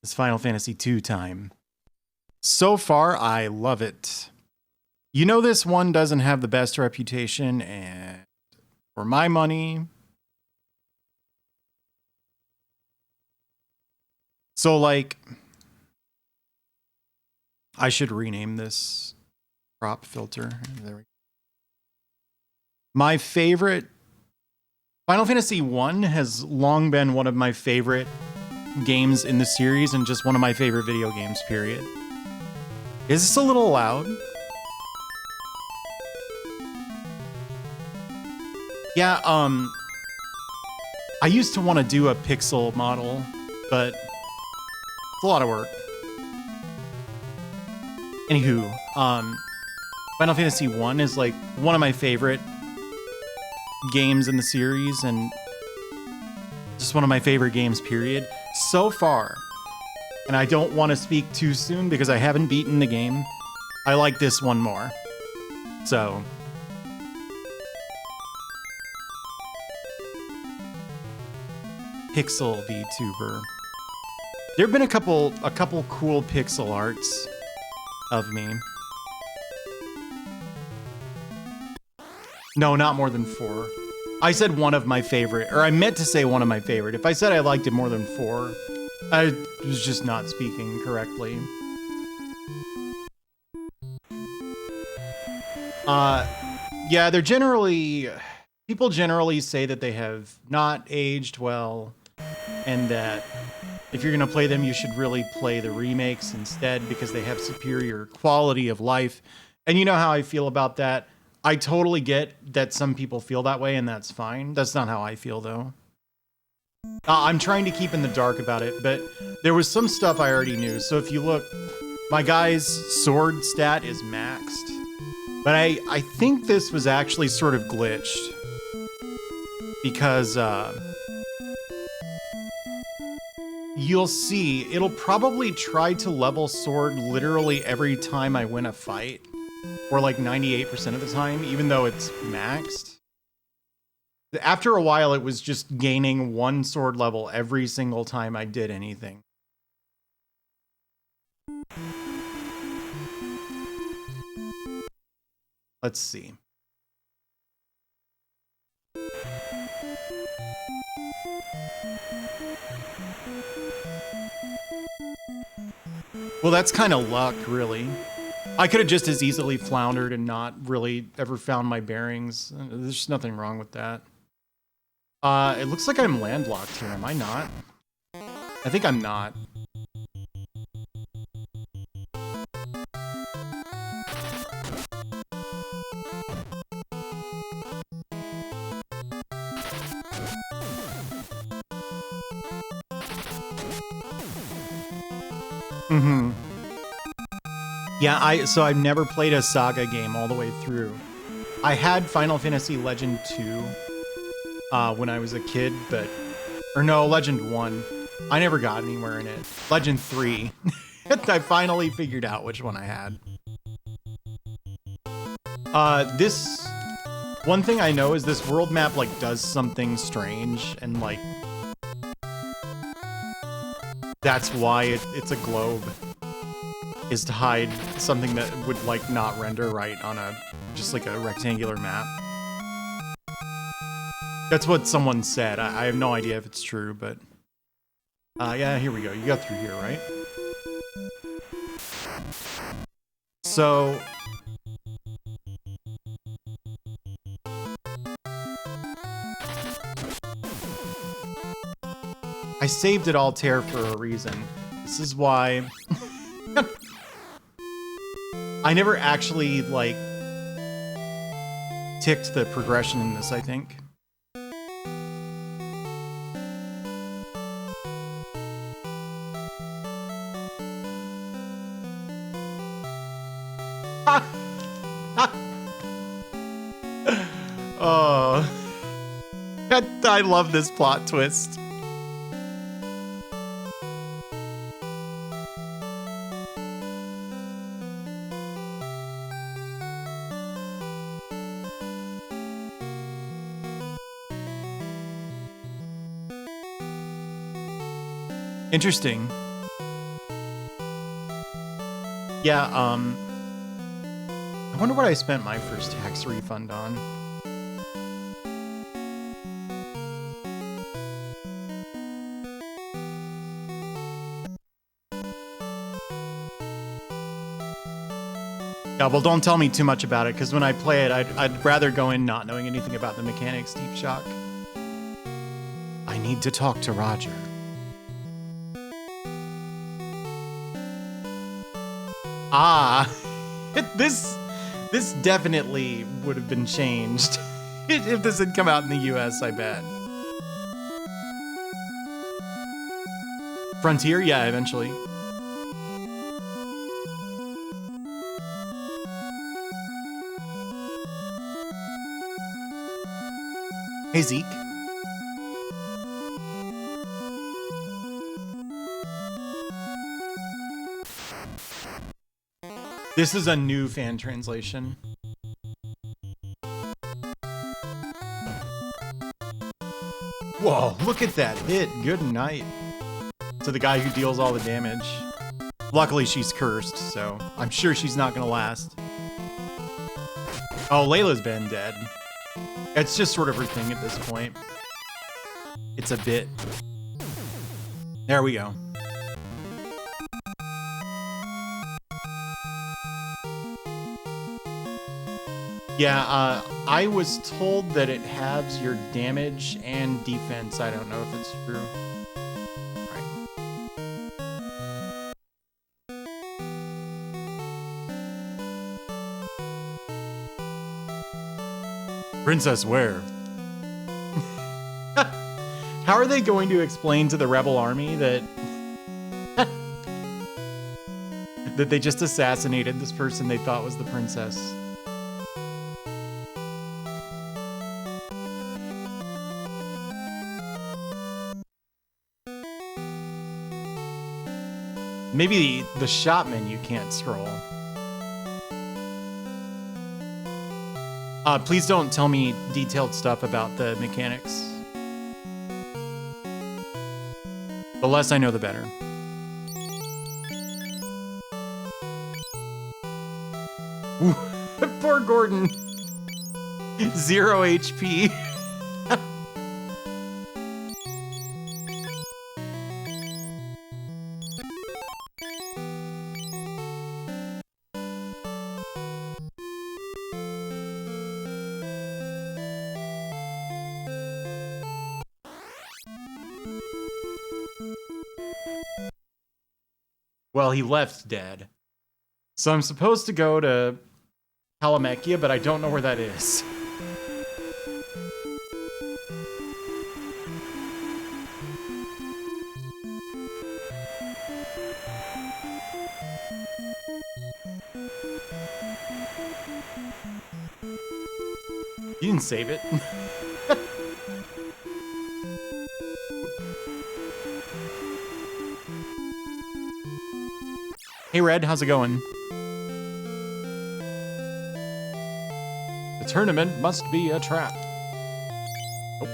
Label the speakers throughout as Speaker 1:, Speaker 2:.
Speaker 1: It's Final Fantasy II time. So far, I love it. You know, this one doesn't have the best reputation, and for my money. So, like, I should rename this crop filter. There we go. My favorite Final Fantasy I has long been one of my favorite games in the series and just one of my favorite video games, period. Is this a little loud? Yeah, I used to want to do a pixel model, but it's a lot of work. Anywho, Final Fantasy I is like one of my favorite games in the series and just one of my favorite games, period. So far, and I don't want to speak too soon because I haven't beaten the game, I like this one more. So, Pixel VTuber. There have been a couple cool pixel arts of me. No, not more than 4. I said one of my favorite, or I meant to say one of my favorite. If I said I liked it more than 4, I was just not speaking correctly. Yeah, they're generally... People generally say that they have not aged well, and that if you're going to play them, you should really play the remakes instead because they have superior quality of life. And you know how I feel about that. I totally get that some people feel that way, and that's fine. That's not how I feel, though. I'm trying to keep in the dark about it, but there was some stuff I already knew. So if you look, my guy's sword stat is maxed. But I think this was actually sort of glitched. Because, you'll see, it'll probably try to level sword literally every time I win a fight. Or like 98% of the time, even though it's maxed. After a while, it was just gaining 1 sword level every single time I did anything. Let's see. Well, that's kind of luck, really. I could have just as easily floundered and not really ever found my bearings. There's nothing wrong with that. It looks like I'm landlocked here. Am I not? I think I'm not. Mm-hmm. Yeah, so I've never played a Saga game all the way through. I had Final Fantasy Legend 2 when I was a kid, but... Or no, Legend 1. I never got anywhere in it. Legend 3. I finally figured out which one I had. This... One thing I know is this world map, like, does something strange, and, like... That's why it's a globe. Is to hide something that would, like, not render right on a... just, like, a rectangular map. That's what someone said. I have no idea if it's true, but... yeah, here we go. You got through here, right? So... I saved it all tear for a reason. This is why... I never actually, like, ticked the progression in this, I think. Oh. I love this plot twist. Interesting. Yeah, I wonder what I spent my first tax refund on. Yeah, well, don't tell me too much about it, because when I play it, I'd rather go in not knowing anything about the mechanics, Deep Shock. I need to talk to Roger. Ah, this definitely would have been changed if this had come out in the US, I bet. Frontier? Yeah, eventually. Hey, Zeke. This is a new fan translation. Whoa, look at that hit. Good night. To the guy who deals all the damage. Luckily, she's cursed, so I'm sure she's not gonna last. Oh, Layla's been dead. It's just sort of her thing at this point. It's a bit. There we go. Yeah, I was told that it halves your damage and defense. I don't know if it's true. Princess where? How are they going to explain to the rebel army that that they just assassinated this person they thought was the princess? Maybe the shop menu can't scroll. Please don't tell me detailed stuff about the mechanics. The less I know, the better. Ooh, poor Gordon. 0 HP. Well, he left dead. So I'm supposed to go to Palamekia, but I don't know where that is. You didn't save it. Hey, Red, how's it going? The tournament must be a trap. Nope.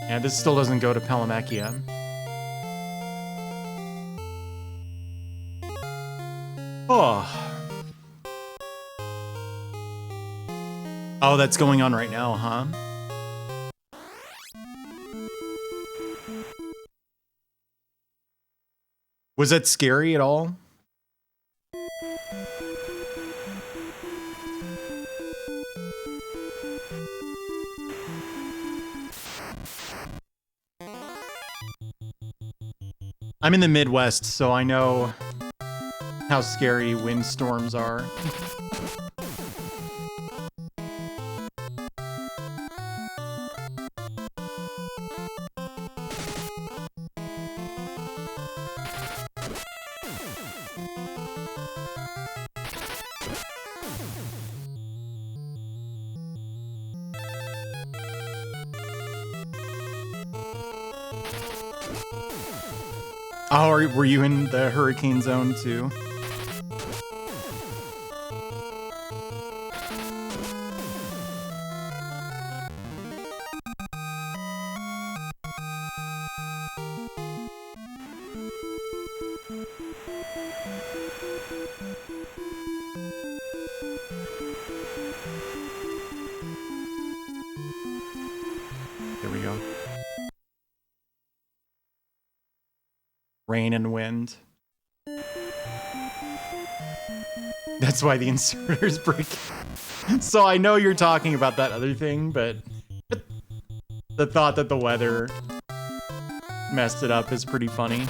Speaker 1: Yeah, this still doesn't go to Palamekia. Oh. Oh, that's going on right now, huh? Was that scary at all? I'm in the Midwest, so I know how scary windstorms are. Oh, were you in the hurricane zone too? There we go. Rain and wind. That's why the inserters break. So I know you're talking about that other thing, but the thought that the weather messed it up is pretty funny.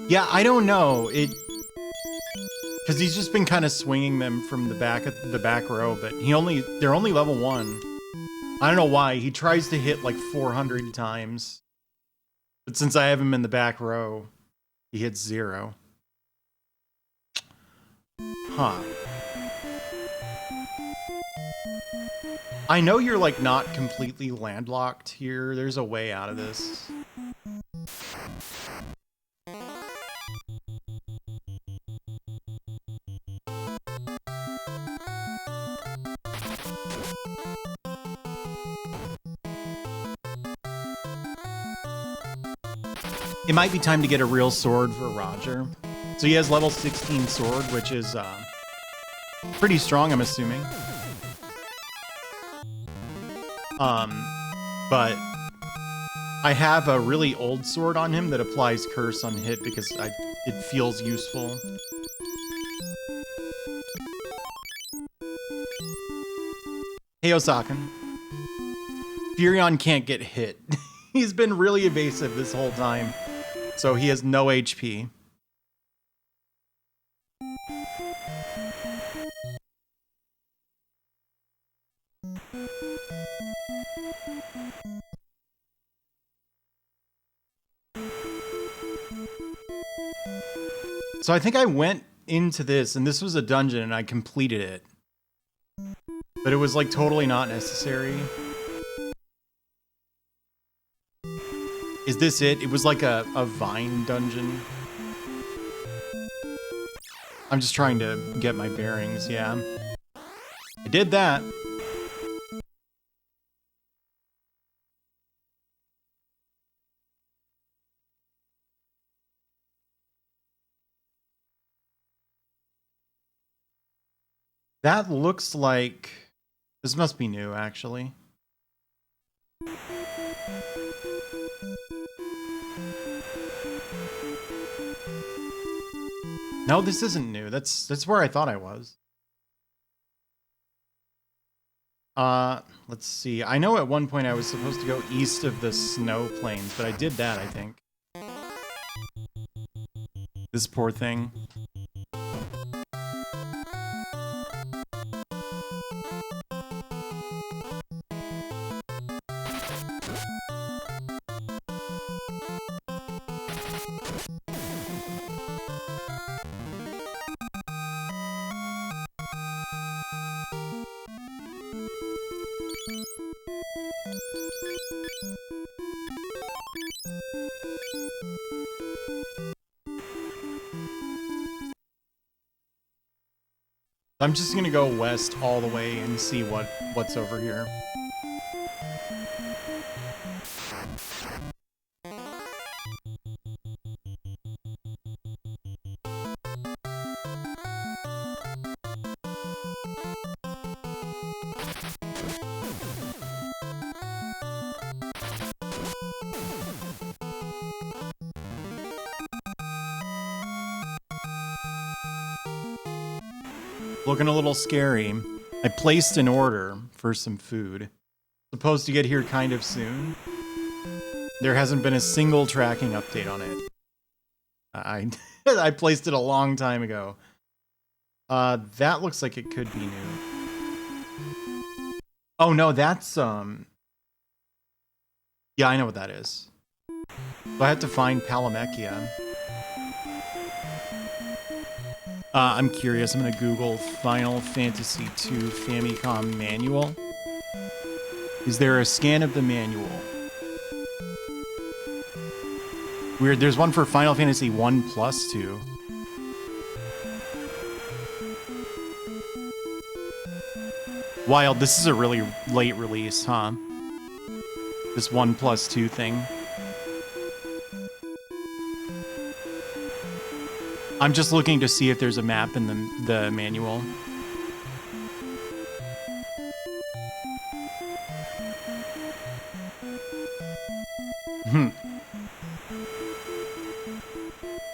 Speaker 1: Yeah, I don't know. Because he's just been kind of swinging them from the back row, but they're only level 1. I don't know why. He tries to hit like 400 times. But since I have him in the back row, he hits 0. Huh. I know you're like not completely landlocked here. There's a way out of this. It might be time to get a real sword for Roger. So he has level 16 sword, which is pretty strong, I'm assuming. But I have a really old sword on him that applies curse on hit because it feels useful. Hey, Osakan. Furion can't get hit. He's been really evasive this whole time, so he has no HP. So I think I went into this, and this was a dungeon, and I completed it. But it was like totally not necessary. Is this it? It was like a vine dungeon. I'm just trying to get my bearings, yeah. I did that. That looks like... This must be new, actually. No, this isn't new. That's where I thought I was. Let's see. I know at one point I was supposed to go east of the snow plains, but I did that, I think. This poor thing. I'm just gonna go west all the way and see what's over here. Looking a little scary. I placed an order for some food. Supposed to get here kind of soon. There hasn't been a single tracking update on it. I placed it a long time ago. That looks like it could be new. Oh no, that's yeah, I know what that is. So I have to find Palamechia. I'm curious. I'm gonna Google Final Fantasy II Famicom manual. Is there a scan of the manual? Weird. There's one for Final Fantasy 1+2. Wild. This is a really late release, huh? This 1+2 thing. I'm just looking to see if there's a map in the manual.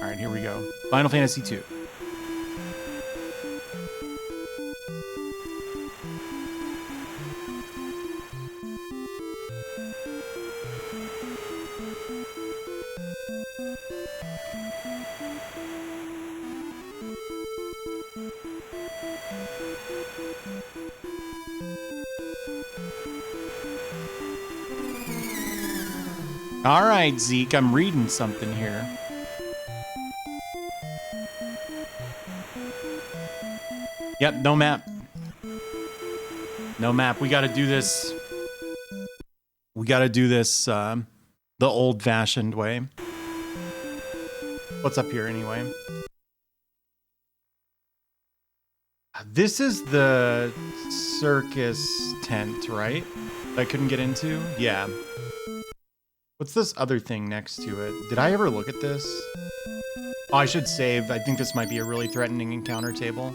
Speaker 1: All right, here we go. Final Fantasy II. All right, Zeke, I'm reading something here. Yep, no map. No map. We got to do this. We got to do this the old-fashioned way. What's up here anyway? This is the circus tent, right? That I couldn't get into? Yeah. What's this other thing next to it? Did I ever look at this? Oh, I should save. I think this might be a really threatening encounter table.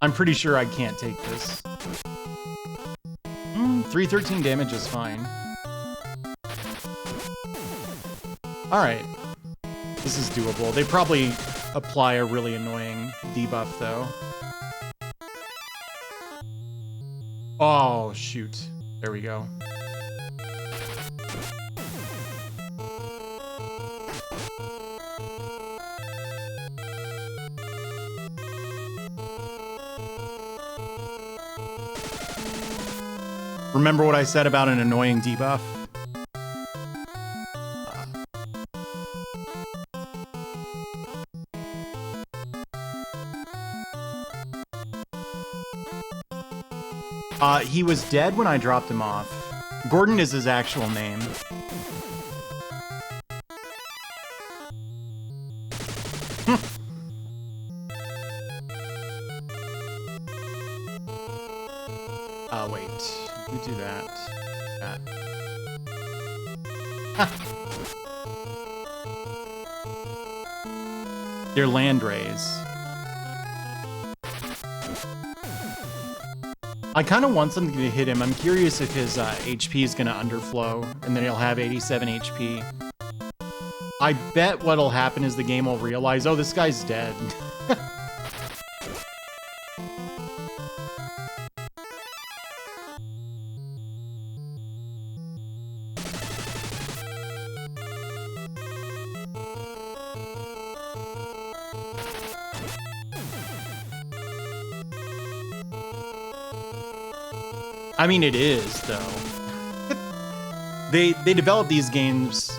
Speaker 1: I'm pretty sure I can't take this. 313 damage is fine. Alright. This is doable. They probably apply a really annoying debuff, though. Oh, shoot. There we go. Remember what I said about an annoying debuff? He was dead when I dropped him off. Gordon is his actual name. Wait. We do that. They're land rays. I kind of want something to hit him. I'm curious if his HP is going to underflow, and then he'll have 87 HP. I bet what'll happen is the game will realize, oh, this guy's dead. I mean, it is, though. They develop these games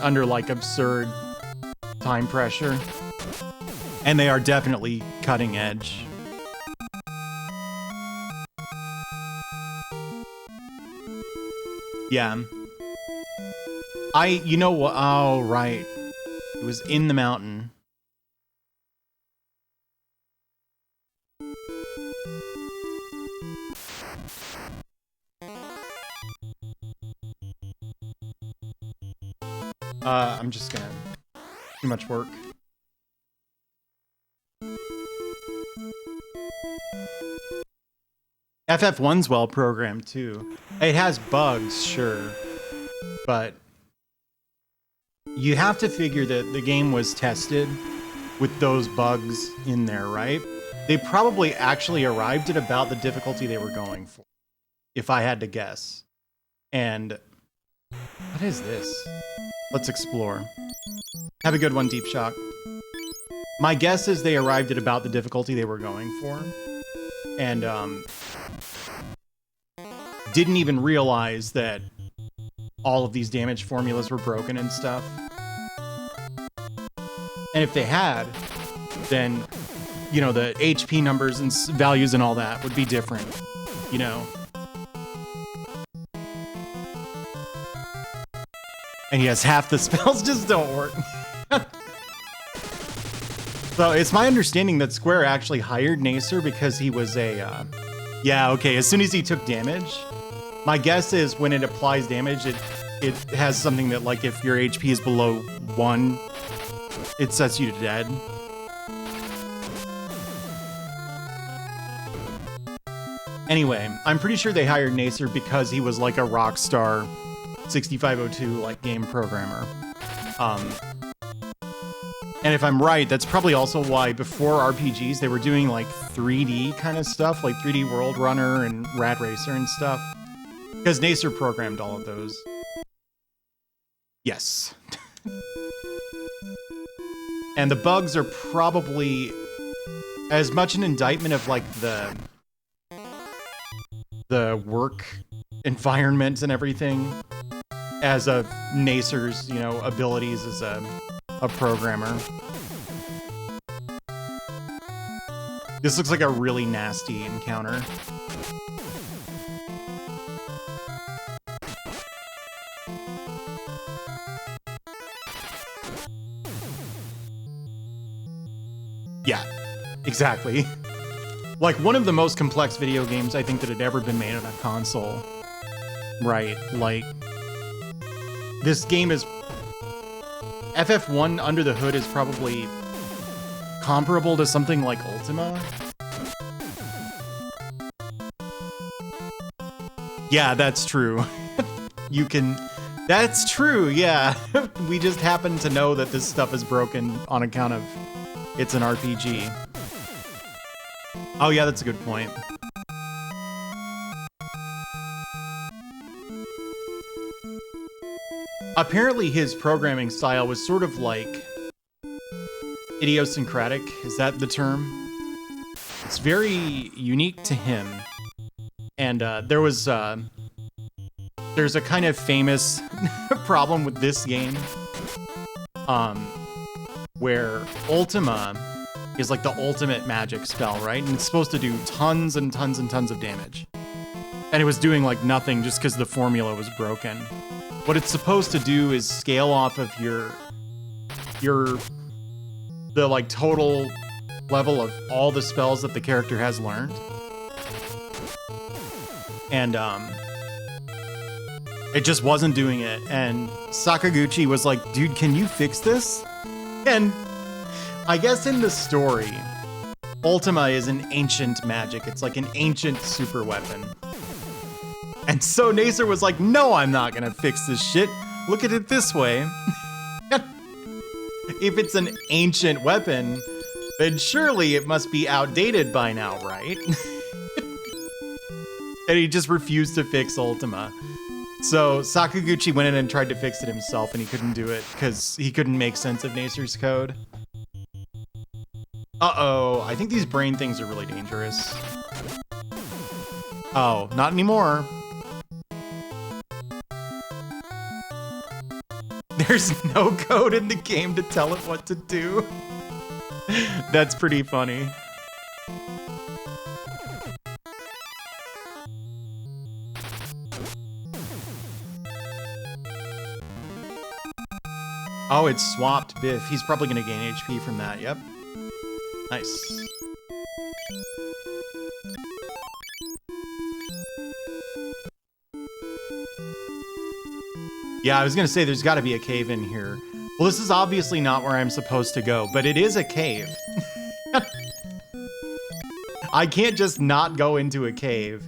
Speaker 1: under like absurd time pressure, and they are definitely cutting edge. Yeah. You know what? Oh, right. It was in the mountain. I'm just gonna... Too much work. FF1's well programmed, too. It has bugs, sure. But... you have to figure that the game was tested with those bugs in there, right? They probably actually arrived at about the difficulty they were going for. if I had to guess. And what is this? Let's explore. Have a good one, Deep Shock. My guess is they arrived at about the difficulty they were going for. And didn't even realize that all of these damage formulas were broken and stuff. And if they had, then, you know, the HP numbers and values and all that would be different, you know? And yes, half the spells just don't work. So it's my understanding that Square actually hired Nacer because he was a, yeah, okay, as soon as he took damage, my guess is when it applies damage, it has something that, like, if your HP is below 1, it sets you to dead. Anyway, I'm pretty sure they hired Nacer because he was like a Rockstar 6502 like game programmer. And if I'm right, that's probably also why before RPGs they were doing like 3D kind of stuff, like 3D World Runner and Rad Racer and stuff. Because Nacer programmed all of those. Yes. And the bugs are probably as much an indictment of like the work environment and everything as of Nacer's, you know, abilities as a programmer. This looks like a really nasty encounter. Yeah, exactly. Like one of the most complex video games I think that had ever been made on a console. Right, like this game is FF1 under the hood is probably comparable to something like Ultima. Yeah, that's true. You can... That's true, yeah. We just happen to know that this stuff is broken on account of it's an RPG. Oh yeah, that's a good point. Apparently his programming style was sort of like idiosyncratic, is that the term? It's very unique to him. And there's a kind of famous problem with this game, where Ultima is like the ultimate magic spell, right? And it's supposed to do tons and tons and tons of damage. And it was doing like nothing just because the formula was broken. What it's supposed to do is scale off of the like total level of all the spells that the character has learned. And it just wasn't doing it. And Sakaguchi was like, dude, can you fix this? And I guess in the story, Ultima is an ancient magic. It's like an ancient super weapon. And so Nacer was like, no, I'm not gonna fix this shit. Look at it this way. If it's an ancient weapon, then surely it must be outdated by now, right? And he just refused to fix Ultima. So Sakaguchi went in and tried to fix it himself, and he couldn't do it because he couldn't make sense of Nacer's code. Uh-oh, I think these brain things are really dangerous. Oh, not anymore. There's no code in the game to tell it what to do. That's pretty funny. Oh, it's swapped Biff. He's probably gonna gain HP from that, yep. Nice. Yeah, I was gonna say there's gotta be a cave in here. Well, this is obviously not where I'm supposed to go, but it is a cave. I can't just not go into a cave.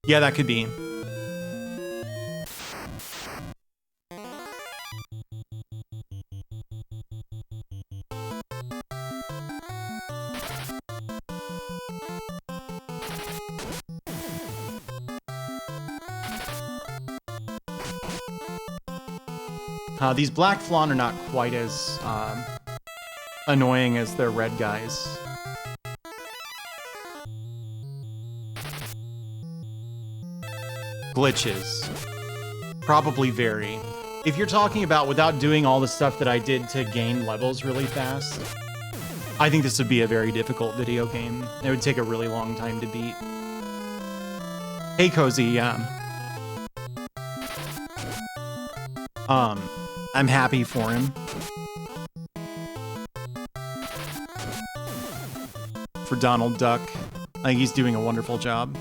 Speaker 1: Yeah, that could be. These black flan are not quite as annoying as their red guys. Glitches. Probably vary. If you're talking about without doing all the stuff that I did to gain levels really fast, I think this would be a very difficult video game. It would take a really long time to beat. Hey, Cozy, yeah. I'm happy for him. For Donald Duck. I think he's doing a wonderful job.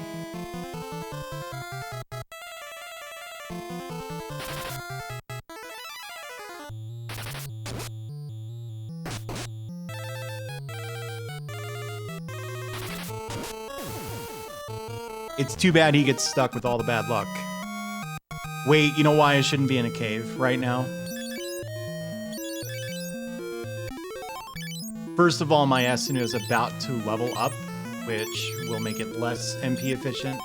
Speaker 1: It's too bad he gets stuck with all the bad luck. Wait, you know why I shouldn't be in a cave right now? First of all, my Asunu is about to level up, which will make it less MP efficient.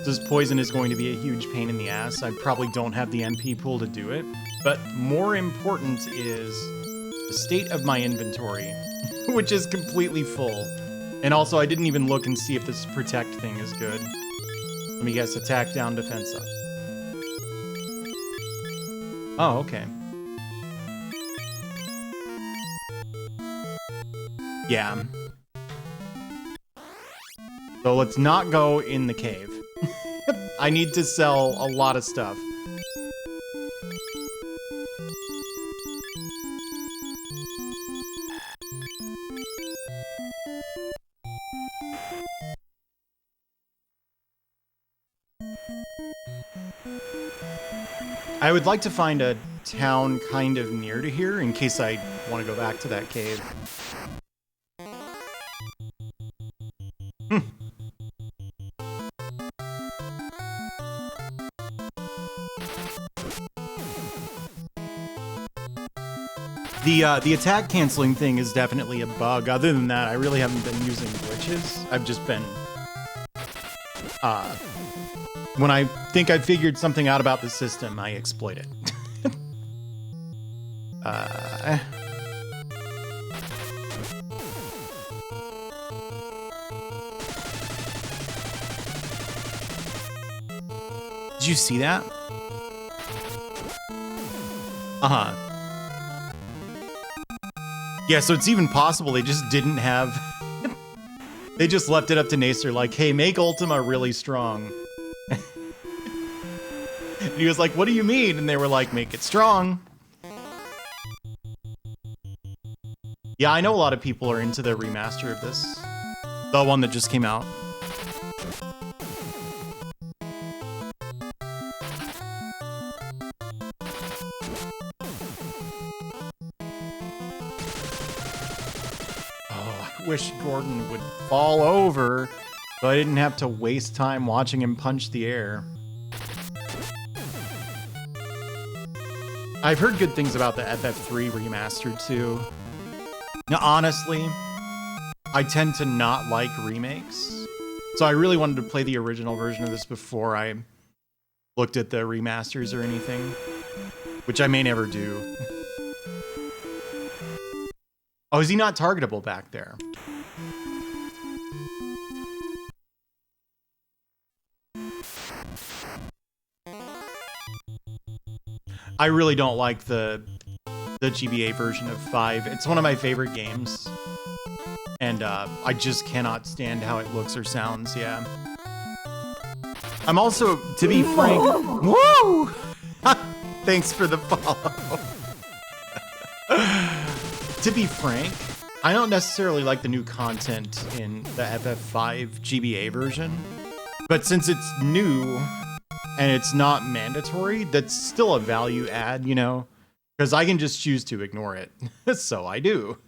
Speaker 1: This poison is going to be a huge pain in the ass. I probably don't have the MP pool to do it. But more important is the state of my inventory, which is completely full. And also, I didn't even look and see if this protect thing is good. Let me guess, attack down, defense up. Oh, okay. Yeah. So let's not go in the cave. I need to sell a lot of stuff. I would like to find a town kind of near to here in case I want to go back to that cave. The attack canceling thing is definitely a bug. Other than that, I really haven't been using glitches. I've just been... when I think I've figured something out about the system, I exploit it. Did you see that? Uh-huh. Yeah, so it's even possible they just didn't have... They just left it up to Nacer, like, hey, make Ultima really strong. And he was like, what do you mean? And they were like, make it strong. Yeah, I know a lot of people are into the remaster of this. The one that just came out. Wish Gordon would fall over so I didn't have to waste time watching him punch the air. I've heard good things about the FF3 remastered too. Now, honestly, I tend to not like remakes, so I really wanted to play the original version of this before I looked at the remasters or anything, which I may never do. Oh, is he not targetable back there? I really don't like the GBA version of 5. It's one of my favorite games. And I just cannot stand how it looks or sounds, yeah. I'm also, to be frank... Woo! Thanks for the follow. To be frank, I don't necessarily like the new content in the FF5 GBA version, but since it's new and it's not mandatory, that's still a value add, you know, because I can just choose to ignore it. So I do.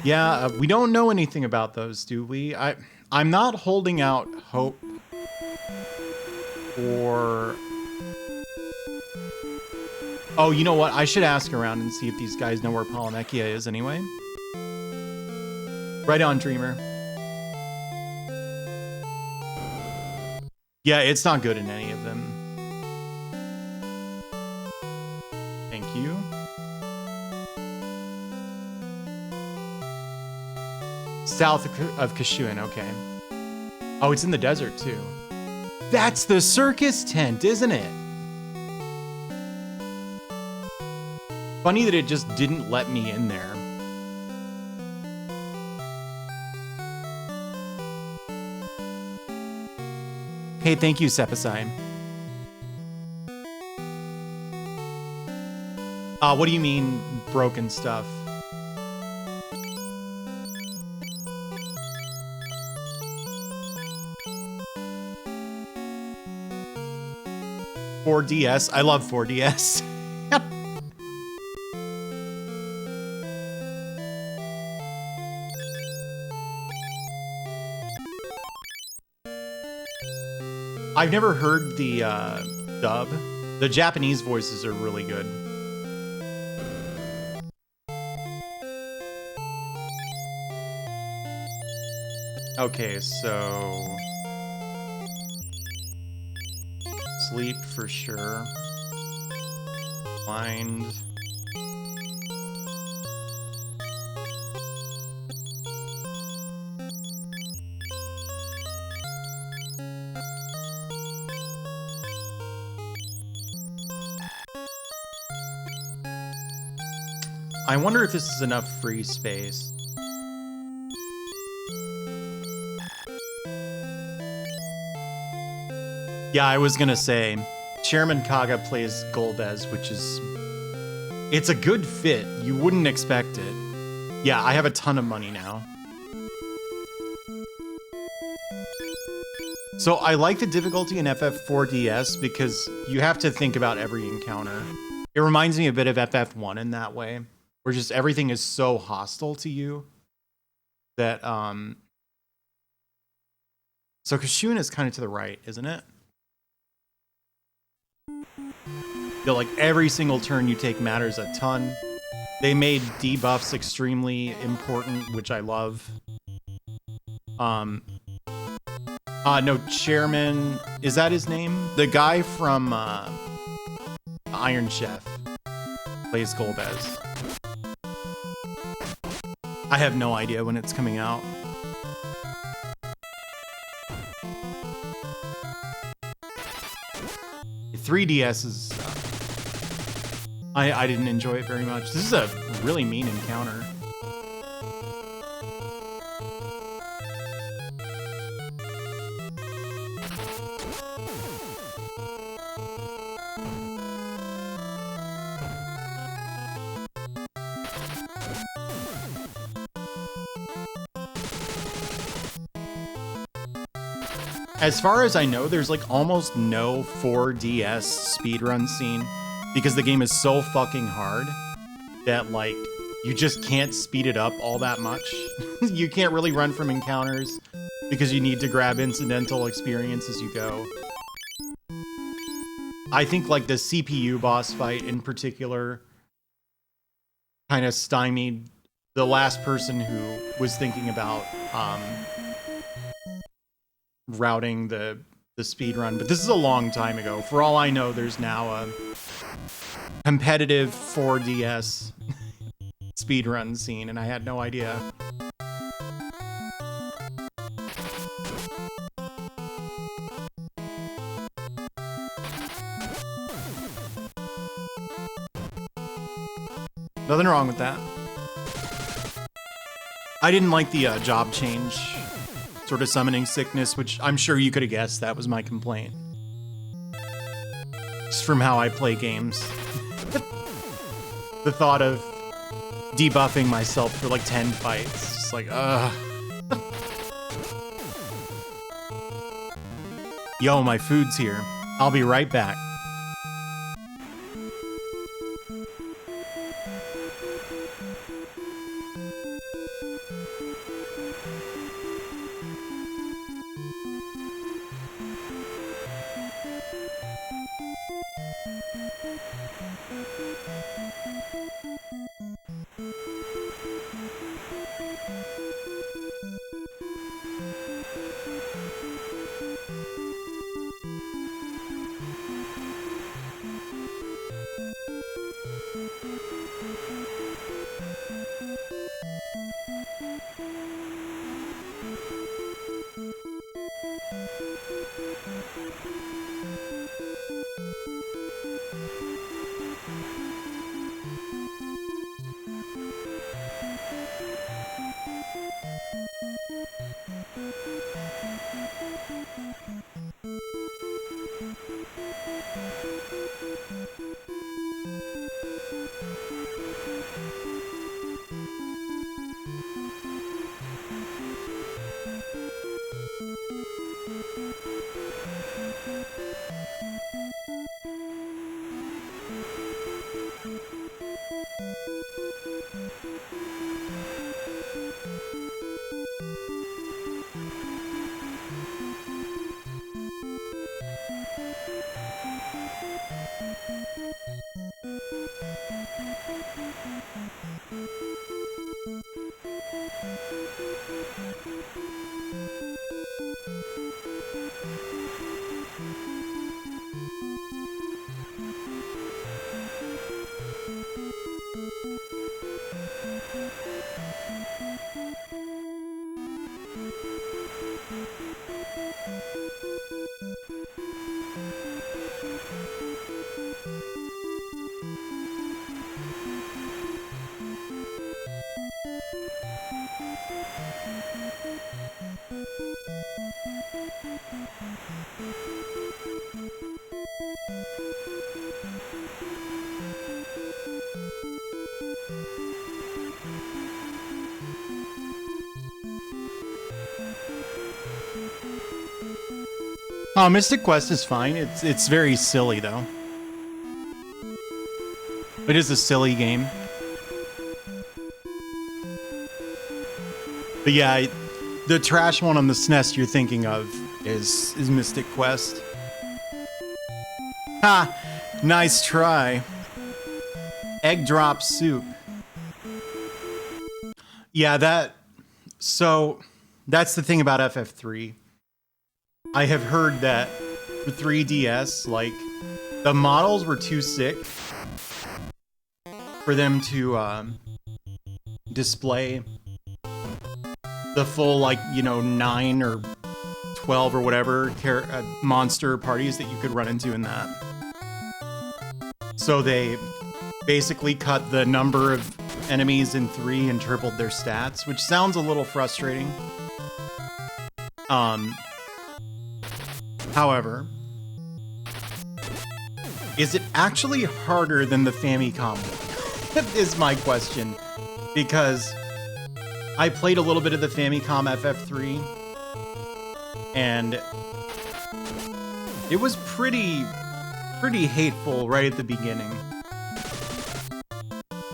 Speaker 1: Yeah, we don't know anything about those, do we? I'm not holding out hope Or... Oh, you know what? I should ask around and see if these guys know where Polymechia is anyway. Right on, Dreamer. Yeah, it's not good in any of them. Thank you. South of Kashuin, okay. Oh, it's in the desert too. That's the circus tent, isn't it? Funny that it just didn't let me in there. Hey, thank you, Sepasai. What do you mean, broken stuff? $4DS. I love 4DS. I've never heard the dub. The Japanese voices are really good. Okay, so... Sleep for sure. Blind. I wonder if this is enough free space. Yeah, I was gonna say, Chairman Kaga plays Golbez, which is... It's a good fit. You wouldn't expect it. Yeah, I have a ton of money now. So I like the difficulty in FF4DS because you have to think about every encounter. It reminds me a bit of FF1 in that way, where just everything is so hostile to you that, So Kashuin is kind of to the right, isn't it? You know, like every single turn you take matters a ton. They made debuffs extremely important, which I love. No, Chairman, is that his name? The guy from Iron Chef plays Golbez. I have no idea when it's coming out. The 3DS is... I didn't enjoy it very much. This is a really mean encounter. As far as I know, there's like almost no 4DS speedrun scene because the game is so fucking hard that like you just can't speed it up all that much. You can't really run from encounters because you need to grab incidental experience as you go. I think like the CPU boss fight in particular kind of stymied the last person who was thinking about routing the speed run, but this is a long time ago. For all I know, there's now a competitive 4DS speedrun scene, and I had no idea. Nothing wrong with that. I didn't like the job change. Sort of summoning sickness, which I'm sure you could have guessed that was my complaint. Just from how I play games. The thought of debuffing myself for like 10 fights, just like, ugh. Yo, my food's here. I'll be right back. Oh, Mystic Quest is fine. It's very silly though. It is a silly game. But yeah, the trash one on the SNES you're thinking of is Mystic Quest. Ha! Nice try. Egg drop soup. Yeah, so that's the thing about FF3. I have heard that for 3DS, like, the models were too sick for them to display the full, like, you know, 9 or 12 or whatever monster parties that you could run into in that. So they basically cut the number of enemies in 3 and tripled their stats, which sounds a little frustrating. However, is it actually harder than the Famicom? Is my question. Because I played a little bit of the Famicom FF3, and it was pretty hateful right at the beginning.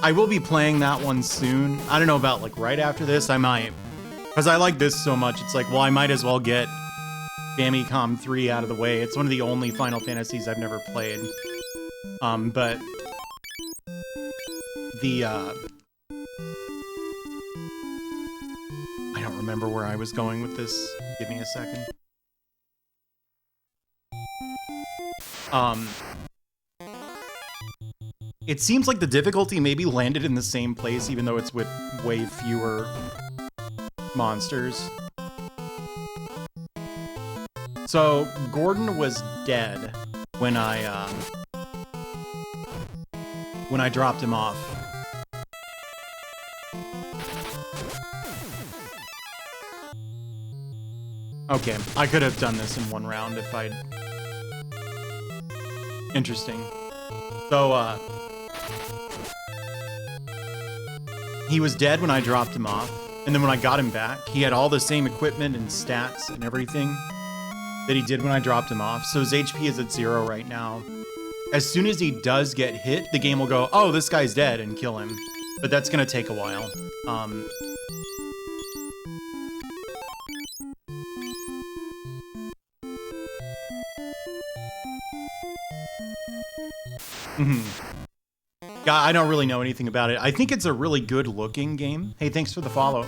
Speaker 1: I will be playing that one soon. I don't know about like right after this, I might. Because I like this so much, it's like, well, I might as well get Famicom 3 out of the way. It's one of the only Final Fantasies I've never played. But the I don't remember where I was going with this. Give me a second. It seems like the difficulty maybe landed in the same place, even though it's with way fewer monsters. So Gordon was dead when I dropped him off. Okay, I could have done this in one round if I'd... Interesting. So, he was dead when I dropped him off, and then when I got him back, he had all the same equipment and stats and everything that he did when I dropped him off. So his HP is at 0 right now. As soon as he does get hit, the game will go, oh, this guy's dead, and kill him. But that's gonna take a while. Yeah, I don't really know anything about it. I think it's a really good looking game. Hey, thanks for the follow.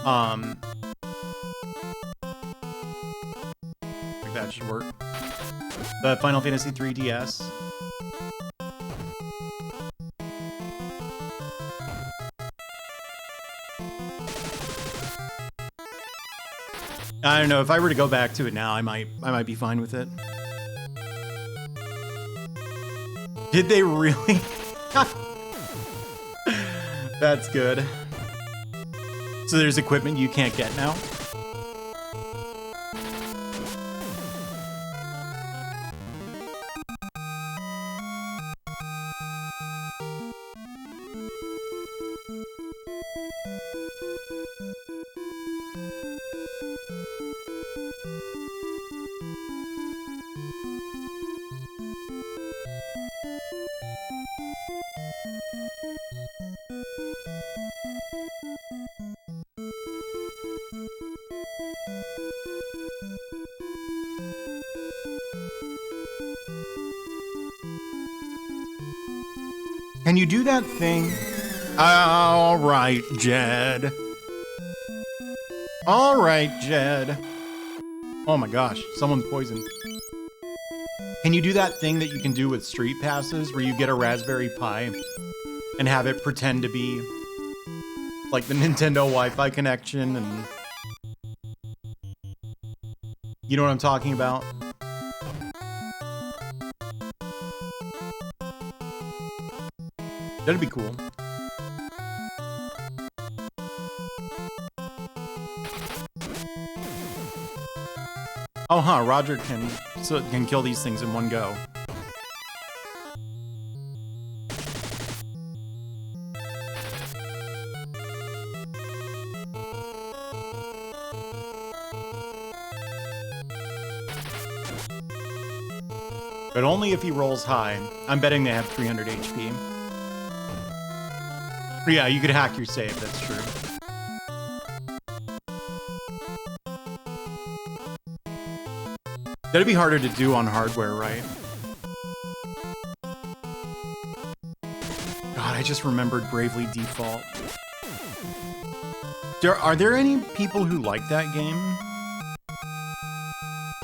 Speaker 1: Like that should work. The Final Fantasy 3 DS. I don't know, if I were to go back to it now, I might be fine with it. Did they really? That's good. So there's equipment you can't get now? Can you do that thing? All right, Jed. All right, Jed. Oh my gosh, someone's poisoned. Can you do that thing that you can do with Street Passes where you get a Raspberry Pi and have it pretend to be like the Nintendo Wi-Fi connection and... You know what I'm talking about? That'd be cool. Oh, huh, Roger can kill these things in one go. But only if he rolls high. I'm betting they have 300 HP. Yeah, you could hack your save, that's true. That'd be harder to do on hardware, right? God, I just remembered Bravely Default. Are there any people who like that game?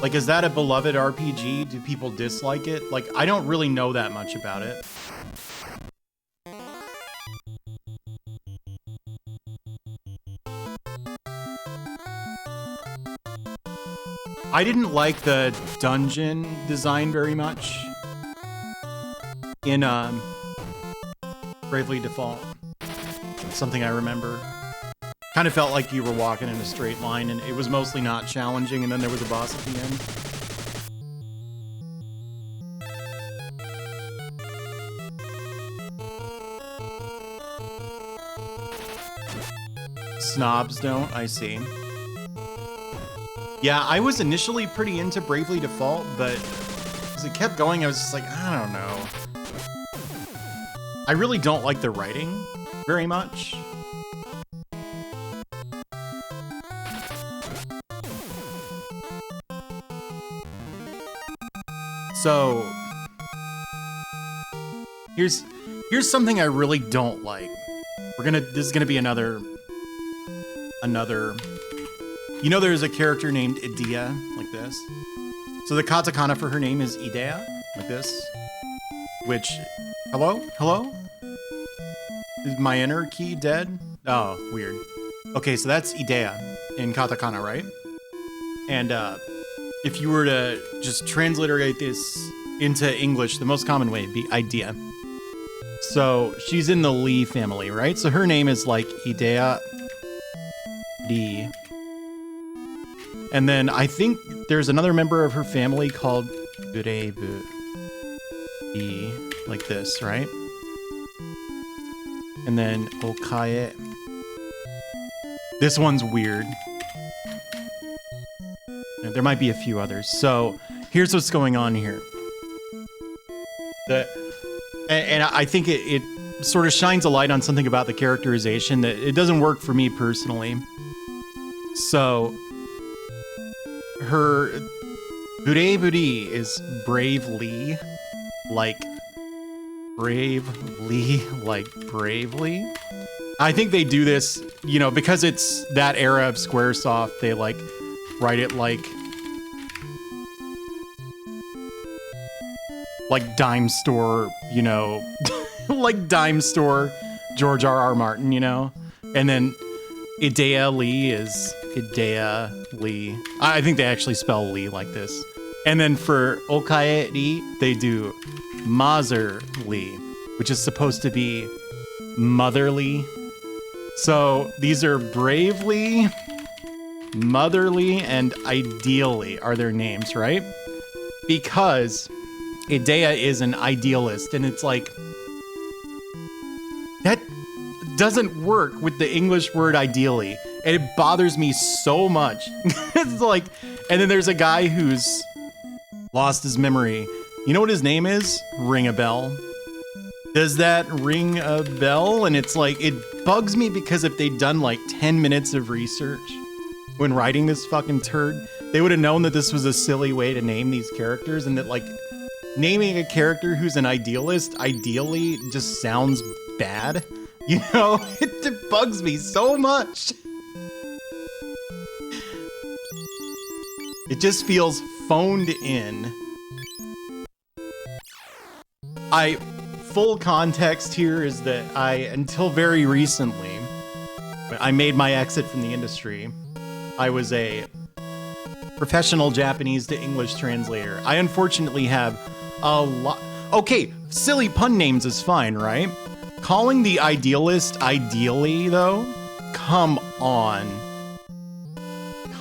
Speaker 1: Like, is that a beloved RPG? Do people dislike it? Like, I don't really know that much about it. I didn't like the dungeon design very much in Bravely Default. Something I remember. Kind of felt like you were walking in a straight line, and it was mostly not challenging, and then there was a boss at the end. Snobs don't, I see. Yeah, I was initially pretty into Bravely Default, but as it kept going, I was just like, I don't know. I really don't like the writing very much. So, here's something I really don't like. This is gonna be another. You know, there's a character named Idea, like this. So the katakana for her name is Idea, like this. Which, hello? Is my enter key dead? Oh, weird. Okay, so that's Idea in katakana, right? And if you were to just transliterate this into English, the most common way would be idea. So she's in the Lee family, right? So her name is like Idea Lee. And then I think there's another member of her family called Burebu. Like this, right? And then Okae. This one's weird. There might be a few others. So here's what's going on here. And I think it sort of shines a light on something about the characterization that it doesn't work for me personally. So her Bureburi is bravely, like bravely, like bravely. I think they do this, you know, because it's that era of Squaresoft, they like write it like dime store, you know, like dime store George R.R. Martin, you know? And then Idea Lee is Idea Lee. I think they actually spell Lee like this. And then for Okaeri, they do Mazur Lee, which is supposed to be motherly. So these are Bravely, Motherly, and Ideally are their names, right? Because Idea is an idealist, and it's like, that doesn't work with the English word ideally, and it bothers me so much. It's like, and then there's a guy who's lost his memory. You know what his name is? Ring a bell. Does that ring a bell? And it's like, it bugs me because if they'd done like 10 minutes of research when writing this fucking turd, they would have known that this was a silly way to name these characters, and that like naming a character who's an idealist ideally just sounds bad. You know, it bugs me so much. It just feels phoned in. Full context here is that until very recently, when I made my exit from the industry, I was a professional Japanese to English translator. I unfortunately have a lot. Okay, silly pun names is fine, right? Calling the idealist ideally, though? Come on.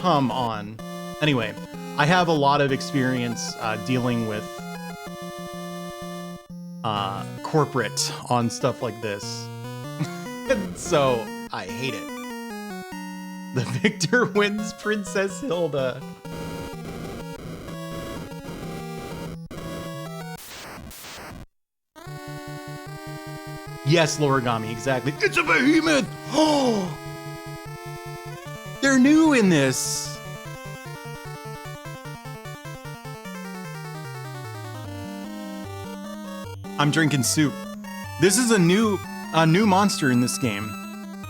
Speaker 1: Come on. Anyway, I have a lot of experience dealing with corporate on stuff like this. So, I hate it. The victor wins, Princess Hilda. Yes, Lorigami, exactly. It's a behemoth! Oh! They're new in this! I'm drinking soup. This is a new monster in this game.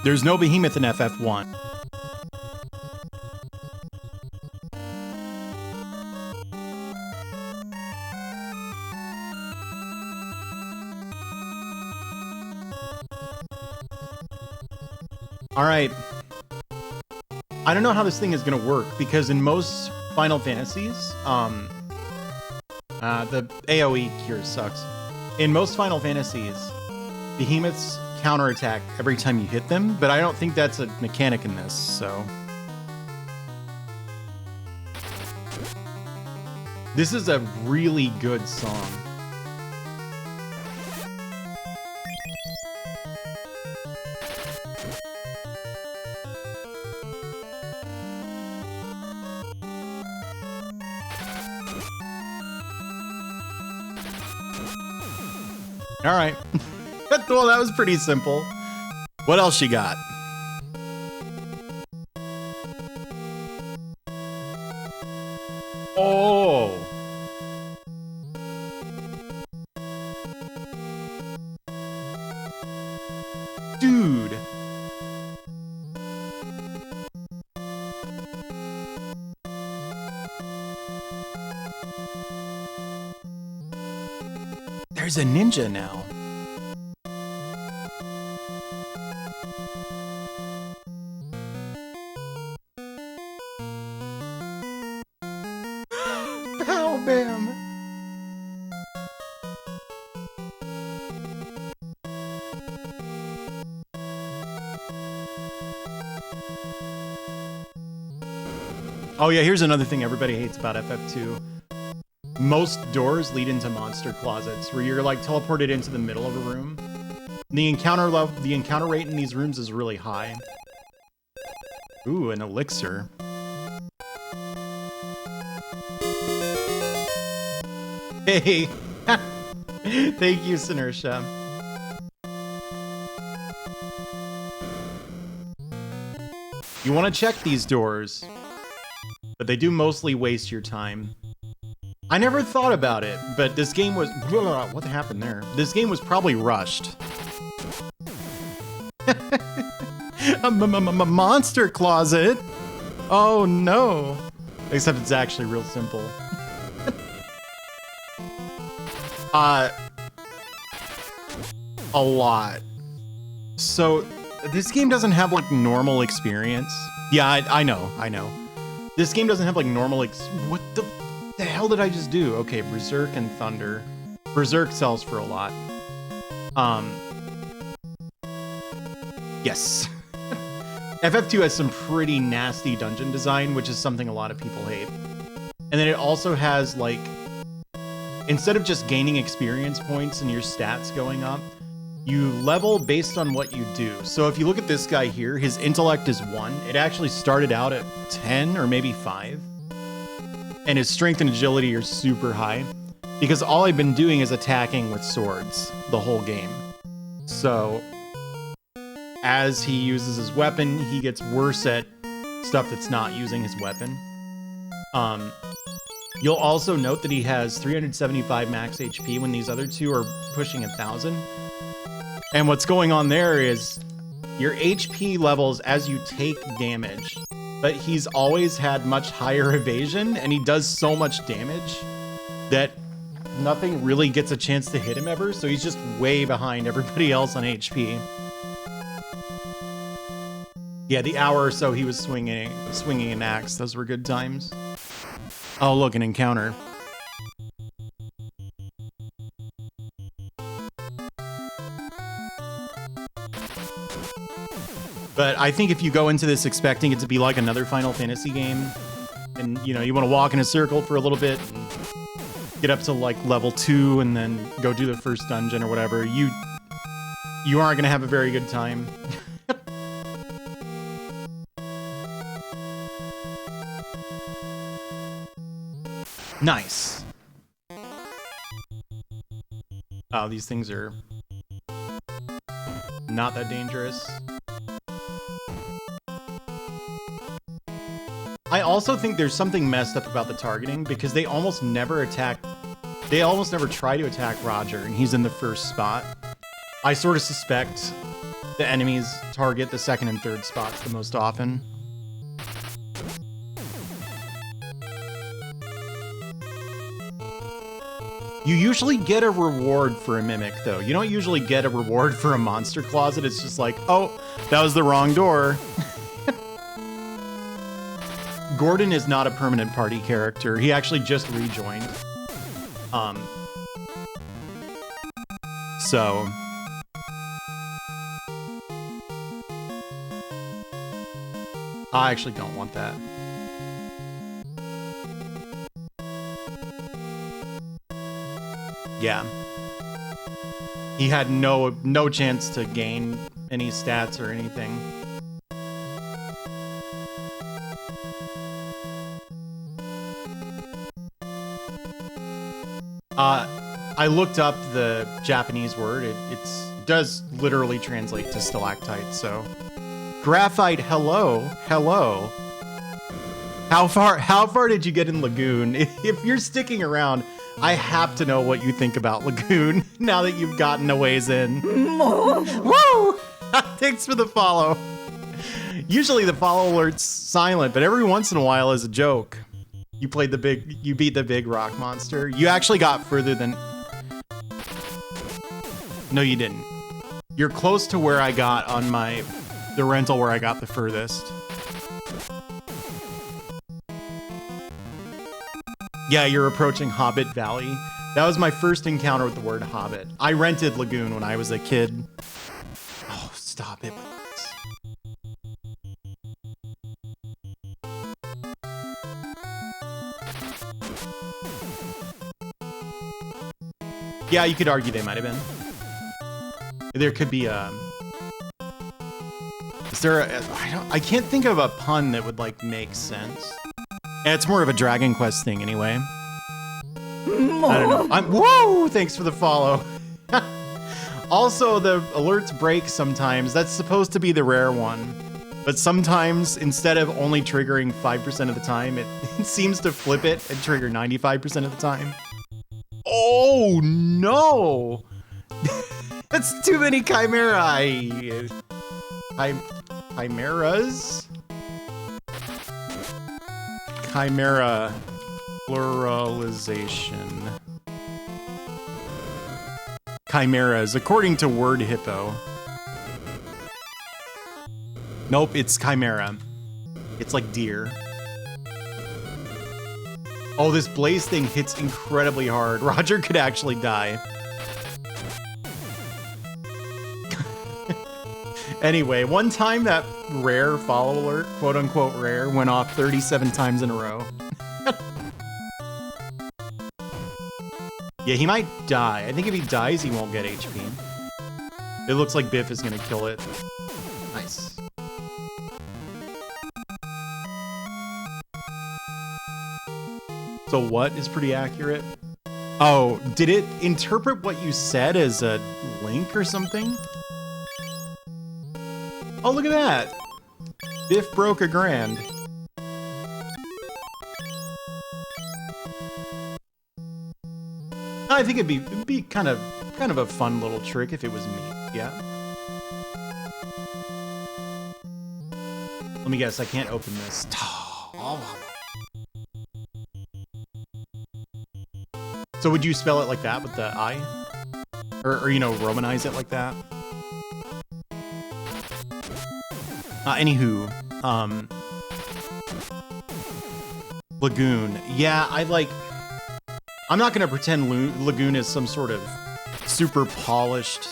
Speaker 1: There's no behemoth in FF1. All right. I don't know how this thing is gonna work, because in most Final Fantasies, the AoE cure sucks. In most Final Fantasies, behemoths counterattack every time you hit them, but I don't think that's a mechanic in this, so. This is a really good song. All right. Well, that was pretty simple. What else you got? Oh. Dude. There's a ninja now. Pow bam. Oh yeah, here's another thing everybody hates about FF2. Most doors lead into monster closets where you're like teleported into the middle of a room. The encounter rate in these rooms is really high. Ooh, an elixir. Hey. Thank you, Sinersha. You want to check these doors, but they do mostly waste your time. I never thought about it, but this game was... What happened there? This game was probably rushed. A monster closet? Oh no. Except it's actually real simple. A lot. So, this game doesn't have like normal experience. Yeah, I know. This game doesn't have like normal what the hell did I just do? Okay, Berserk and Thunder. Berserk sells for a lot. Yes. FF2 has some pretty nasty dungeon design, which is something a lot of people hate. And then it also has like, instead of just gaining experience points and your stats going up, you level based on what you do. So if you look at this guy here, his intellect is 1. It actually started out at 10 or maybe 5. And his strength and agility are super high because all I've been doing is attacking with swords the whole game. So as he uses his weapon, he gets worse at stuff that's not using his weapon. You'll also note that he has 375 max HP when these other two are pushing 1,000. And what's going on there is your HP levels as you take damage, but he's always had much higher evasion and he does so much damage that nothing really gets a chance to hit him ever. So he's just way behind everybody else on HP. Yeah, the hour or so he was swinging an axe. Those were good times. Oh, look, an encounter. But I think if you go into this expecting it to be like another Final Fantasy game, and you know, you want to walk in a circle for a little bit and get up to like level 2 and then go do the first dungeon or whatever, you aren't going to have a very good time. Nice. Oh, these things are not that dangerous. I also think there's something messed up about the targeting because they almost never try to attack Roger, and he's in the first spot. I sort of suspect the enemies target the second and third spots the most often. You usually get a reward for a mimic, though. You don't usually get a reward for a monster closet. It's just like, oh, that was the wrong door. Gordon is not a permanent party character. He actually just rejoined. So I actually don't want that. Yeah. He had no chance to gain any stats or anything. I looked up the Japanese word. It does literally translate to stalactite, so. Graphite, hello. How far did you get in Lagoon? If you're sticking around, I have to know what you think about Lagoon now that you've gotten a ways in. Woo! Thanks for the follow. Usually the follow alert's silent, but every once in a while is a joke. You beat the big rock monster. You actually got further than... No, you didn't. You're close to where I got on the rental where I got the furthest. Yeah, you're approaching Hobbit Valley. That was my first encounter with the word Hobbit. I rented Lagoon when I was a kid. Oh, stop it. Yeah, you could argue they might have been. There could be a... Is there a... I can't think of a pun that would, like, make sense. And it's more of a Dragon Quest thing anyway. I don't know. Whoa! Thanks for the follow. Also, the alerts break sometimes. That's supposed to be the rare one. But sometimes, instead of only triggering 5% of the time, it seems to flip it and trigger 95% of the time. Oh, no! That's too many chimeras. Chimera pluralization. Chimeras, according to Word Hippo. Nope, it's chimera. It's like deer. Oh, this blaze thing hits incredibly hard. Roger could actually die. Anyway, one time that rare follow alert, quote unquote rare, went off 37 times in a row. Yeah, he might die. I think if he dies, he won't get HP. It looks like Biff is gonna kill it. Nice. So what is pretty accurate? Oh, did it interpret what you said as a link or something? Oh, look at that. Biff broke $1,000. I think it'd be kind of a fun little trick if it was me. Yeah. Let me guess, I can't open this. So would you spell it like that with the I? Or you know, Romanize it like that? Anywho, Lagoon. Yeah, I'm not gonna pretend Lagoon is some sort of super polished.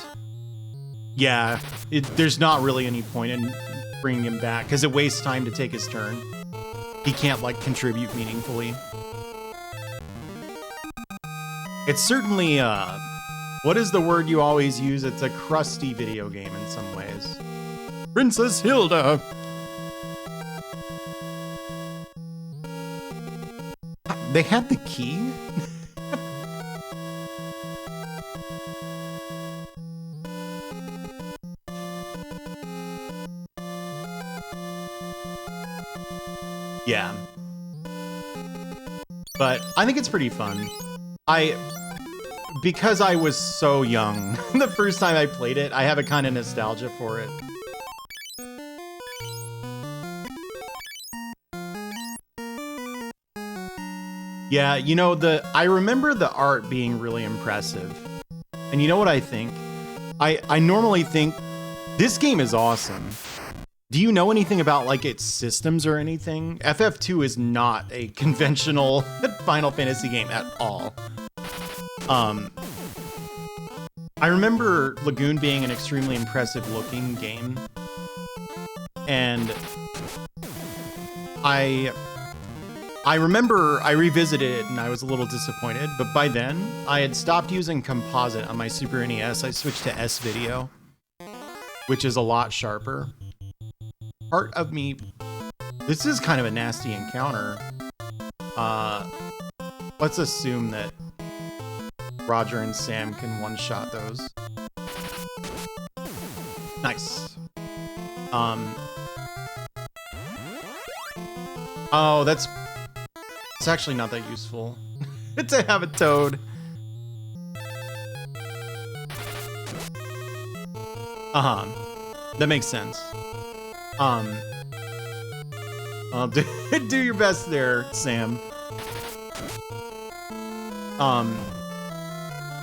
Speaker 1: Yeah, there's not really any point in bringing him back because it wastes time to take his turn. He can't like contribute meaningfully. It's certainly what is the word you always use? It's a crusty video game in some ways. Princess Hilda. They had the key? Yeah. But I think it's pretty fun. Because I was so young the first time I played it, I have a kind of nostalgia for it. Yeah, you know, I remember the art being really impressive. And you know what I think? I normally think this game is awesome. Do you know anything about like its systems or anything? FF2 is not a conventional Final Fantasy game at all. I remember Lagoon being an extremely impressive looking game. And I remember I revisited it and I was a little disappointed, but by then I had stopped using composite on my Super NES. I switched to S-Video, which is a lot sharper. Part of me, this is kind of a nasty encounter. Let's assume that Roger and Sam can one-shot those. Nice. Oh, it's actually not that useful to have a toad. That makes sense. Do your best there, Sam.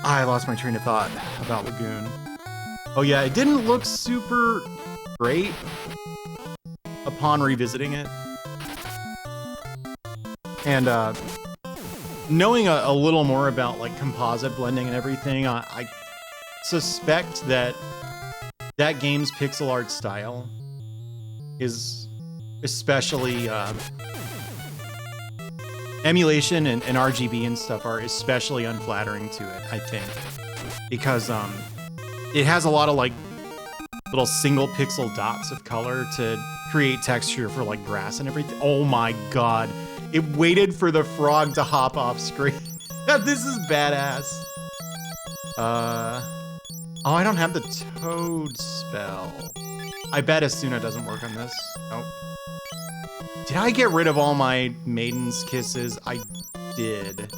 Speaker 1: I lost my train of thought about Lagoon. Oh yeah, it didn't look super great upon revisiting it. And knowing a little more about like composite blending and everything, I suspect that game's pixel art style is especially emulation and RGB and stuff are especially unflattering to it, I think, because it has a lot of like little single pixel dots of color to create texture for like grass and everything. Oh my god, it waited for the frog to hop off screen. This is badass. Oh, I don't have the toad spell. I bet Asuna doesn't work on this. Nope. Did I get rid of all my Maiden's Kisses? I did.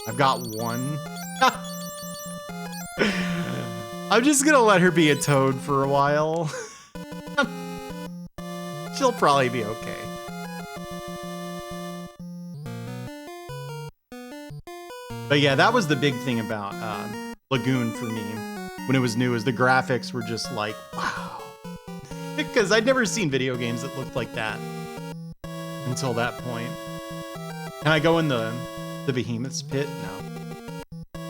Speaker 1: I've got one. I'm just gonna let her be a toad for a while. She'll probably be okay. But yeah, that was the big thing about Lagoon for me when it was new, is the graphics were just like, wow. Because I'd never seen video games that looked like that until that point. Can I go in the Behemoth's pit? No.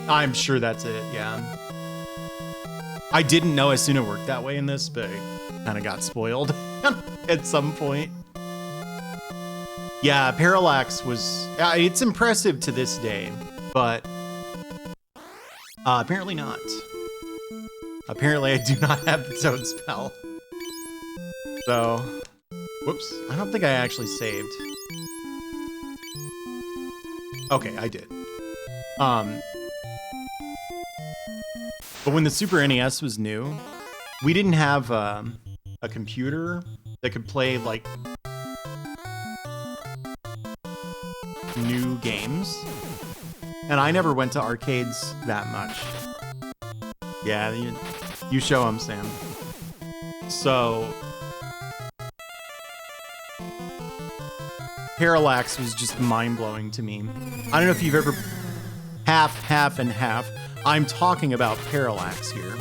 Speaker 1: I'm sure that's it, yeah. I didn't know Asuna worked that way in this, but kind of got spoiled at some point. Yeah, Parallax was... it's impressive to this day, but apparently not. Apparently I do not have the Toad spell. So, whoops. I don't think I actually saved. Okay, I did. But when the Super NES was new, we didn't have a computer that could play, like, new games. And I never went to arcades that much. Yeah, you show them, Sam. So, Parallax was just mind-blowing to me. I don't know if you've ever... half, and half. I'm talking about Parallax here.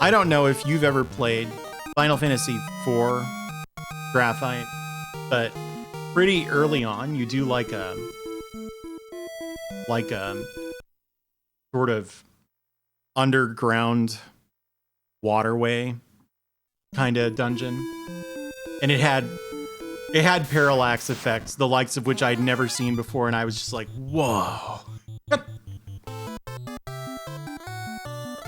Speaker 1: I don't know if you've ever played Final Fantasy IV Graphite, but pretty early on, you do like a sort of underground waterway kind of dungeon, and it had parallax effects, the likes of which I'd never seen before, and I was just like, whoa.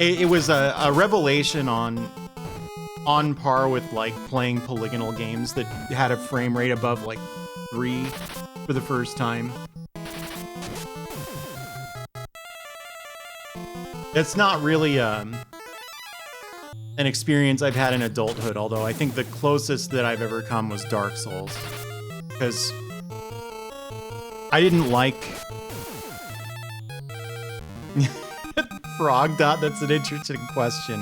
Speaker 1: It was a revelation on par with, like, playing polygonal games that had a frame rate above, like, 3 for the first time. That's not really an experience I've had in adulthood, although I think the closest that I've ever come was Dark Souls. Because I didn't like... Frog Dot, that's an interesting question.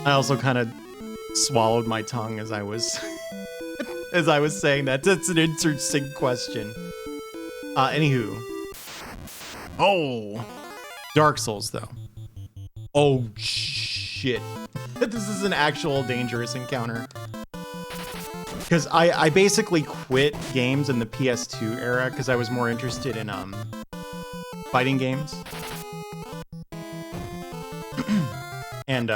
Speaker 1: I also kind of swallowed my tongue as I was as I was saying that. That's an interesting question. Anywho. Oh. Dark Souls, though. Oh, shit. This is an actual dangerous encounter. Because I basically quit games in the PS2 era because I was more interested in fighting games. And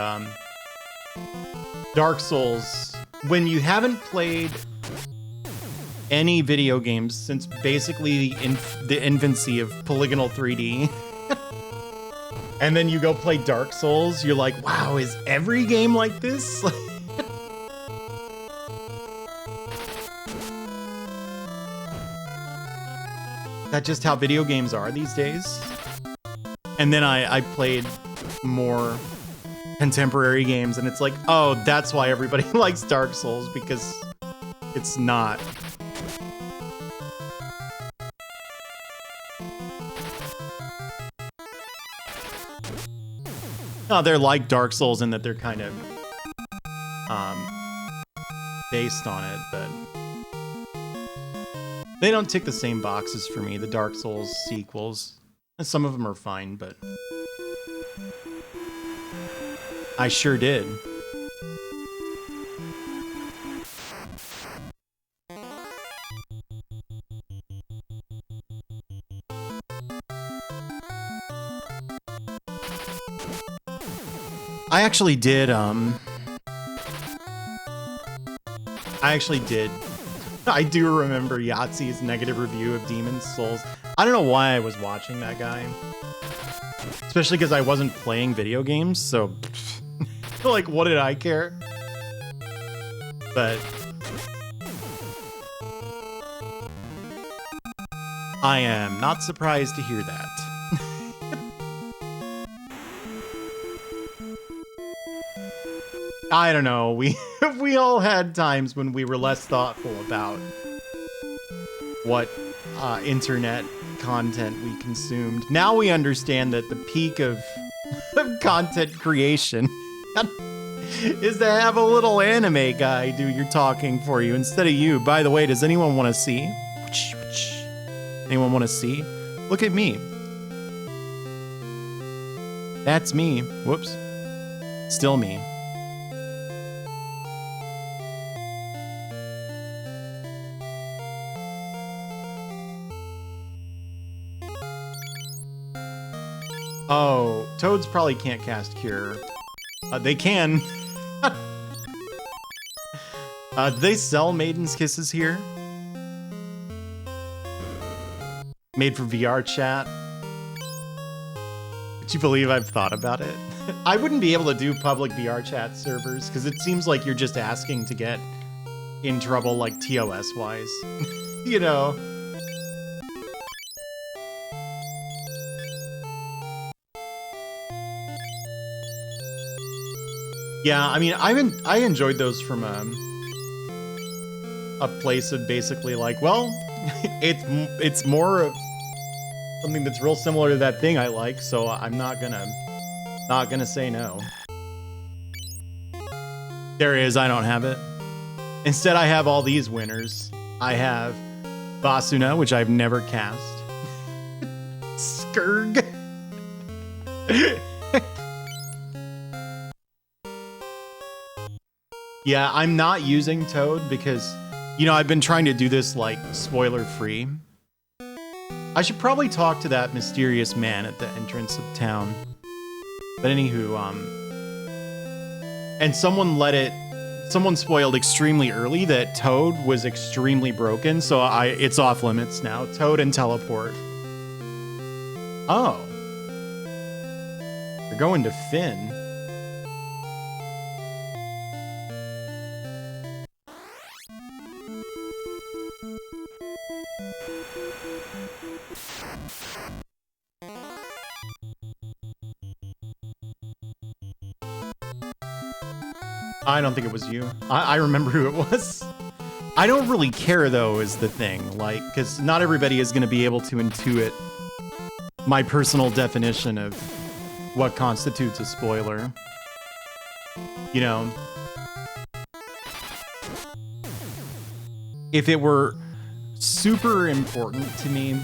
Speaker 1: Dark Souls, when you haven't played any video games since basically the infancy of polygonal 3D, and then you go play Dark Souls, you're like, wow, is every game like this? That's just how video games are these days. And then I played more contemporary games, and it's like, oh, that's why everybody likes Dark Souls, because it's not. No, they're like Dark Souls in that they're kind of based on it, but they don't tick the same boxes for me, the Dark Souls sequels. And some of them are fine, but I sure did. I actually did, I do remember Yahtzee's negative review of Demon's Souls. I don't know why I was watching that guy. Especially because I wasn't playing video games, so... like, what did I care? But... I am not surprised to hear that. I don't know. We all had times when we were less thoughtful about what internet content we consumed. Now we understand that the peak of content creation is to have a little anime guy do your talking for you instead of you. By the way, does anyone want to see? Anyone want to see? Look at me. That's me. Whoops. Still me. Oh, toads probably can't cast Cure. They can. Do they sell Maiden's Kisses here? Made for VR chat. Would you believe I've thought about it? I wouldn't be able to do public VR chat servers because it seems like you're just asking to get in trouble, like TOS wise. You know? Yeah, I mean, I enjoyed those from a place of basically like, well, it's more of something that's real similar to that thing I like, so I'm not gonna say no. There is, I don't have it. Instead, I have all these winners. I have Basuna, which I've never cast. Skurg. Yeah, I'm not using Toad because, you know, I've been trying to do this, like, spoiler-free. I should probably talk to that mysterious man at the entrance of town. But anywho, and someone spoiled extremely early that Toad was extremely broken, so it's off limits now. Toad and Teleport. Oh. They're going to Finn. I don't think it was you. I remember who it was. I don't really care, though, is the thing. Like, because not everybody is going to be able to intuit my personal definition of what constitutes a spoiler. You know? If it were super important to me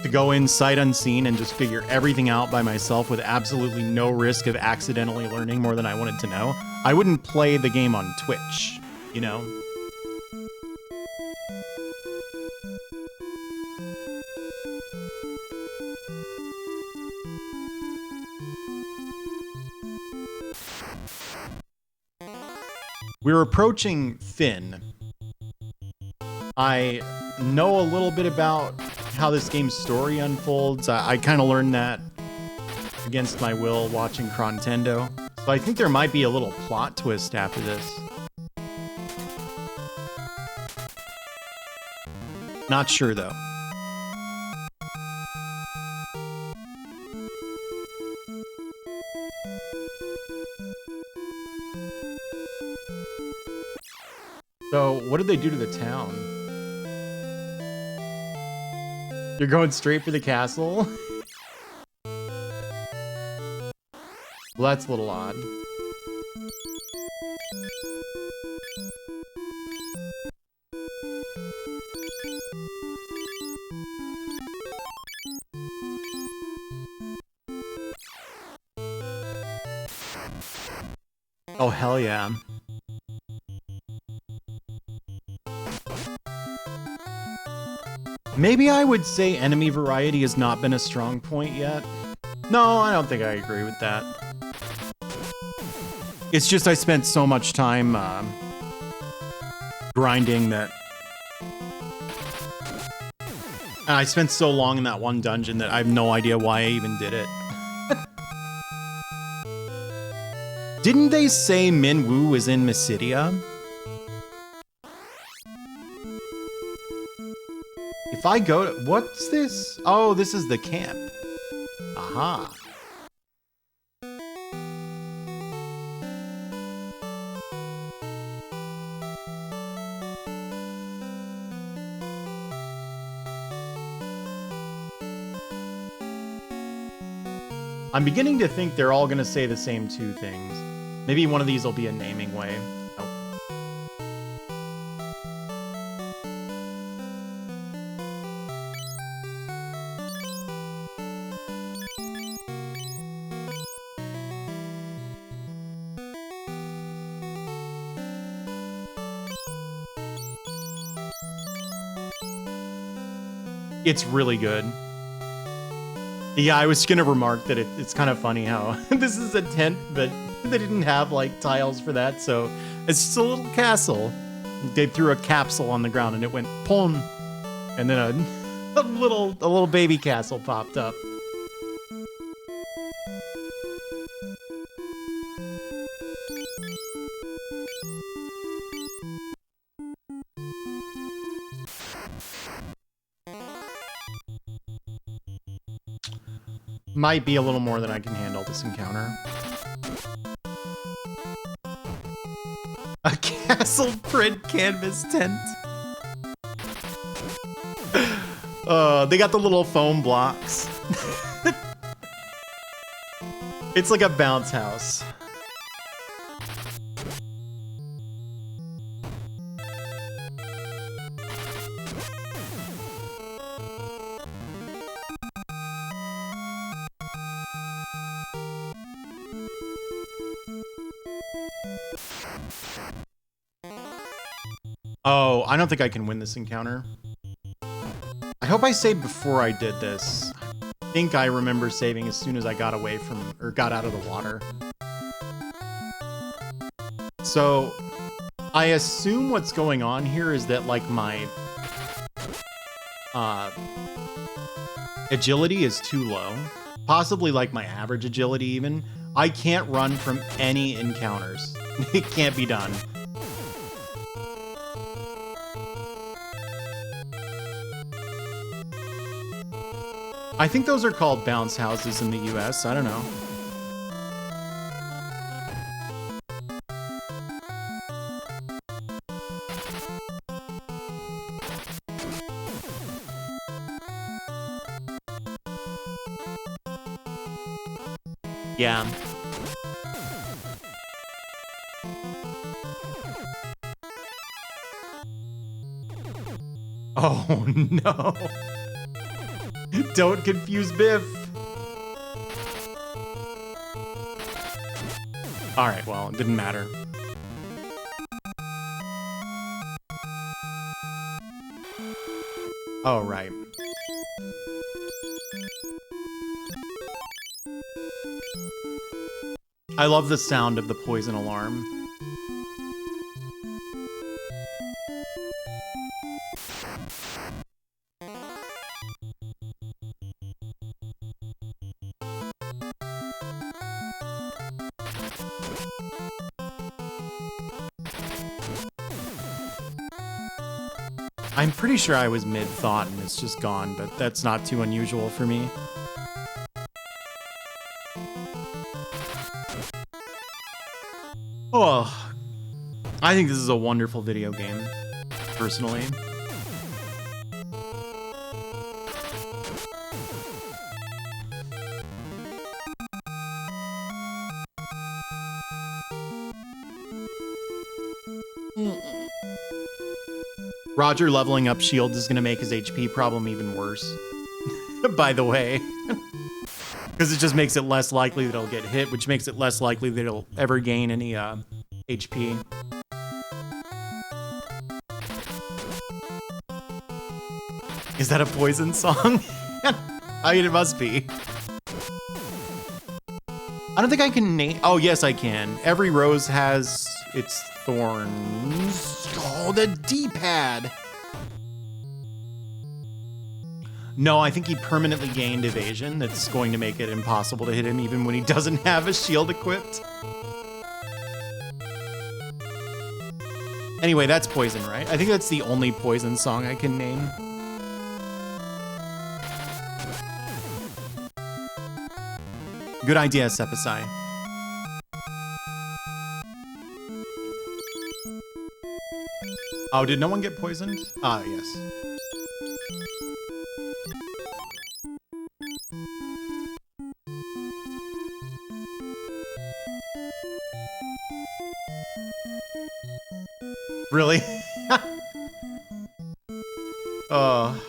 Speaker 1: to go in sight unseen and just figure everything out by myself with absolutely no risk of accidentally learning more than I wanted to know, I wouldn't play the game on Twitch, you know? We're approaching Finn. I know a little bit about how this game's story unfolds. I kind of learned that against my will watching Crontendo. So I think there might be a little plot twist after this. Not sure though. So what did they do to the town? You're going straight for the castle? Well, that's a little odd. Oh, hell yeah. Maybe I would say enemy variety has not been a strong point yet. No, I don't think I agree with that. It's just I spent so much time grinding that... And I spent so long in that one dungeon that I have no idea why I even did it. Didn't they say Minwu is in Mysidia? If I go to... What's this? Oh, this is the camp. Aha. I'm beginning to think they're all gonna say the same two things. Maybe one of these will be a naming way. Oh. It's really good. Yeah, I was gonna remark that it's kind of funny how this is a tent, but they didn't have like tiles for that, so it's just a little castle. They threw a capsule on the ground and it went pon, and then a little baby castle popped up. Might be a little more than I can handle this encounter. A castle print canvas tent. They got the little foam blocks. It's like a bounce house. Oh, I don't think I can win this encounter. I hope I saved before I did this. I think I remember saving as soon as I got away from, or got out of the water. So, I assume what's going on here is that, like, my agility is too low. Possibly, like, my average agility, even. I can't run from any encounters. It can't be done. I think those are called bounce houses in the US. I don't know. Yeah. Oh, no. Don't confuse Biff. Alright, well, it didn't matter. Oh, right. I love the sound of the poison alarm. I'm pretty sure I was mid-thought and it's just gone, but that's not too unusual for me. Oh, I think this is a wonderful video game, personally. Roger leveling up shields is going to make his HP problem even worse, by the way. Because it just makes it less likely that he'll get hit, which makes it less likely that he'll ever gain any HP. Is that a Poison song? I mean, it must be. I don't think I can name... Oh, yes, I can. Every rose has its thorns. Oh, the D-pad. No, I think he permanently gained evasion. That's going to make it impossible to hit him even when he doesn't have a shield equipped. Anyway, that's Poison, right? I think that's the only Poison song I can name. Good idea, Sepasai. Oh, did no one get poisoned? Ah, yes. Really? Oh.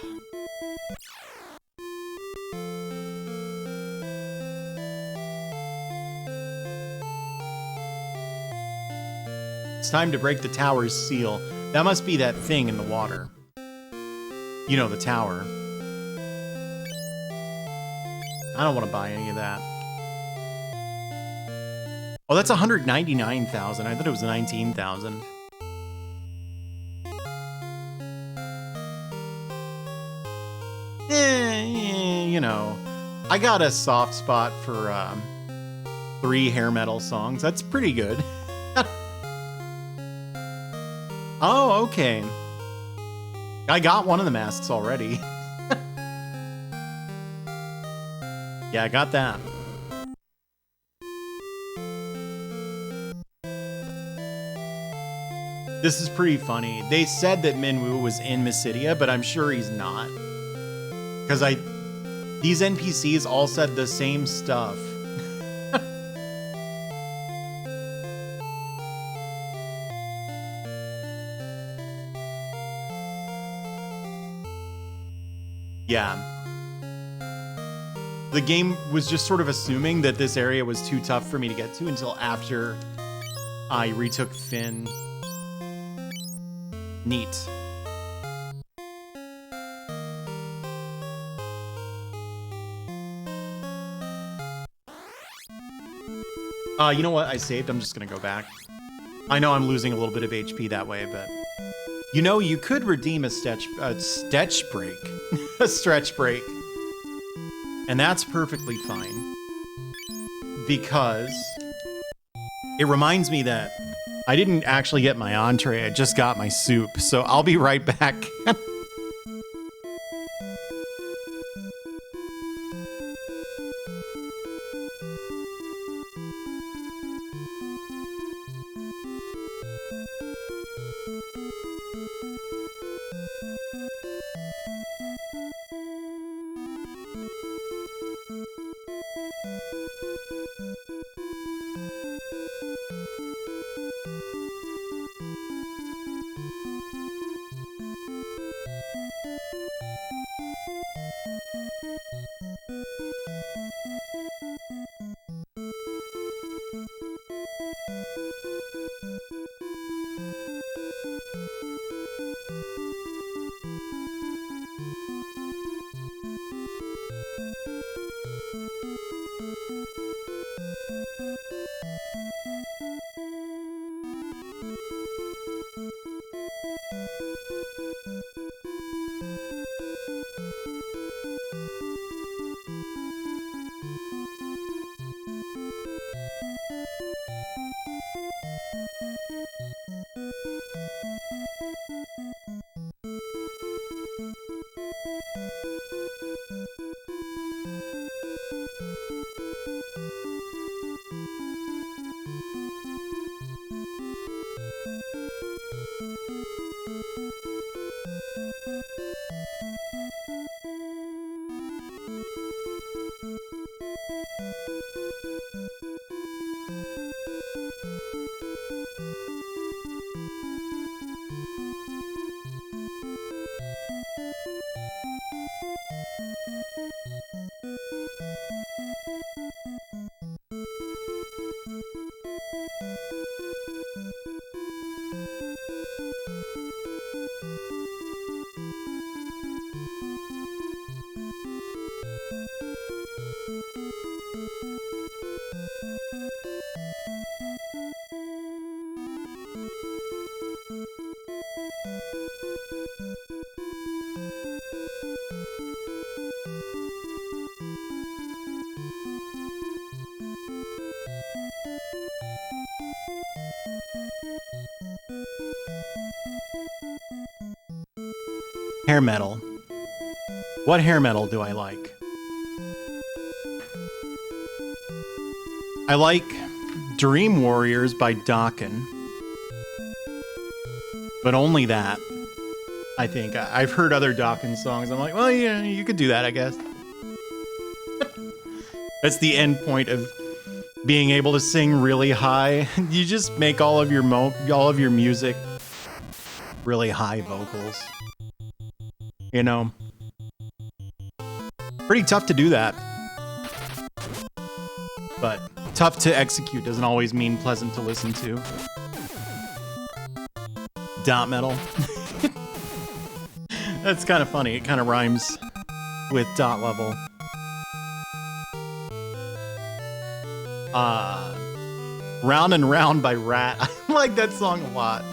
Speaker 1: It's time to break the tower's seal. That must be that thing in the water. You know, the tower. I don't want to buy any of that. Oh, that's 199,000. I thought it was 19,000. You know, I got a soft spot for 3 hair metal songs. That's pretty good. Oh, okay. I got one of the masks already. Yeah, I got that. This is pretty funny. They said that Minwoo was in Mysidia, but I'm sure he's not. Because these NPCs all said the same stuff. Yeah. The game was just sort of assuming that this area was too tough for me to get to until after I retook Finn. Neat. You know what? I saved. I'm just gonna go back. I know I'm losing a little bit of HP that way, but you know, you could redeem a stretch break, a stretch break, and that's perfectly fine because it reminds me that I didn't actually get my entree. I just got my soup, so I'll be right back. Hair metal. What hair metal do I like? I like Dream Warriors by Dokken. But only that. I think. I've heard other Dokken songs. I'm like, well, yeah, you could do that, I guess. That's the end point of being able to sing really high. You just make all of your music really high vocals. You know? Pretty tough to do that. But tough to execute doesn't always mean pleasant to listen to. Dot metal. That's kind of funny. It kind of rhymes with dot level. Round and Round by Rat. I like that song a lot.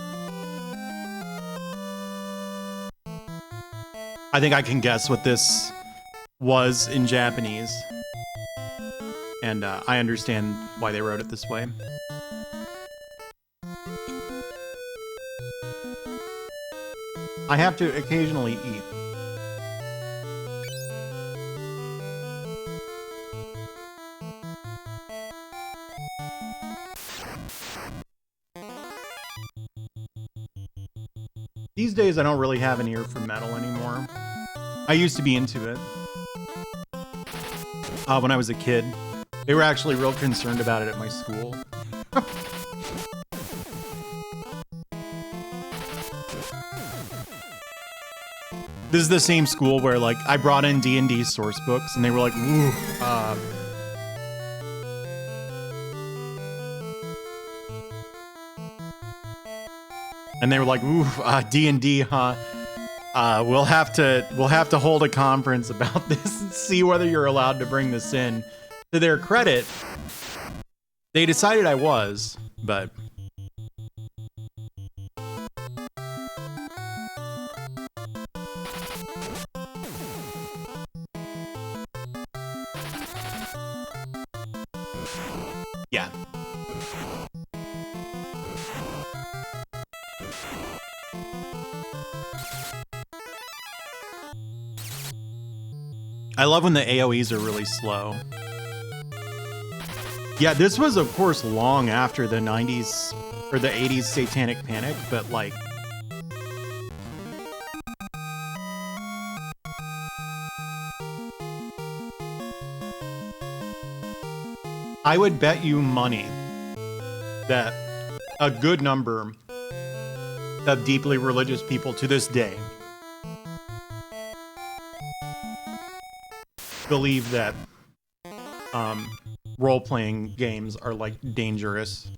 Speaker 1: I think I can guess what this was in Japanese. And I understand why they wrote it this way. I have to occasionally eat. These days, I don't really have an ear for metal anymore. I used to be into it. When I was a kid. They were actually real concerned about it at my school. This is the same school where, like, I brought in D&D source books, and they were like, "Ooh, and they were like, "Ooh, D&D, huh? We'll have to hold a conference about this and see whether you're allowed to bring this in." To their credit, they decided I was, but yeah. I love when the AoEs are really slow. Yeah, this was, of course, long after the 90s or the 80s Satanic Panic, but like... I would bet you money that a good number of deeply religious people to this day believe that role-playing games are like dangerous.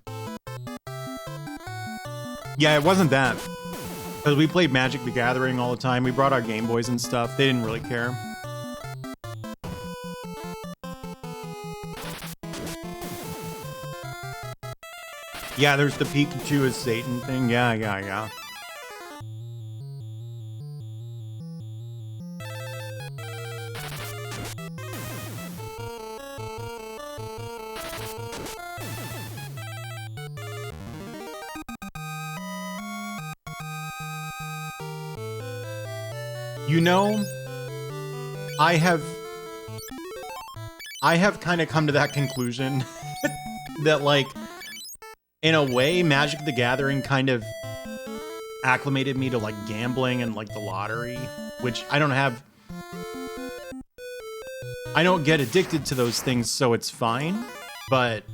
Speaker 1: Yeah, it wasn't that. Because we played Magic the Gathering all the time. We brought our Game Boys and stuff. They didn't really care. Yeah, there's the Pikachu as Satan thing. Yeah. You know, I have kind of come to that conclusion that, like, in a way, Magic the Gathering kind of acclimated me to, like, gambling and, like, the lottery, which I don't have. I don't get addicted to those things, so it's fine, but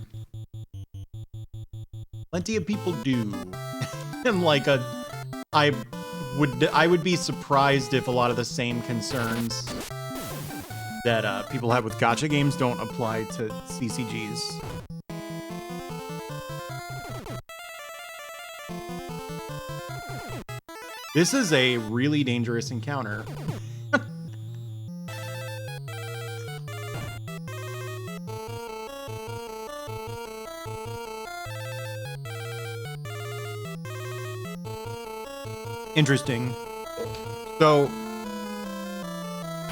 Speaker 1: plenty of people do. And, like, I would be surprised if a lot of the same concerns that people have with gacha games don't apply to CCGs. This is a really dangerous encounter. Interesting. So,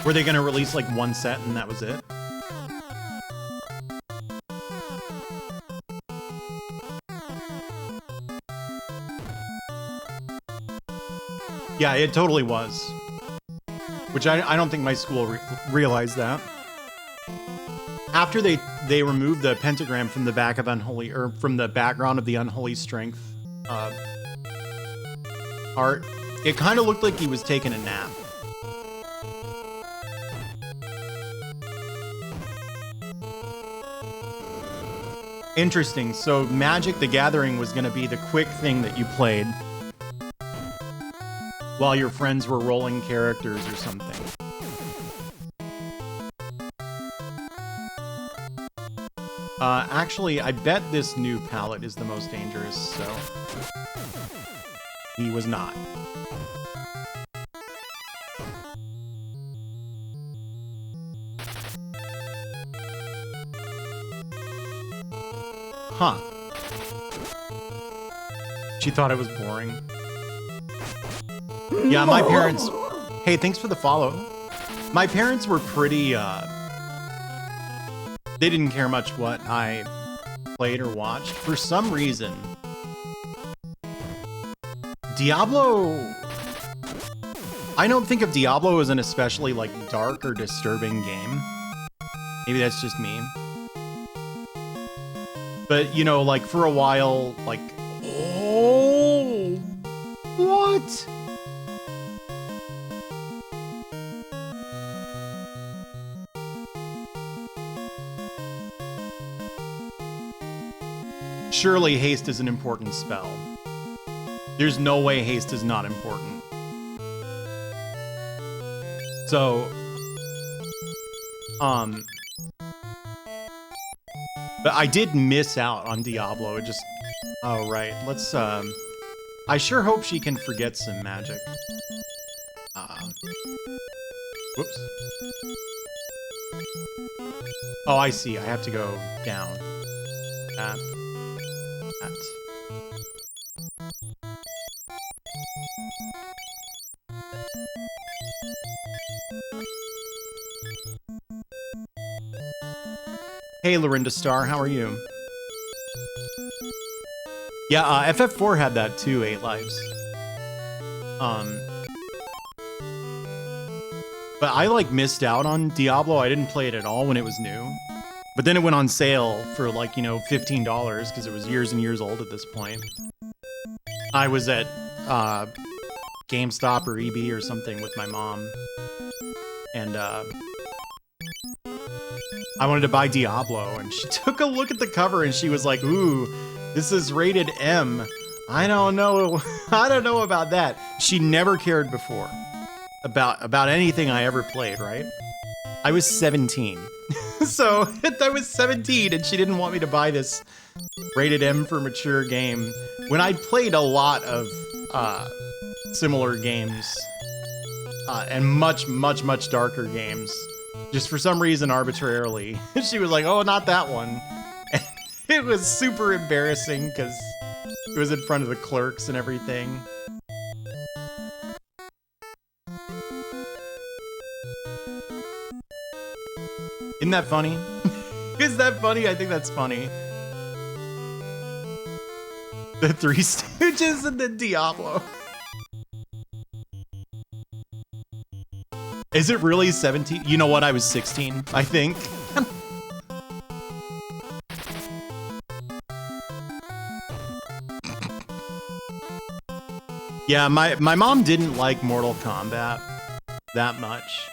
Speaker 1: were they gonna release like one set and that was it? Yeah, it totally was. Which I don't think my school realized that. After they removed the pentagram from the back of Unholy, or from the background of the Unholy Strength art, it kind of looked like he was taking a nap. Interesting. So Magic the Gathering was going to be the quick thing that you played. while your friends were rolling characters or something. Actually, I bet this new palette is the most dangerous, so... He was not. Huh. She thought it was boring. Yeah, my parents... Hey, thanks for the follow. My parents were pretty, they didn't care much what I played or watched. For some reason, Diablo... I don't think of Diablo as an especially, like, dark or disturbing game. Maybe that's just me. But, you know, like, for a while, like... Oh! What? Surely haste is an important spell. There's no way haste is not important. So, but I did miss out on Diablo. It just, oh right. Let's, I sure hope she can forget some magic. Whoops. Oh, I see. I have to go down. That. Hey, Lorinda Star, how are you? Yeah, FF4 had that too, 8 lives. But I, like, missed out on Diablo. I didn't play it at all when it was new. But then it went on sale for, like, you know, $15, because it was years and years old at this point. I was at, GameStop or EB or something with my mom. And, I wanted to buy Diablo, and she took a look at the cover and she was like, ooh, this is rated M. I don't know. I don't know about that. She never cared before about anything I ever played, right? I was 17. So I was 17 and she didn't want me to buy this rated M for mature game when I'd played a lot of similar games and much, much, much darker games. Just for some reason, arbitrarily, she was like, oh, not that one. And it was super embarrassing because it was in front of the clerks and everything. Isn't that funny? Is that funny? I think that's funny. The Three Stooges and the Diablo. Is it really 17? You know what? I was 16, I think. Yeah, my mom didn't like Mortal Kombat that much.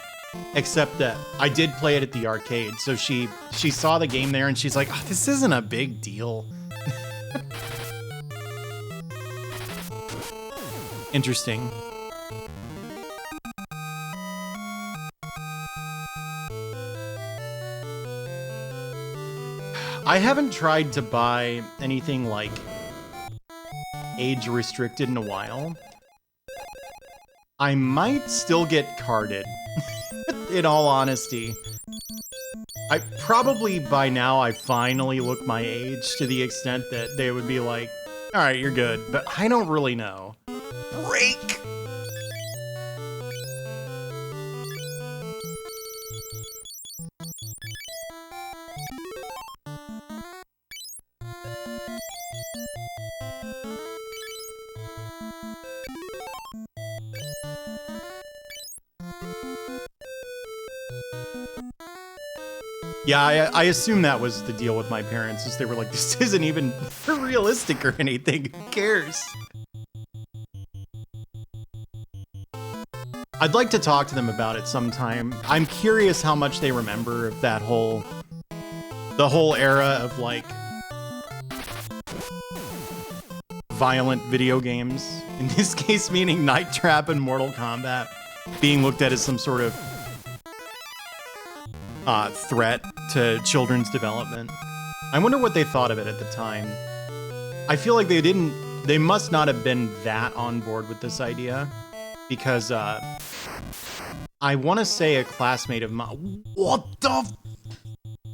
Speaker 1: Except that I did play it at the arcade, so she saw the game there and she's like, oh, this isn't a big deal. Interesting. I haven't tried to buy anything like age restricted in a while. I might still get carded, in all honesty. I probably by now I finally look my age to the extent that they would be like, all right, you're good, but I don't really know. Break! Yeah, I assume that was the deal with my parents, is they were like, this isn't even realistic or anything, who cares? I'd like to talk to them about it sometime. I'm curious how much they remember of that the whole era of, like, violent video games, in this case meaning Night Trap and Mortal Kombat, being looked at as some sort of threat to children's development. I wonder what they thought of it at the time. I feel like they must not have been that on board with this idea, because I want to say a classmate of mine. What the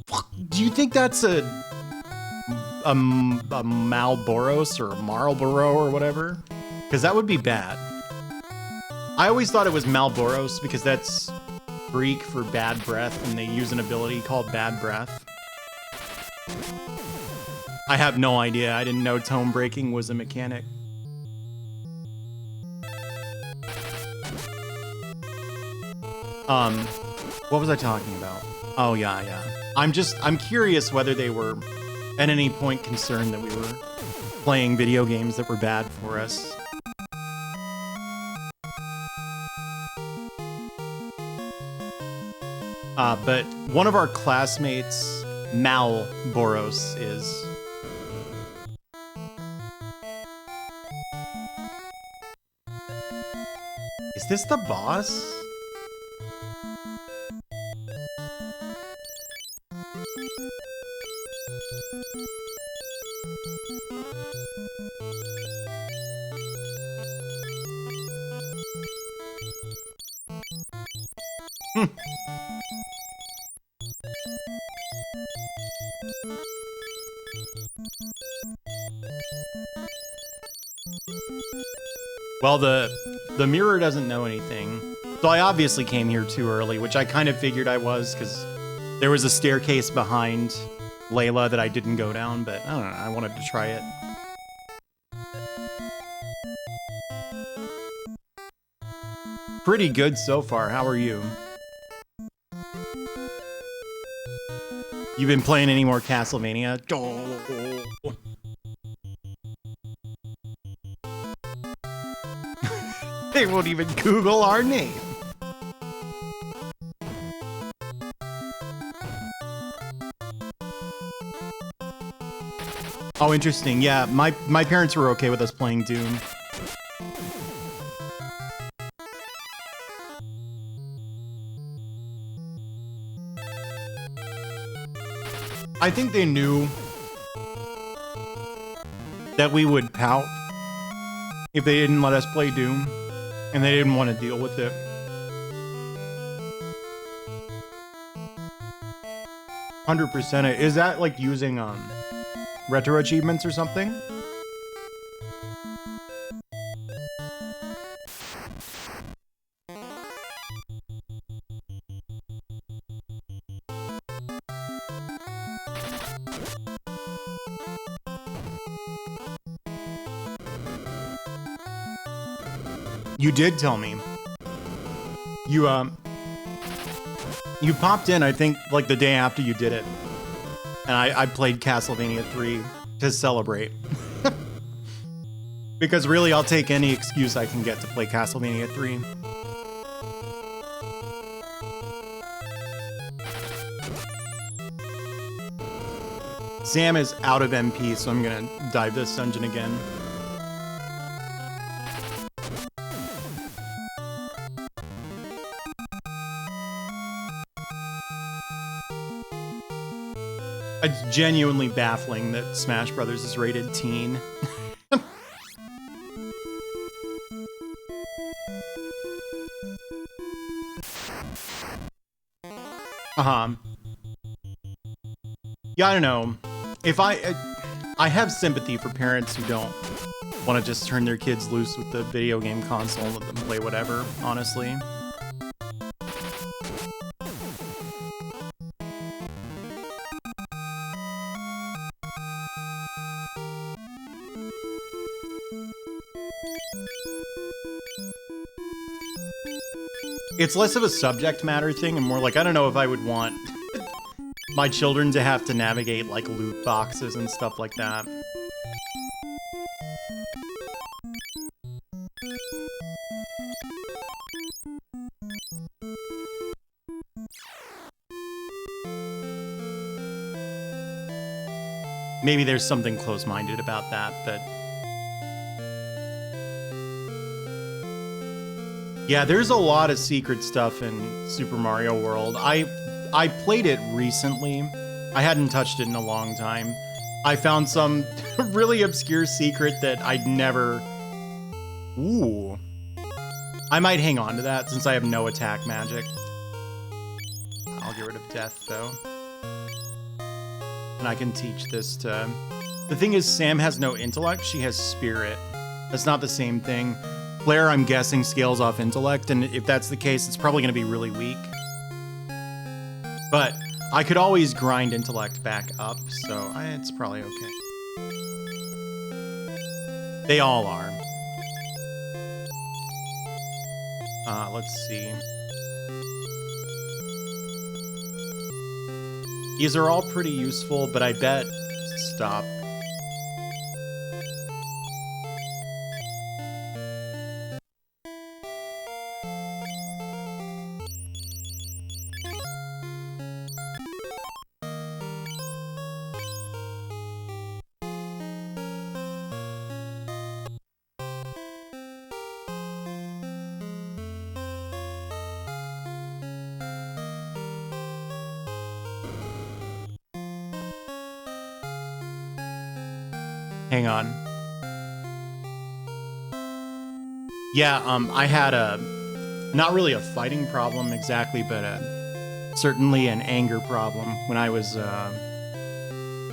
Speaker 1: fuck? Do you think that's a Malboros or a Marlboro or whatever? Because that would be bad. I always thought it was Malboros because that's Greek for bad breath, and they use an ability called Bad Breath. I have no idea. I didn't know tone breaking was a mechanic. What was I talking about? Oh, yeah. I'm curious whether they were at any point concerned that we were playing video games that were bad for us. But one of our classmates, Malboros, is. Is this the boss? Well, the mirror doesn't know anything. So I obviously came here too early, which I kind of figured I was, because there was a staircase behind Layla that I didn't go down, but I don't know, I wanted to try it. Pretty good so far. How are you? You been playing any more Castlevania? Oh. They won't even Google our name. Oh, interesting. Yeah, my parents were okay with us playing Doom. I think they knew that we would pout if they didn't let us play Doom, and they didn't want to deal with it. %. Is that like using retro achievements or something? You did tell me. You popped in, I think, like the day after you did it. And I played Castlevania 3 to celebrate. Because really, I'll take any excuse I can get to play Castlevania 3. Sam is out of MP, so I'm gonna dive this dungeon again. It's genuinely baffling that Smash Brothers is rated teen. Yeah, I don't know. If I have sympathy for parents who don't want to just turn their kids loose with the video game console and let them play whatever, honestly. It's less of a subject matter thing and more like, I don't know if I would want my children to have to navigate like loot boxes and stuff like that. Maybe there's something close-minded about that, but Yeah, there's a lot of secret stuff in Super Mario World. I played it recently. I hadn't touched it in a long time. I found some really obscure secret that I'd never... Ooh. I might hang on to that since I have no attack magic. I'll get rid of death, though. And I can teach this to... The thing is, Sam has no intellect. She has spirit. That's not the same thing. Claire, I'm guessing, scales off intellect, and if that's the case, it's probably going to be really weak. But I could always grind intellect back up, so it's probably okay. They all are. Let's see. These are all pretty useful, but I bet... Stop. Hang on. Yeah, I had not really a fighting problem exactly, but certainly an anger problem when I was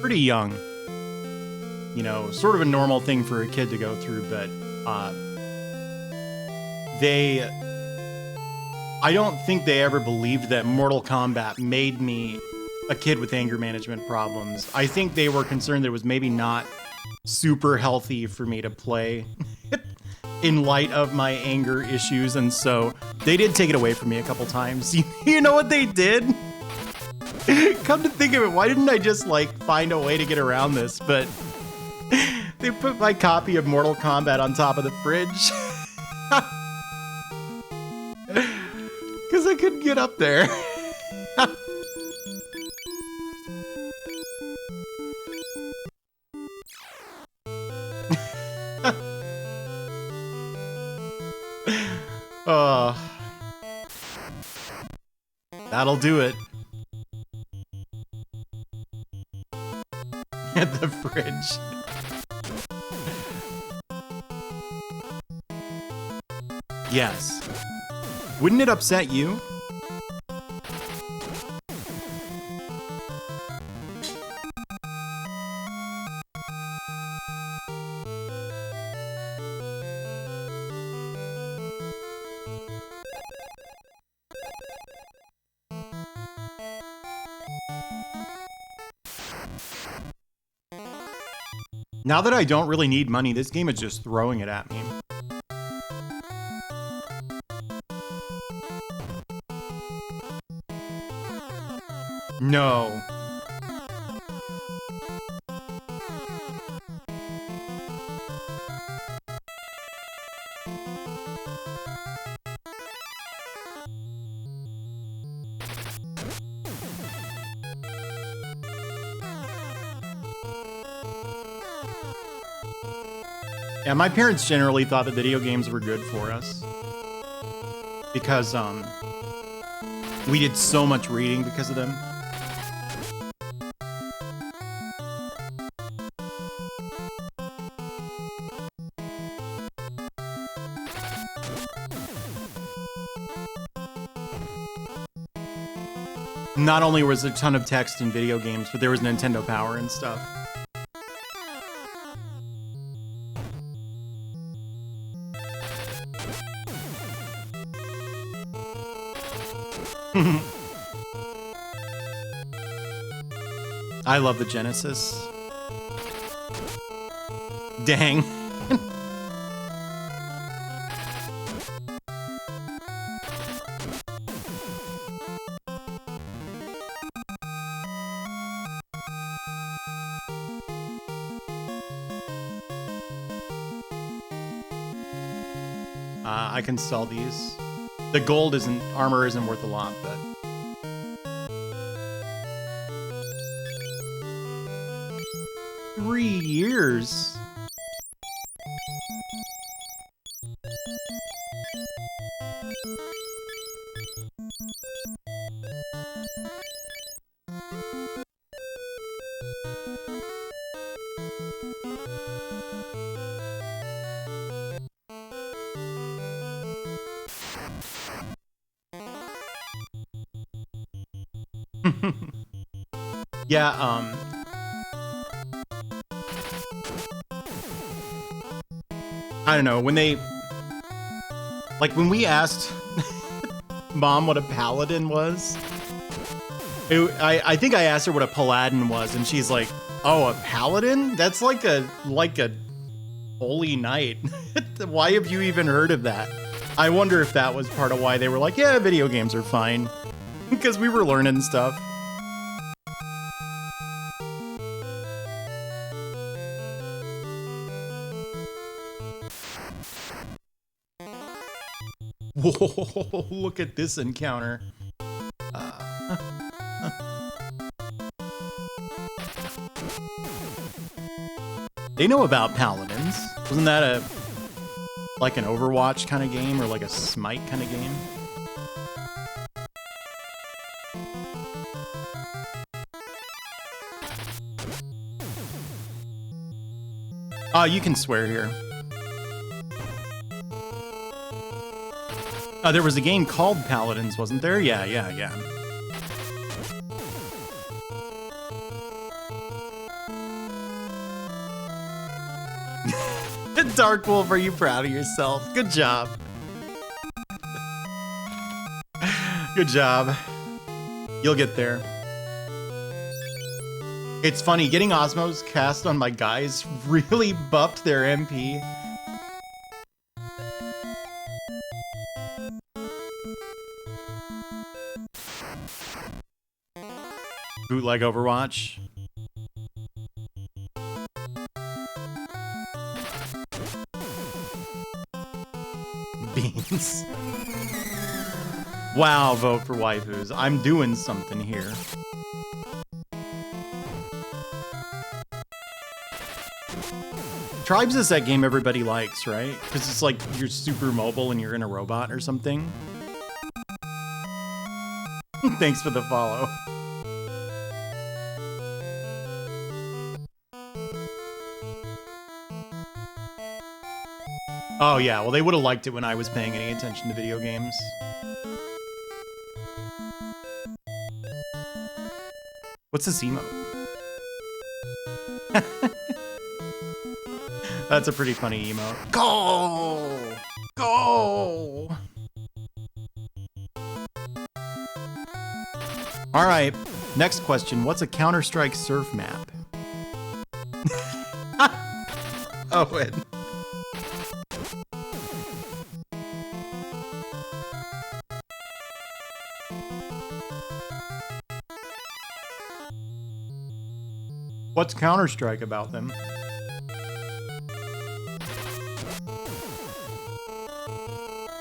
Speaker 1: pretty young. You know, sort of a normal thing for a kid to go through, but I don't think they ever believed that Mortal Kombat made me a kid with anger management problems. I think they were concerned that it was maybe not super healthy for me to play in light of my anger issues, and so they did take it away from me a couple times. You know what they did? Come to think of it, why didn't I just like find a way to get around this? But they put my copy of Mortal Kombat on top of the fridge because I couldn't get up there. That'll do it. At the fridge. Yes. Wouldn't it upset you? Now that I don't really need money, this game is just throwing it at me. No. Yeah, my parents generally thought that video games were good for us. Because, we did so much reading because of them. Not only was there a ton of text in video games, but there was Nintendo Power and stuff. I love the Genesis. Dang. I can sell these. The gold armor isn't worth a lot, but 3 years. Yeah, I don't know, when we asked Mom what a paladin was, I think I asked her what a paladin was, and she's like, oh, a paladin? That's like a holy knight. Why have you even heard of that? I wonder if that was part of why they were like, yeah, video games are fine. Because we were learning stuff. Whoa, look at this encounter. They know about paladins. Wasn't that like an Overwatch kind of game or like a Smite kind of game? You can swear here. There was a game called Paladins, wasn't there? Yeah. Dark Wolf, are you proud of yourself? Good job. Good job. You'll get there. It's funny, getting Osmos cast on my guys really buffed their MP. Bootleg Overwatch. Beans. Wow, vote for waifus. I'm doing something here. Tribes is that game everybody likes, right? Because it's like you're super mobile and you're in a robot or something. Thanks for the follow. Oh yeah, well they would have liked it when I was paying any attention to video games. What's this emote? That's a pretty funny emote. Go! Go! Alright, next question. What's a Counter-Strike surf map? Owen. What's Counter-Strike about them?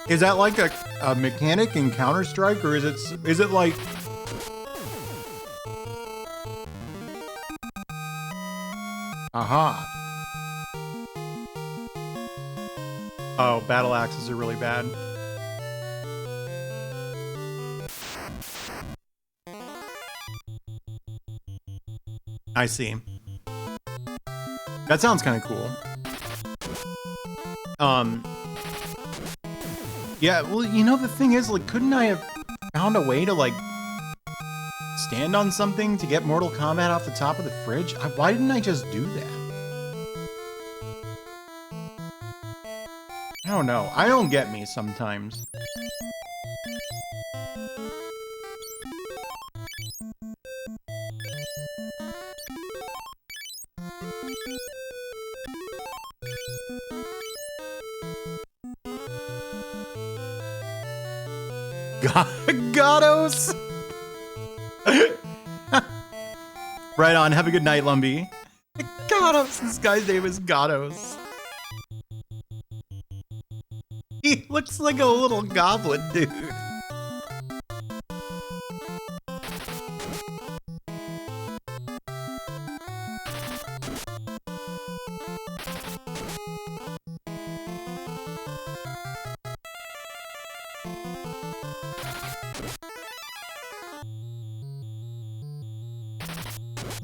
Speaker 1: Is that like a mechanic in Counter-Strike, or is it like... Aha. Oh, battle axes are really bad. I see. That sounds kind of cool. Yeah, well, you know, the thing is, like, couldn't I have found a way to, like, stand on something to get Mortal Kombat off the top of the fridge? Why didn't I just do that? I don't know. I don't get me sometimes. Gatos! Right on. Have a good night, Lumbee. Gatos. This guy's name is Gatos. He looks like a little goblin, dude.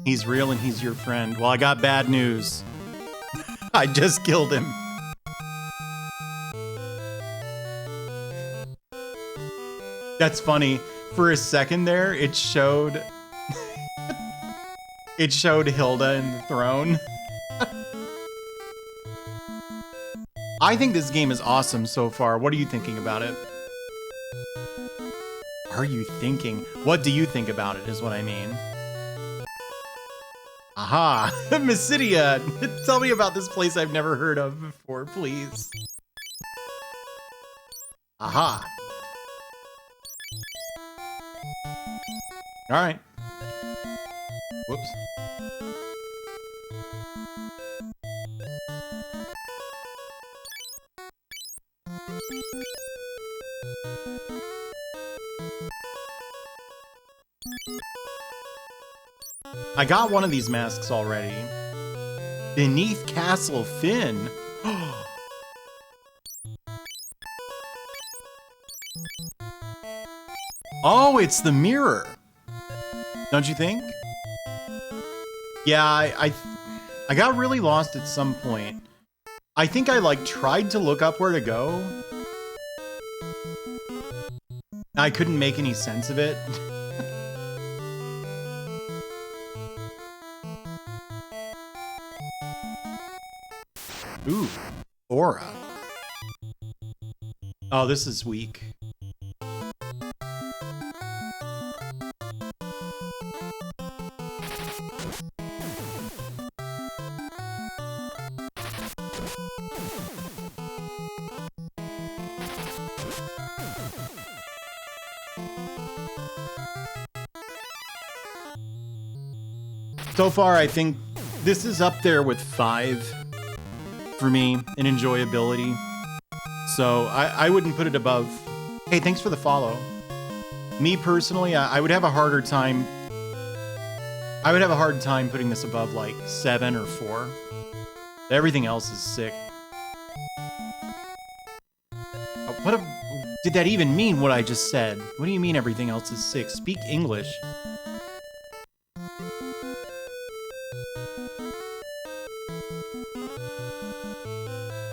Speaker 1: He's real and he's your friend. Well, I got bad news. I just killed him. That's funny. For a second there, it showed Hilda in the throne. I think this game is awesome so far. What are you thinking about it? Are you thinking? What do you think about it is what I mean. Aha! Mysidia! Tell me about this place I've never heard of before, please. Aha! Alright. Whoops. I got one of these masks already. Beneath Castle Finn. Oh, it's the mirror. Don't you think? Yeah, I got really lost at some point. I think I like tried to look up where to go. I couldn't make any sense of it. Ooh, aura. Oh, this is weak. So far, I think this is up there with 5 for me in enjoyability. So I wouldn't put it above. Hey, thanks for the follow. Me personally, I would have a harder time. I would have a hard time putting this above like 7 or 4. Everything else is sick. What did that even mean, what I just said? What do you mean everything else is sick? Speak English.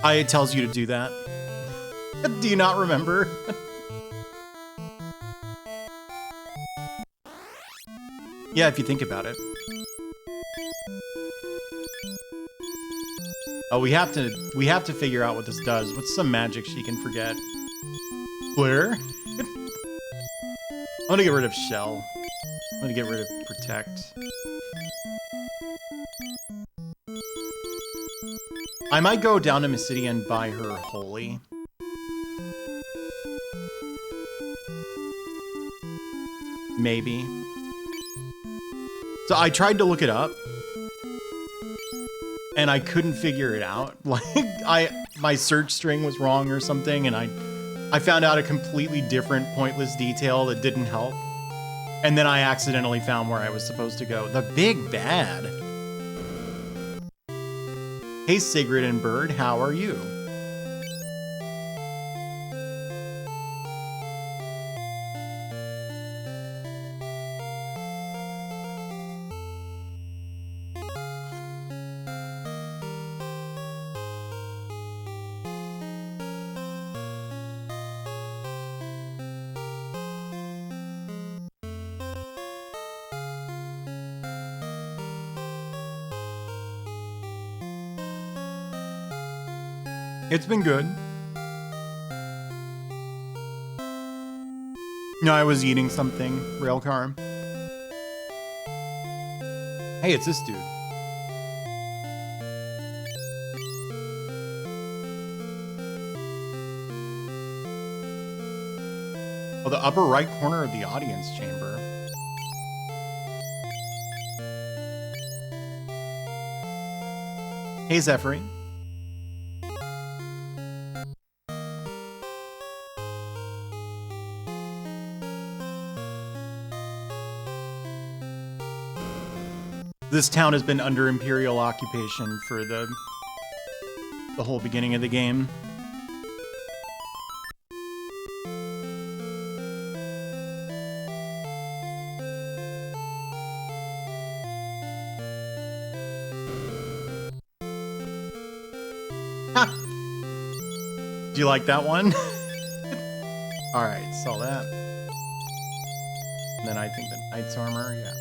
Speaker 1: It tells you to do that. Do you not remember? Yeah, if you think about it. Oh, we have to figure out what this does. What's some magic she can forget? Flare? I'm gonna get rid of Shell. I'm gonna get rid of Protect. I might go down to Mysidia and buy her Holy. Maybe. So I tried to look it up. And I couldn't figure it out. Like, my search string was wrong or something, and I found out a completely different pointless detail that didn't help. And then I accidentally found where I was supposed to go. The big bad. Hey, Sigrid and Bird, how are you? It's been good. No, I was eating something, Railcar. Hey, it's this dude. Oh, the upper right corner of the audience chamber. Hey, Zephyr. This town has been under Imperial occupation for the whole beginning of the game. Do you like that one? All right, saw that. And then I think the knight's armor, yeah.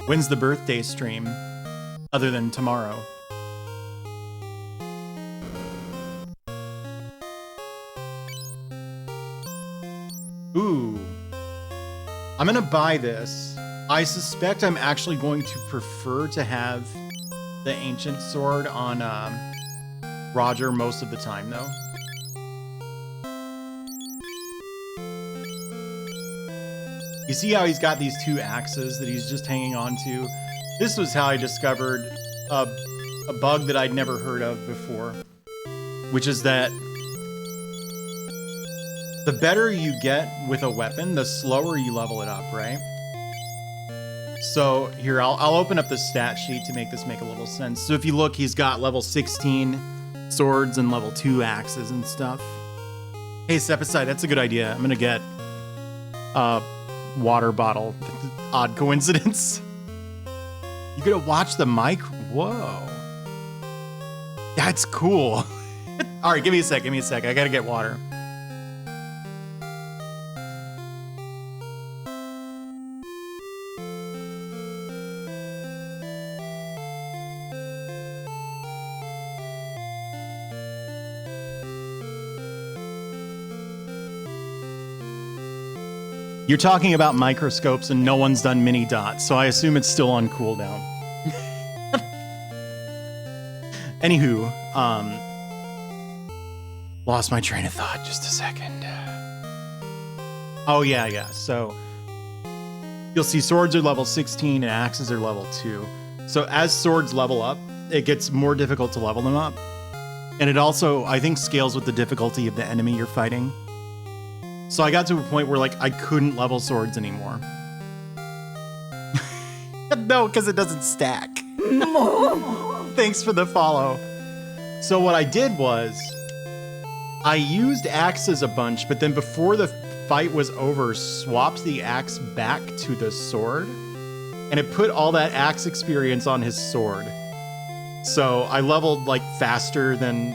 Speaker 1: When's the birthday stream? Other than tomorrow. Ooh. I'm gonna buy this. I suspect I'm actually going to prefer to have the ancient sword on Roger most of the time, though. You see how he's got these two axes that he's just hanging on to? This was how I discovered a bug that I'd never heard of before, which is that the better you get with a weapon, the slower you level it up, right? So here, I'll open up the stat sheet to make this make a little sense. So if you look, he's got level 16 swords and level 2 axes and stuff. Hey, step aside, that's a good idea. I'm gonna get a water bottle. Odd coincidence. You gonna watch the mic? Whoa. That's cool. All right, give me a sec. I gotta get water. You're talking about microscopes and no one's done mini dots, so I assume it's still on cooldown. Anywho, lost my train of thought just a second. Oh yeah, so you'll see swords are level 16 and axes are level 2. So as swords level up, it gets more difficult to level them up. And it also, I think, scales with the difficulty of the enemy you're fighting. So I got to a point where, like, I couldn't level swords anymore. No, because it doesn't stack. Thanks for the follow. So what I did was, I used axes a bunch, but then before the fight was over, swapped the axe back to the sword, and it put all that axe experience on his sword. So I leveled, like, faster than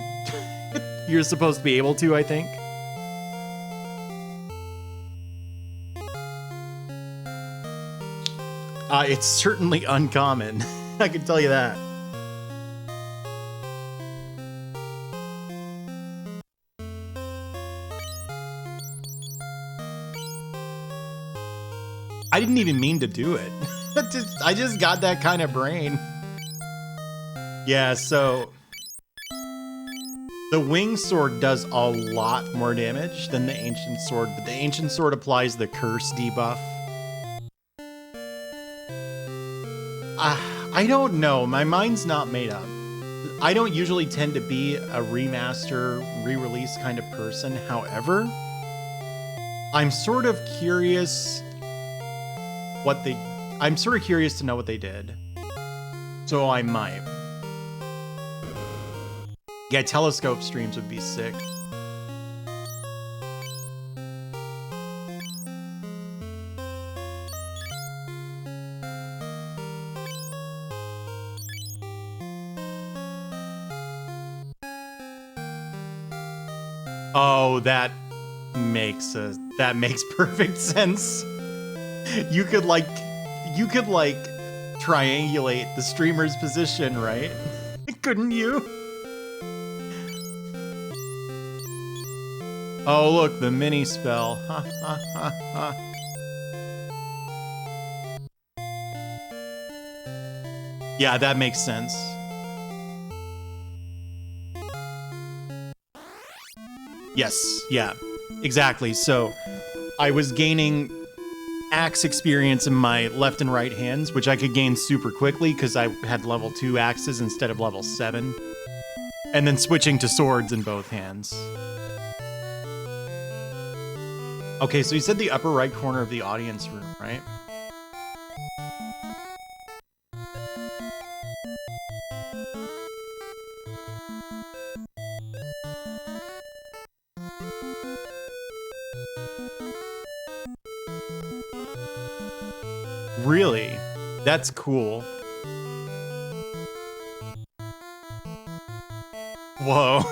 Speaker 1: you're supposed to be able to, I think. It's certainly uncommon. I can tell you that. I didn't even mean to do it. I just got that kind of brain. Yeah, so the wing sword does a lot more damage than the ancient sword, but the ancient sword applies the curse debuff. I don't know. My mind's not made up. I don't usually tend to be a remaster, re-release kind of person. However, I'm sort of curious I'm sort of curious to know what they did. So I might. Yeah, telescope streams would be sick. Oh, that makes perfect sense. You could triangulate the streamer's position, right? Couldn't you? Oh, look, the mini spell. Ha ha ha ha. Yeah, that makes sense. Yes, yeah, exactly. So I was gaining axe experience in my left and right hands, which I could gain super quickly because I had level 2 axes instead of level 7. And then switching to swords in both hands. Okay, so you said the upper right corner of the audience room, right? Really? That's cool. Whoa.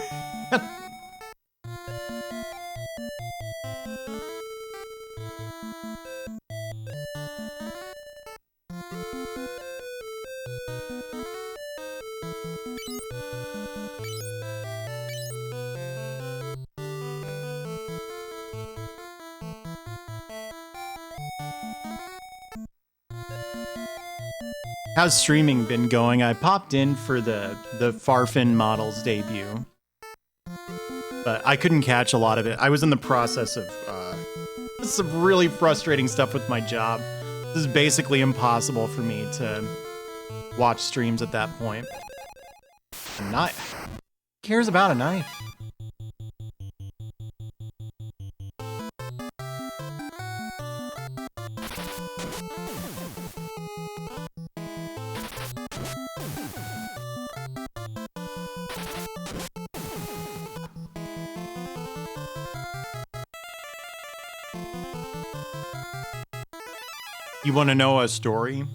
Speaker 1: How's streaming been going? I popped in for the Farfin model's debut, but I couldn't catch a lot of it. I was in the process of some really frustrating stuff with my job. This is basically impossible for me to watch streams at that point. A knife? Who cares about a knife? You want to know a story?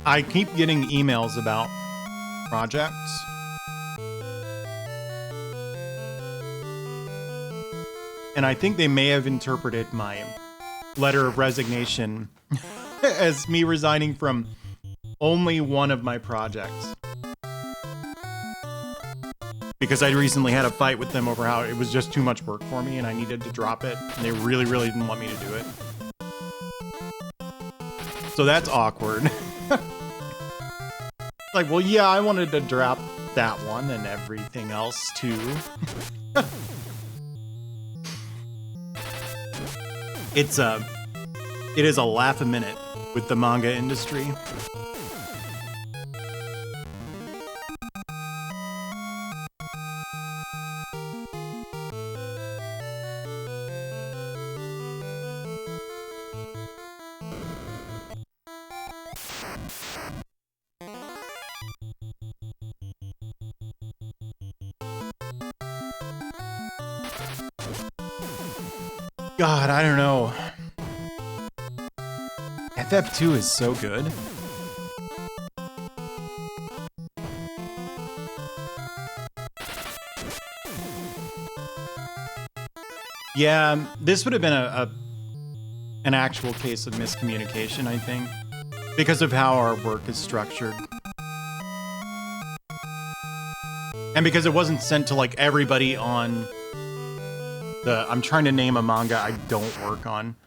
Speaker 1: I keep getting emails about projects. And I think they may have interpreted my letter of resignation as me resigning from only one of my projects. Because I recently had a fight with them over how it was just too much work for me and I needed to drop it. And they really, really didn't want me to do it. So that's awkward. Like, well, yeah, I wanted to drop that one and everything else too. It is a laugh a minute with the manga industry. God, I don't know. FF2 is so good. Yeah, this would have been an actual case of miscommunication, I think, because of how our work is structured. And because it wasn't sent to like everybody on I'm trying to name a manga I don't work on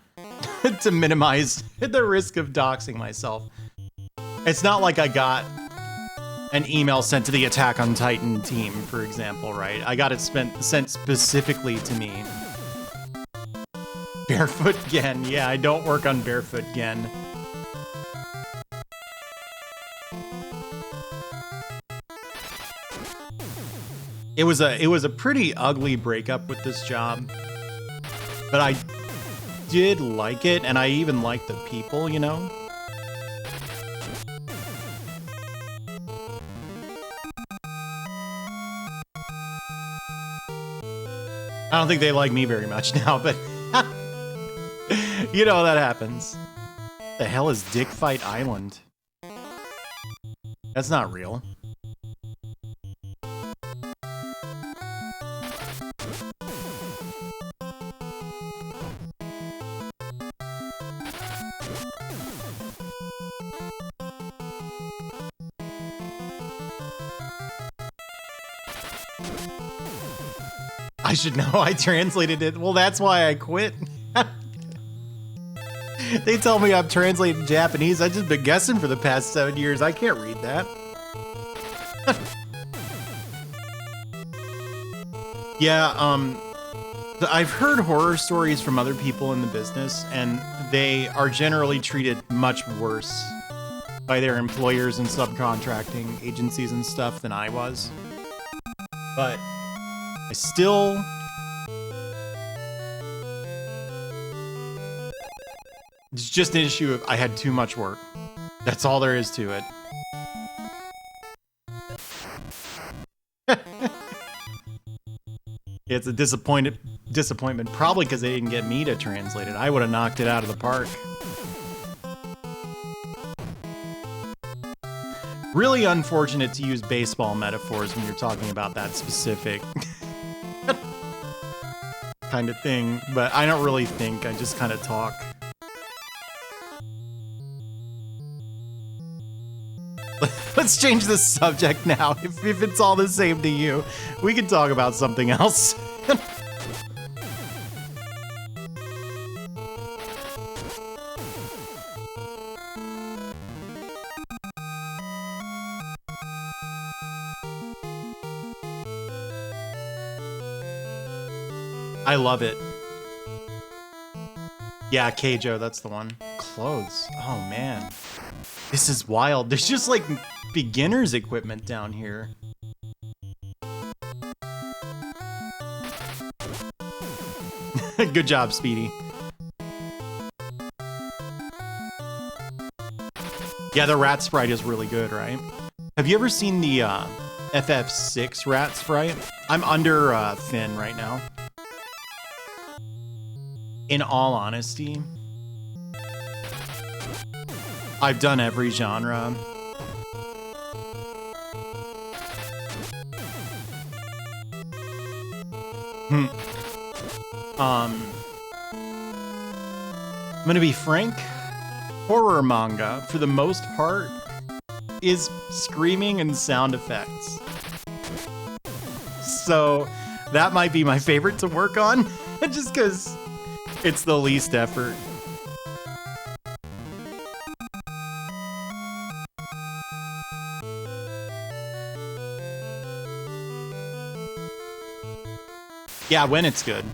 Speaker 1: to minimize the risk of doxing myself. It's not like I got an email sent to the Attack on Titan team, for example, right? I got it sent specifically to me. Barefoot Gen. Yeah, I don't work on Barefoot Gen. It was a pretty ugly breakup with this job, but I did like it, and I even liked the people, you know? I don't think they like me very much now, but you know, that happens. The hell is Dick Fight Island? That's not real. I should know. I translated it. Well, that's why I quit. They tell me I'm translating Japanese. I've just been guessing for the past 7 years. I can't read that. Yeah, I've heard horror stories from other people in the business, and they are generally treated much worse by their employers and subcontracting agencies and stuff than I was. But I still... It's just an issue of I had too much work. That's all there is to it. It's a disappointment disappointment. Probably because they didn't get me to translate it. I would have knocked it out of the park. Really unfortunate to use baseball metaphors when you're talking about that specific kind of thing, but I don't really think. I just kind of talk. Let's change the subject now. If it's all the same to you, we can talk about something else. I love it. Yeah, Keijo, that's the one. Clothes. Oh, man. This is wild. There's just, like, beginner's equipment down here. Good job, Speedy. Yeah, the rat sprite is really good, right? Have you ever seen the FF6 rat sprite? I'm under Finn right now. In all honesty, I've done every genre. I'm gonna be frank. Horror manga, for the most part, is screaming and sound effects. So that might be my favorite to work on, just because it's the least effort. Yeah, when it's good.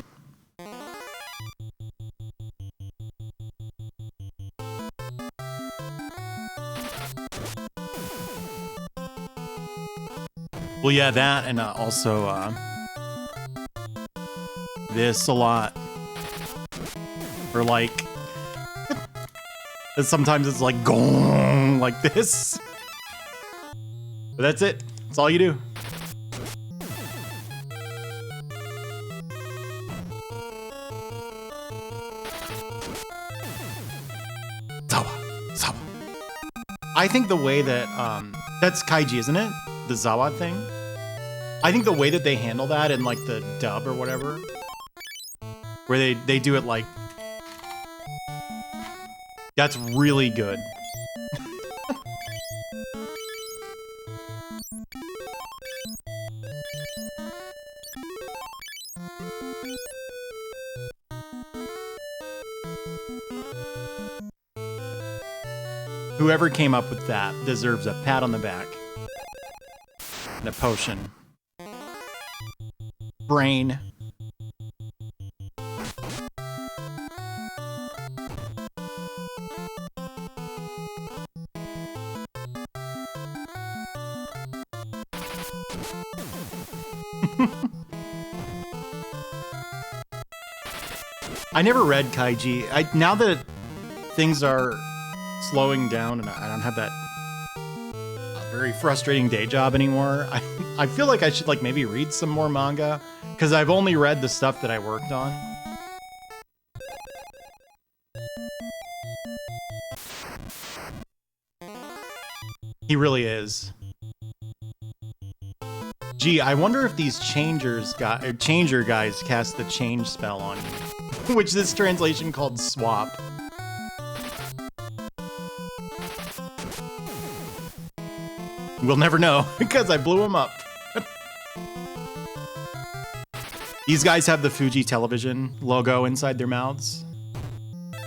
Speaker 1: Well, yeah, that, and also this a lot. Or like, sometimes it's like gong, like this. But that's it. That's all you do. Zawa. I think the way that, that's Kaiji, isn't it? The Zawa thing? I think the way that they handle that in like the dub or whatever, where they do it like, that's really good. Whoever came up with that deserves a pat on the back. And a potion. Brain. I never read Kaiji. Now that things are slowing down and I don't have that very frustrating day job anymore, I feel like I should like maybe read some more manga, because I've only read the stuff that I worked on. He really is. Gee, I wonder if these changer guys cast the change spell on you, which this translation called swap. We'll never know, because I blew them up. These guys have the Fuji television logo inside their mouths.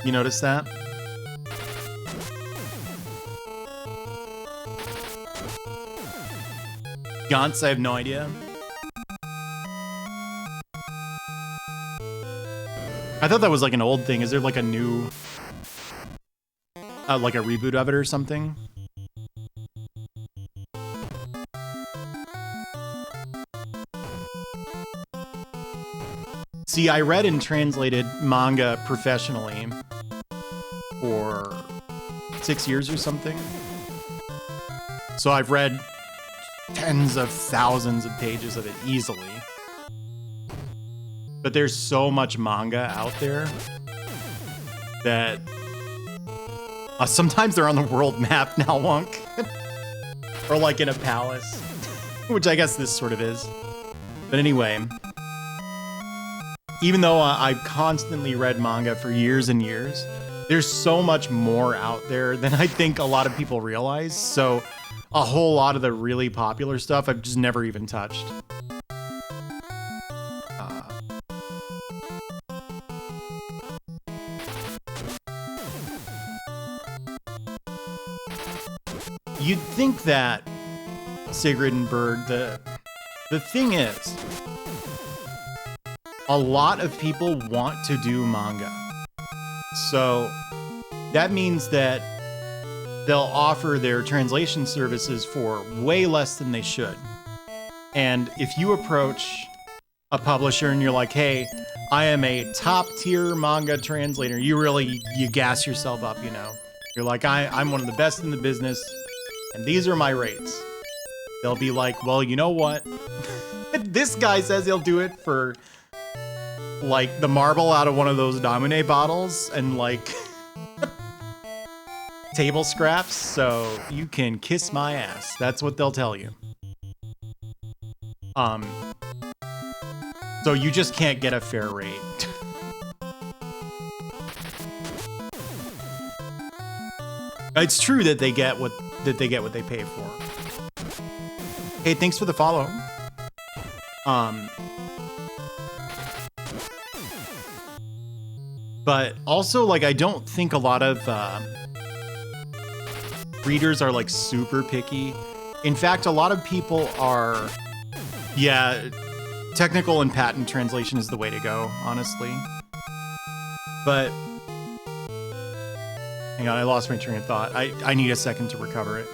Speaker 1: You notice that? Gantz, I have no idea. I thought that was like an old thing. Is there like a new, like a reboot of it or something? See, I read and translated manga professionally for 6 years or something. So I've read tens of thousands of pages of it easily. but there's so much manga out there that sometimes they're on the world map now, Wonk. Or like in a palace, which I guess this sort of is. But anyway, even though I've constantly read manga for years and years, there's so much more out there than I think a lot of people realize. So a whole lot of the really popular stuff I've just never even touched. You'd think that, Sigrid and Bird, the thing is, a lot of people want to do manga. So that means that they'll offer their translation services for way less than they should. And if you approach a publisher and you're like, hey, I am a top tier manga translator, you gas yourself up, you know. You're like, I'm one of the best in the business, and these are my rates. They'll be like, well, you know what? This guy says he'll do it for like the marble out of one of those Domine bottles and like table scraps, so you can kiss my ass. That's what they'll tell you. So you just can't get a fair rate. It's true that they get what they pay for. Hey, thanks for the follow. But also, like, I don't think a lot of readers are like super picky. In fact, a lot of people are, yeah, technical and patent translation is the way to go, honestly. But hang on, I lost my train of thought. I need a second to recover it.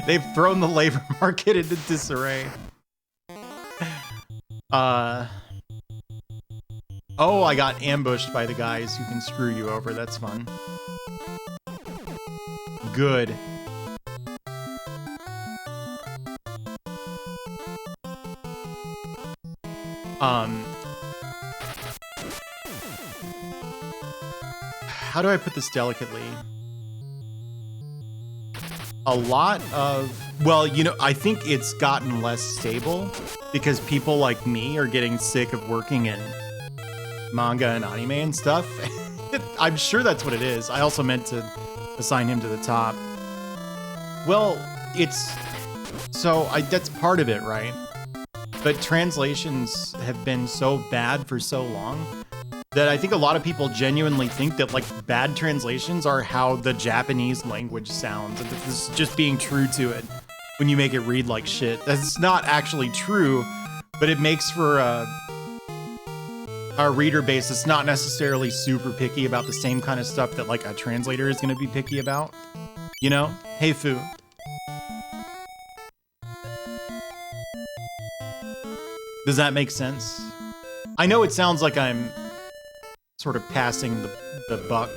Speaker 1: They've thrown the labor market into disarray. Oh, I got ambushed by the guys who can screw you over. That's fun. Good. How do I put this delicately? A lot of, well, you know, I think it's gotten less stable because people like me are getting sick of working in manga and anime and stuff. I'm sure that's what it is. I also meant to assign him to the top. Well, that's part of it, right? But translations have been so bad for so long that I think a lot of people genuinely think that like bad translations are how the Japanese language sounds, and that this is just being true to it when you make it read like shit. That's not actually true, but it makes for a reader base that's not necessarily super picky about the same kind of stuff that like a translator is going to be picky about. You know? Hey, Fu. Does that make sense? I know it sounds like I'm sort of passing the buck,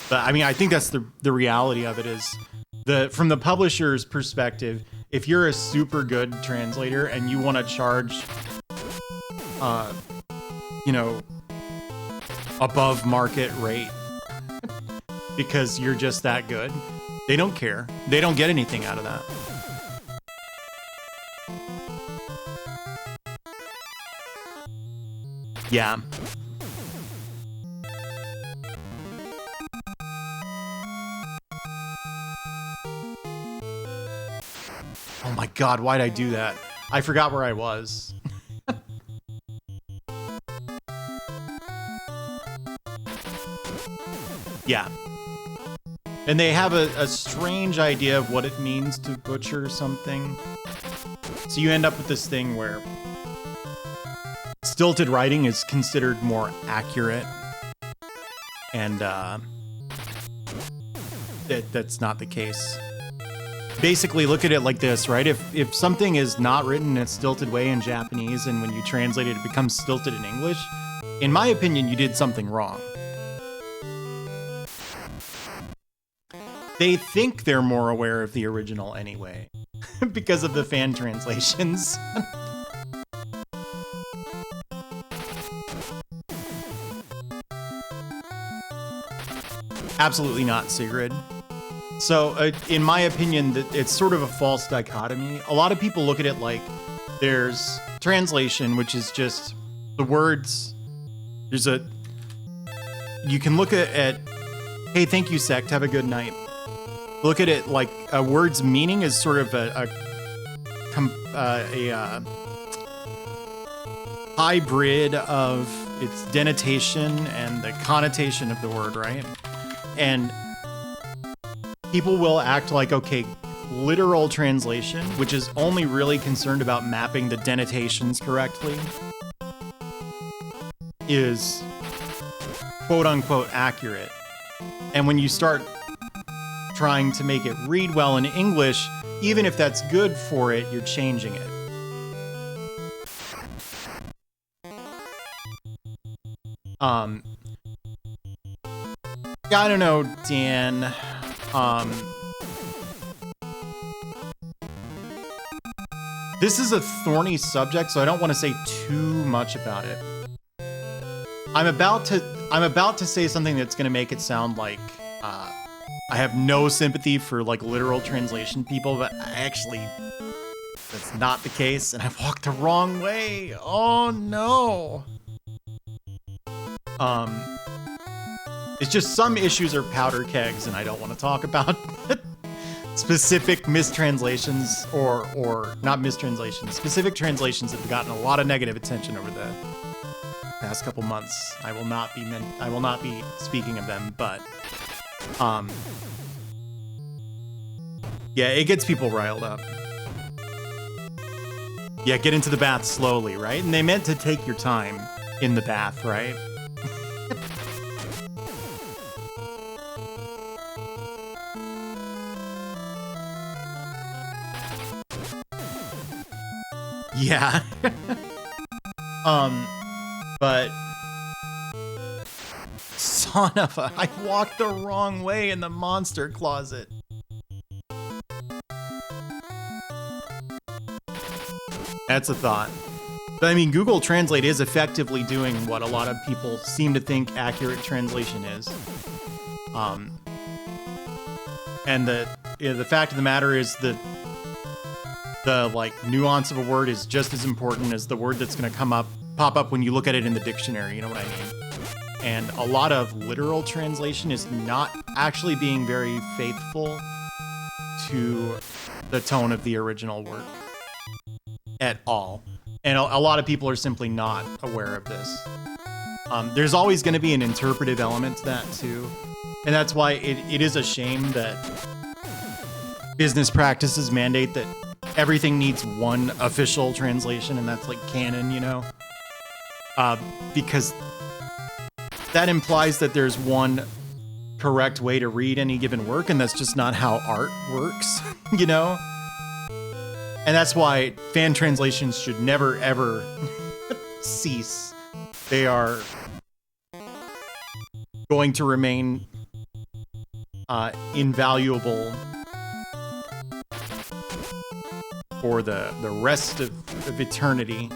Speaker 1: but I mean, I think that's the reality of it is from the publisher's perspective, if you're a super good translator and you want to charge, you know, above market rate because you're just that good, they don't care. They don't get anything out of that. Yeah. Oh my God, why'd I do that? I forgot where I was. Yeah. And they have a strange idea of what it means to butcher something. So you end up with this thing where stilted writing is considered more accurate. And that's not the case. Basically, look at it like this, right? If something is not written in a stilted way in Japanese, and when you translate it, it becomes stilted in English, in my opinion, you did something wrong. They think they're more aware of the original anyway, because of the fan translations. Absolutely not, Sigrid. So, in my opinion, it's sort of a false dichotomy. A lot of people look at it like there's translation, which is just the words. You can look at hey, thank you, sect, have a good night. Look at it like a word's meaning is sort of a hybrid of its denotation and the connotation of the word, right? And people will act like, okay, literal translation, which is only really concerned about mapping the denotations correctly, is quote unquote accurate. And when you start trying to make it read well in English, even if that's good for it, you're changing it. Yeah, I don't know, Dan. This is a thorny subject, so I don't want to say too much about it. I'm about to say something that's going to make it sound like I have no sympathy for like literal translation people, but actually that's not the case, and I've walked the wrong way. Oh no. It's just some issues are powder kegs, and I don't want to talk about specific mistranslations or not mistranslations, specific translations that have gotten a lot of negative attention over the past couple months. I will not be speaking of them, but yeah, it gets people riled up. Yeah, get into the bath slowly, right? And they meant to take your time in the bath, right? Yeah. But son of a, I walked the wrong way in the monster closet. That's a thought. But I mean, Google Translate is effectively doing what a lot of people seem to think accurate translation is. And the fact of the matter is that the like nuance of a word is just as important as the word that's going to pop up when you look at it in the dictionary, you know what I mean? And a lot of literal translation is not actually being very faithful to the tone of the original work at all. And a lot of people are simply not aware of this. There's always going to be an interpretive element to that too. And that's why it is a shame that business practices mandate that everything needs one official translation, and that's like canon, you know? Because that implies that there's one correct way to read any given work, and that's just not how art works, you know? And that's why fan translations should never, ever cease. They are going to remain invaluable for the rest of eternity.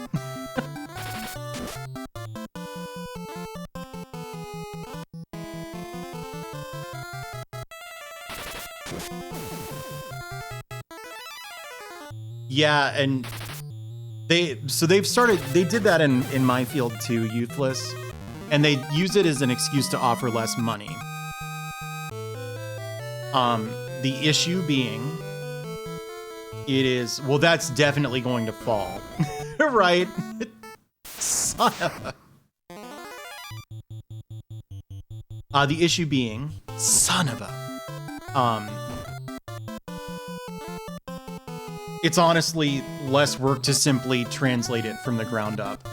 Speaker 1: Yeah, and they did that in my field too, Youthless, and they use it as an excuse to offer less money. The issue being, well, that's definitely going to fall, right? Son of a... the issue being, son of a... it's honestly less work to simply translate it from the ground up.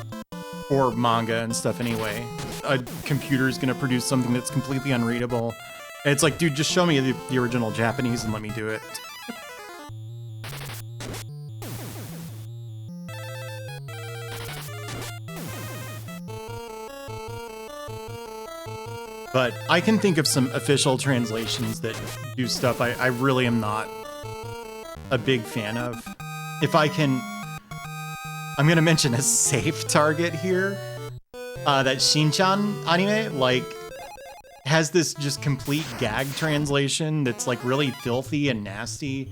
Speaker 1: Or manga and stuff anyway. A computer's gonna produce something that's completely unreadable. And it's like, dude, just show me the original Japanese and let me do it. But I can think of some official translations that do stuff I really am not a big fan of. If I can, I'm gonna mention a safe target here. That Shinchan anime, like, has this just complete gag translation that's like really filthy and nasty.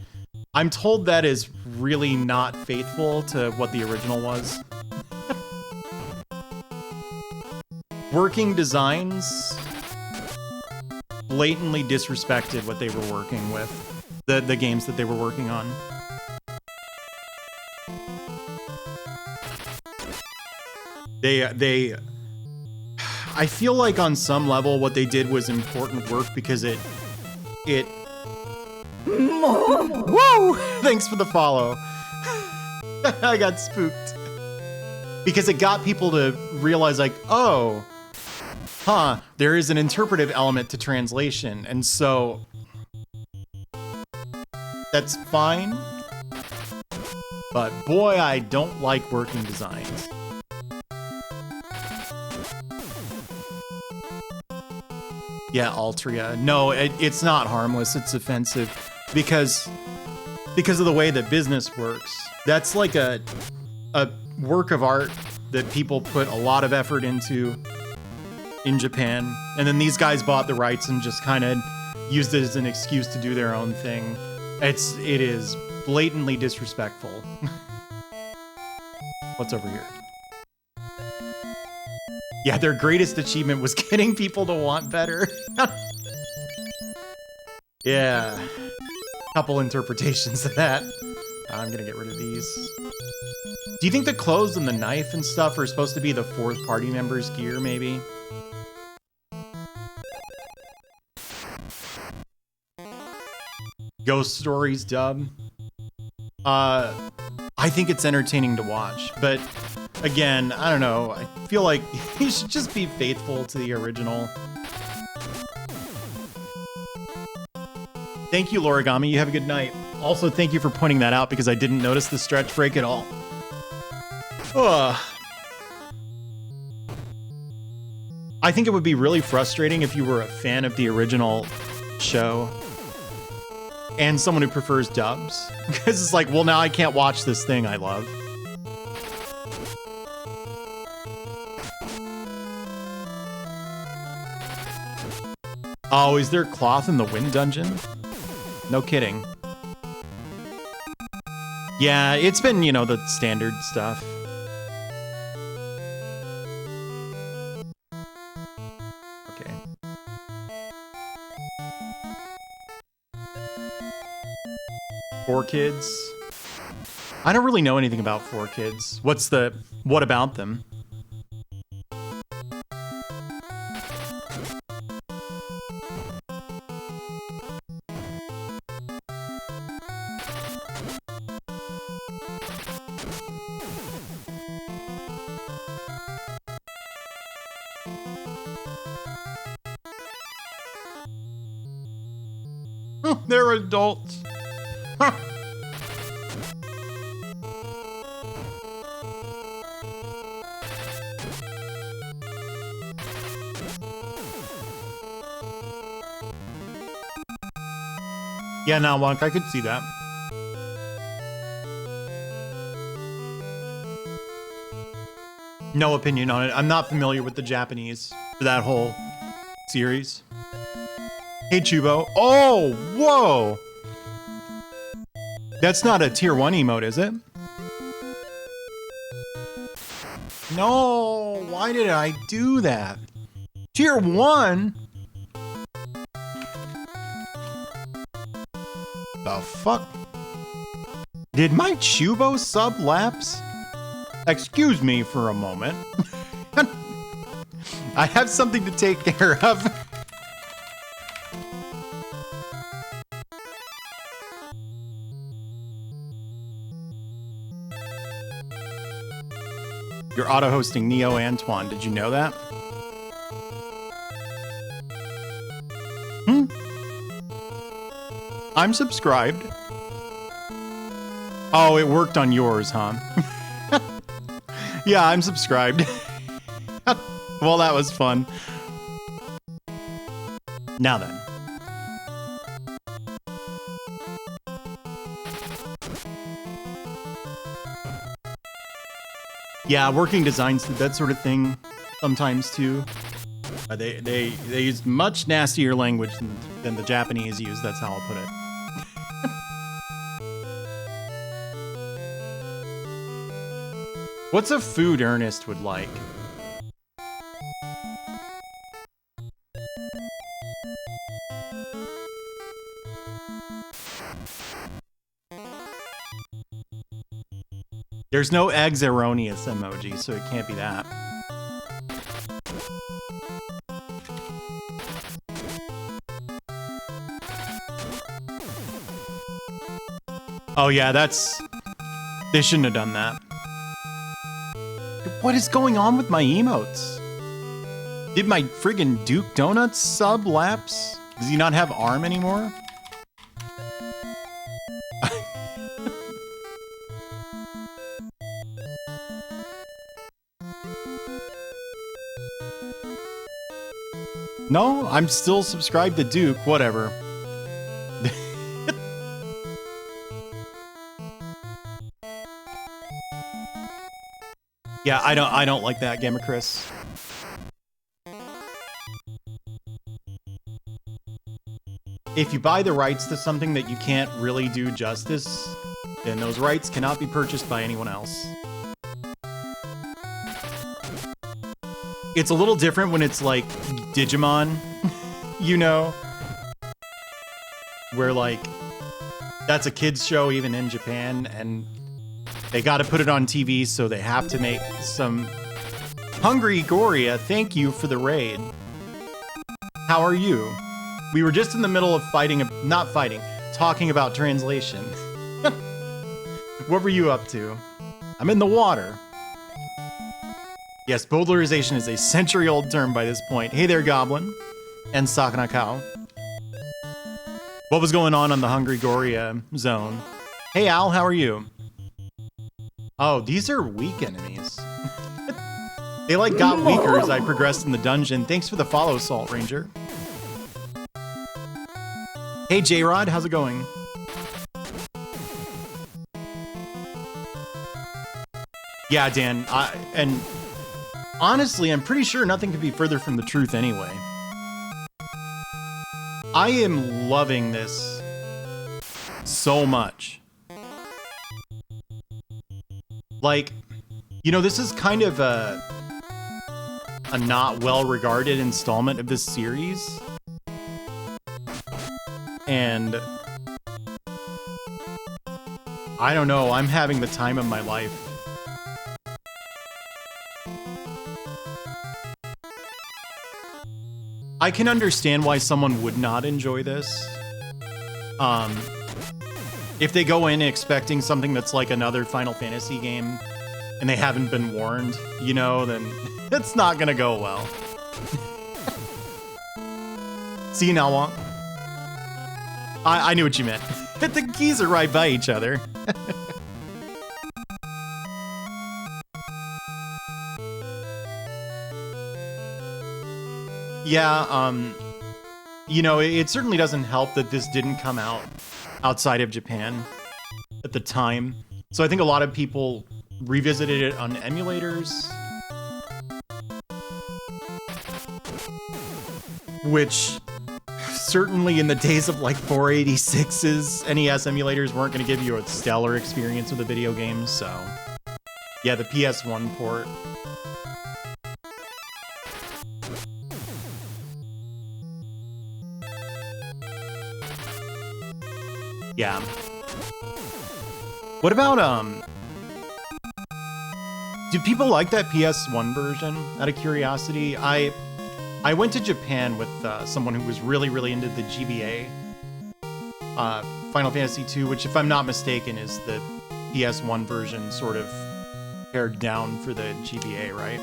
Speaker 1: I'm told that is really not faithful to what the original was. Working Designs blatantly disrespected what they were working with, the games that they were working on. They I feel like on some level what they did was important work because it whoa! Thanks for the follow. I got spooked. Because it got people to realize like, oh, there is an interpretive element to translation, and so that's fine. But boy, I don't like Working Designs. Yeah, Altria. No, it's not harmless. It's offensive because of the way that business works. That's like a work of art that people put a lot of effort into in Japan, and then these guys bought the rights and just kind of used it as an excuse to do their own thing. It is blatantly disrespectful. What's over here? Yeah, their greatest achievement was getting people to want better. Yeah. Couple interpretations of that. I'm gonna get rid of these. Do you think the clothes and the knife and stuff are supposed to be the fourth party members' gear, maybe? Ghost Stories dub. I think it's entertaining to watch, but again, I don't know. I feel like you should just be faithful to the original. Thank you, Lorigami. You have a good night. Also, thank you for pointing that out because I didn't notice the stretch break at all. Ugh. I think it would be really frustrating if you were a fan of the original show and someone who prefers dubs, because it's like, well, now I can't watch this thing I love. Oh, is there cloth in the wind dungeon? No kidding. Yeah, it's been, you know, the standard stuff. Okay. Four Kids. I don't really know anything about Four Kids. What about them? They're adults. Huh. Yeah, now, Wonk, I could see that. No opinion on it. I'm not familiar with the Japanese for that whole series. Hey, Chubo. Oh, whoa. That's not a tier 1 emote, is it? No, why did I do that? Tier 1? The fuck? Did my Chubo sub lapse? Excuse me for a moment. I have something to take care of. You're auto-hosting Neo Antoine. Did you know that? I'm subscribed. Oh, it worked on yours, huh? Yeah, I'm subscribed. Well, that was fun. Now then. Yeah, Working Designs did that sort of thing sometimes too. They use much nastier language than the Japanese use. That's how I'll put it. What's a food Ernest would like? There's no eggs erroneous emoji, so it can't be that. Oh yeah, they shouldn't have done that. What is going on with my emotes? Did my friggin' Duke Donuts sub lapse? Does he not have arm anymore? No, I'm still subscribed to Duke, whatever. Yeah, I don't like that, Gamma Chris. If you buy the rights to something that you can't really do justice, then those rights cannot be purchased by anyone else. It's a little different when it's like Digimon, you know? Where like, that's a kid's show even in Japan, and they gotta put it on TV, so they have to make some... Hungry Goria, thank you for the raid. How are you? We were just in the middle of talking about translation. What were you up to? I'm in the water. Yes, bowdlerization is a century-old term by this point. Hey there, Goblin. And Sakana Cow. What was going on the Hungry Goria zone? Hey, Al, how are you? Oh, these are weak enemies. They like got weaker as I progressed in the dungeon. Thanks for the follow, Salt Ranger. Hey, J-Rod, how's it going? Yeah, Dan, and honestly, I'm pretty sure nothing could be further from the truth anyway. I am loving this so much. Like, you know, this is kind of a not well-regarded installment of this series. And I don't know, I'm having the time of my life. I can understand why someone would not enjoy this. If they go in expecting something that's like another Final Fantasy game and they haven't been warned, you know, then it's not gonna go well. See you now, Wonk. I knew what you meant. The keys are right by each other. Yeah, you know, it certainly doesn't help that this didn't come out outside of Japan at the time. So I think a lot of people revisited it on emulators, which certainly in the days of like 486's NES emulators weren't going to give you a stellar experience with a video game. So yeah, the PS1 port. Yeah. What about, do people like that PS1 version, out of curiosity? I went to Japan with someone who was really, really into the GBA, Final Fantasy II, which, if I'm not mistaken, is the PS1 version sort of pared down for the GBA, right?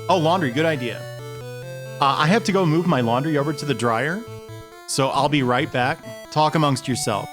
Speaker 1: Oh, laundry, good idea. I have to go move my laundry over to the dryer, so I'll be right back. Talk amongst yourself.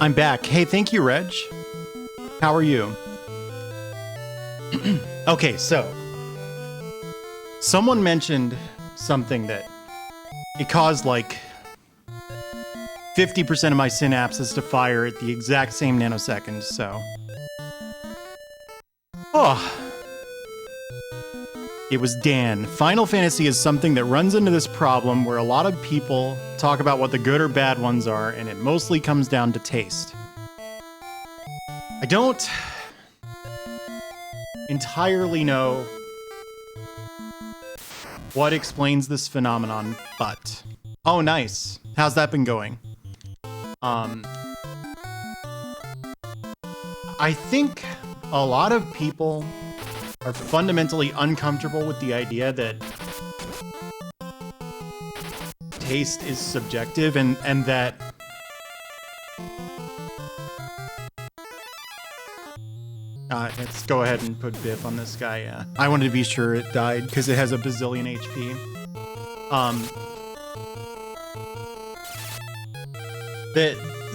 Speaker 1: I'm back. Hey, thank you, Reg. How are you? Okay, so someone mentioned something that it caused like 50% of my synapses to fire at the exact same nanosecond, so. Oh. It was Dan. Final Fantasy is something that runs into this problem where a lot of people talk about what the good or bad ones are, and it mostly comes down to taste. I don't entirely know what explains this phenomenon, but... Oh, nice. How's that been going? I think a lot of people are fundamentally uncomfortable with the idea that taste is subjective and that let's go ahead and put Biff on this guy. Yeah, I wanted to be sure it died because it has a bazillion HP.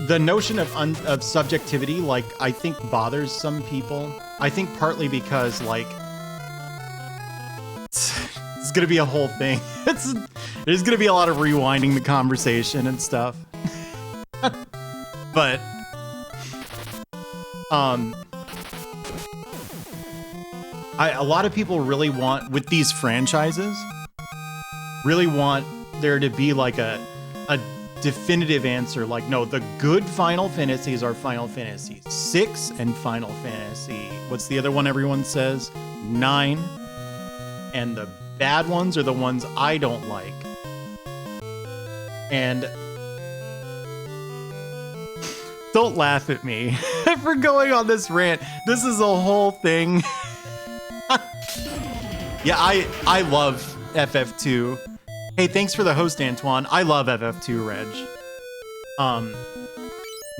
Speaker 1: The notion of subjectivity, like, I think bothers some people. I think partly because, like, it's gonna be a whole thing. There's gonna be a lot of rewinding the conversation and stuff. But, a lot of people really want, with these franchises, really want there to be like a definitive answer. Like, no, the good Final Fantasies are Final Fantasy 6 and Final Fantasy, what's the other one everyone says? 9. And the bad ones are the ones I don't like. And don't laugh at me for going on this rant. This is a whole thing. Yeah, I love FF2. Hey, thanks for the host, Antoine. I love FF2, Reg.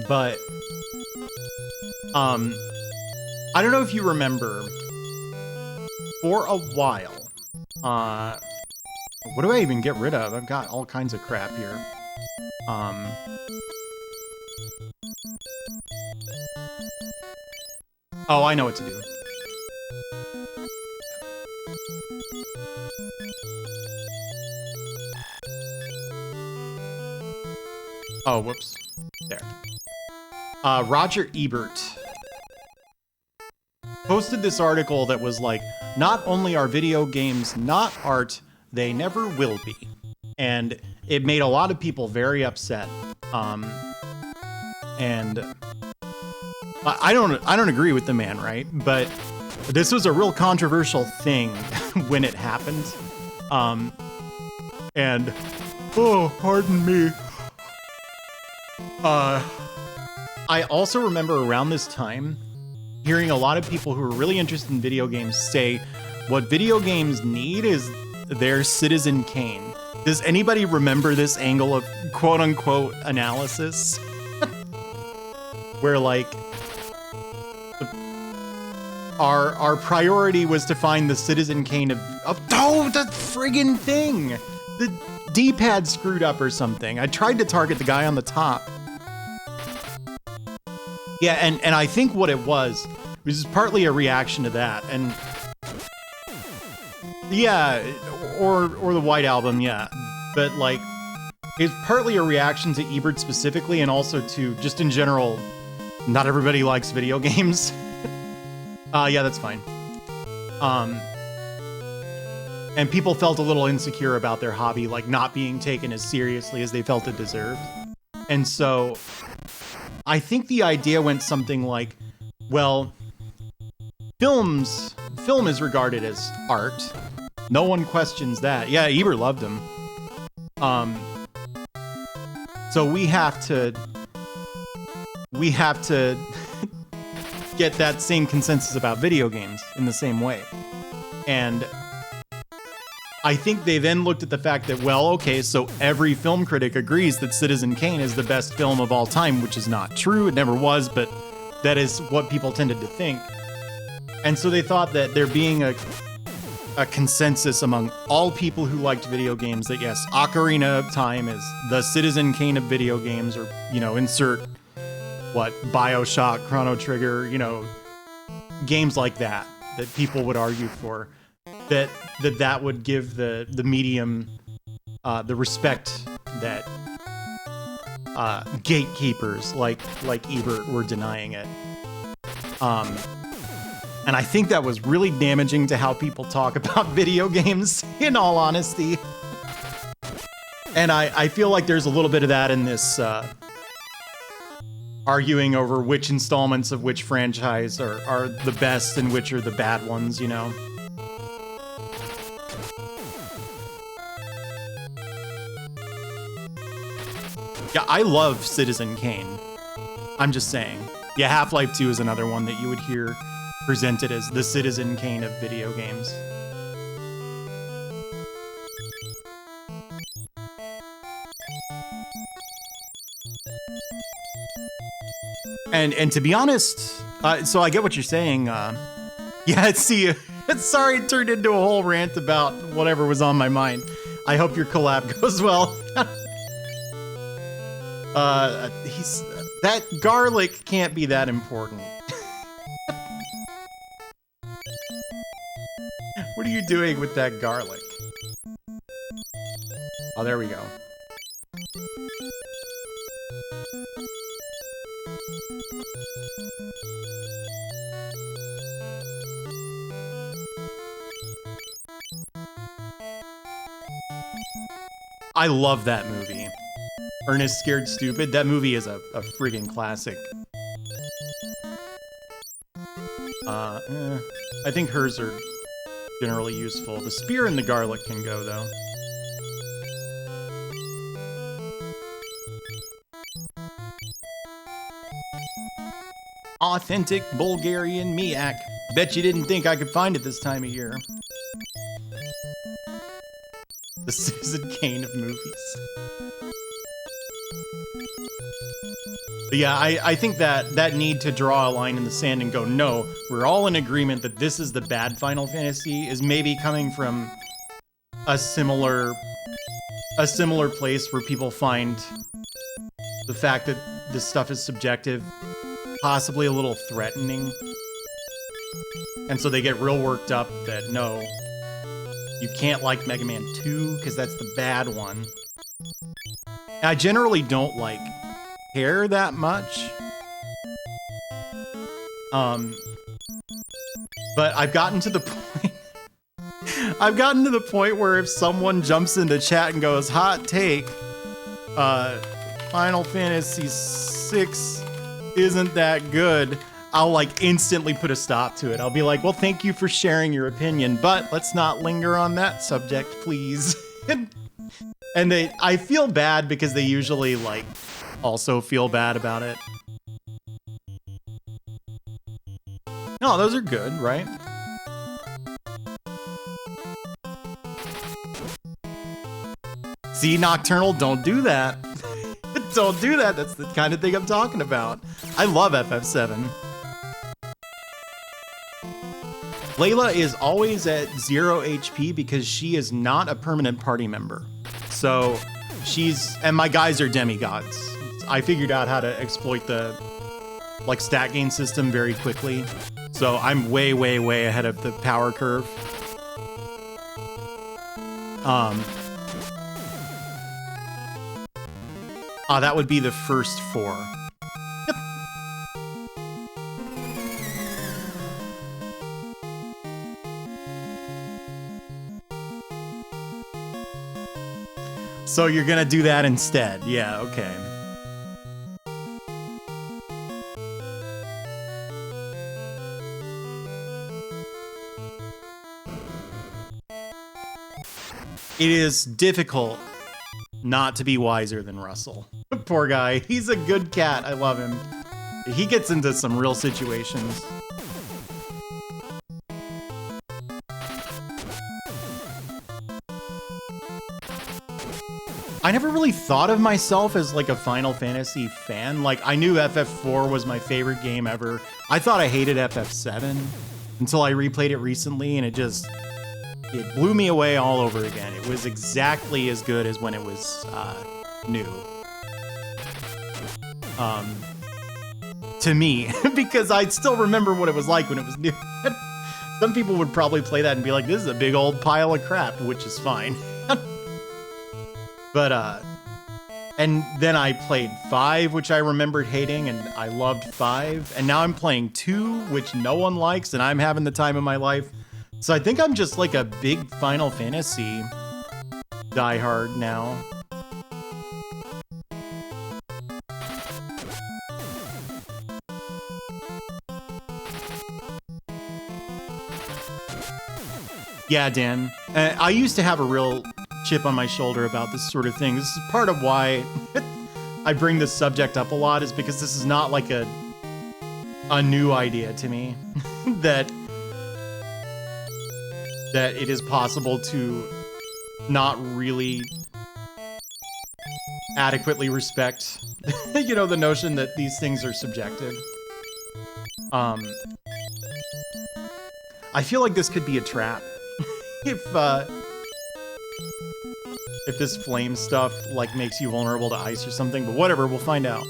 Speaker 1: But I don't know if you remember, for a while, what do I even get rid of? I've got all kinds of crap here. Oh, I know what to do. Oh, whoops. There. Roger Ebert posted this article that was like, not only are video games not art, they never will be. And it made a lot of people very upset. And I don't agree with the man, right? But this was a real controversial thing when it happened. And oh, pardon me. I also remember around this time hearing a lot of people who were really interested in video games say what video games need is their Citizen Kane. Does anybody remember this angle of quote unquote analysis? Where like our priority was to find the Citizen Kane of oh, the friggin' thing! The D-pad screwed up or something. I tried to target the guy on the top. Yeah, and I think what it was partly a reaction to that, and yeah, or the White Album, yeah, but like it's partly a reaction to Ebert specifically, and also to just in general, not everybody likes video games. Yeah, that's fine. And people felt a little insecure about their hobby, like not being taken as seriously as they felt it deserved. And so I think the idea went something like, well, film is regarded as art. No one questions that. Yeah, Ebert loved him. So we have to get that same consensus about video games in the same way. And I think they then looked at the fact that, well, okay, so every film critic agrees that Citizen Kane is the best film of all time, which is not true. It never was, but that is what people tended to think. And so they thought that there being a consensus among all people who liked video games that, yes, Ocarina of Time is the Citizen Kane of video games, or, you know, insert what, BioShock, Chrono Trigger, you know, games like that people would argue for. That would give the medium the respect that gatekeepers like Ebert were denying it. And I think that was really damaging to how people talk about video games, in all honesty. And I feel like there's a little bit of that in this arguing over which installments of which franchise are the best and which are the bad ones, you know? Yeah, I love Citizen Kane. I'm just saying. Yeah, Half-Life 2 is another one that you would hear presented as the Citizen Kane of video games. And to be honest, so I get what you're saying. Yeah, see, sorry it turned into a whole rant about whatever was on my mind. I hope your collab goes well. That garlic can't be that important. What are you doing with that garlic? Oh, there we go. I love that movie. Ernest Scared Stupid. That movie is a friggin' classic. I think hers are generally useful. The spear and the garlic can go, though. Authentic Bulgarian Miak. Bet you didn't think I could find it this time of year. The Citizen Kane of movies. But yeah, I think that need to draw a line in the sand and go, no, we're all in agreement that this is the bad Final Fantasy is maybe coming from a similar place where people find the fact that this stuff is subjective possibly a little threatening. And so they get real worked up that, no, you can't like Mega Man 2 because that's the bad one. And I generally don't like care that much. But I've gotten to the point where if someone jumps into chat and goes, hot take, Final Fantasy VI isn't that good, I'll like instantly put a stop to it. I'll be like, well, thank you for sharing your opinion, but let's not linger on that subject, please. And I feel bad because they usually like also feel bad about it. No, those are good, right? See, Nocturnal, don't do that. Don't do that. That's the kind of thing I'm talking about. I love FF7. Layla is always at 0 HP because she is not a permanent party member. So and my guys are demigods. I figured out how to exploit the like stat gain system very quickly. So I'm way, way, way ahead of the power curve. That would be the first 4. Yep. So you're gonna do that instead. Yeah, okay. It is difficult not to be wiser than Russell. Poor guy. He's a good cat. I love him. He gets into some real situations. I never really thought of myself as like a Final Fantasy fan. Like I knew FF4 was my favorite game ever. I thought I hated FF7 until I replayed it recently and it blew me away all over again. It was exactly as good as when it was new. To me, because I still remember what it was like when it was new. Some people would probably play that and be like, this is a big old pile of crap, which is fine. But, and then I played 5, which I remembered hating, and I loved 5. And now I'm playing 2, which no one likes, and I'm having the time of my life. So I think I'm just like a big Final Fantasy diehard now. Yeah, Dan. I used to have a real chip on my shoulder about this sort of thing. This is part of why I bring this subject up a lot, is because this is not like a new idea to me. that it is possible to not really adequately respect, you know, the notion that these things are subjective. I feel like this could be a trap. If this flame stuff like makes you vulnerable to ice or something, but whatever, we'll find out.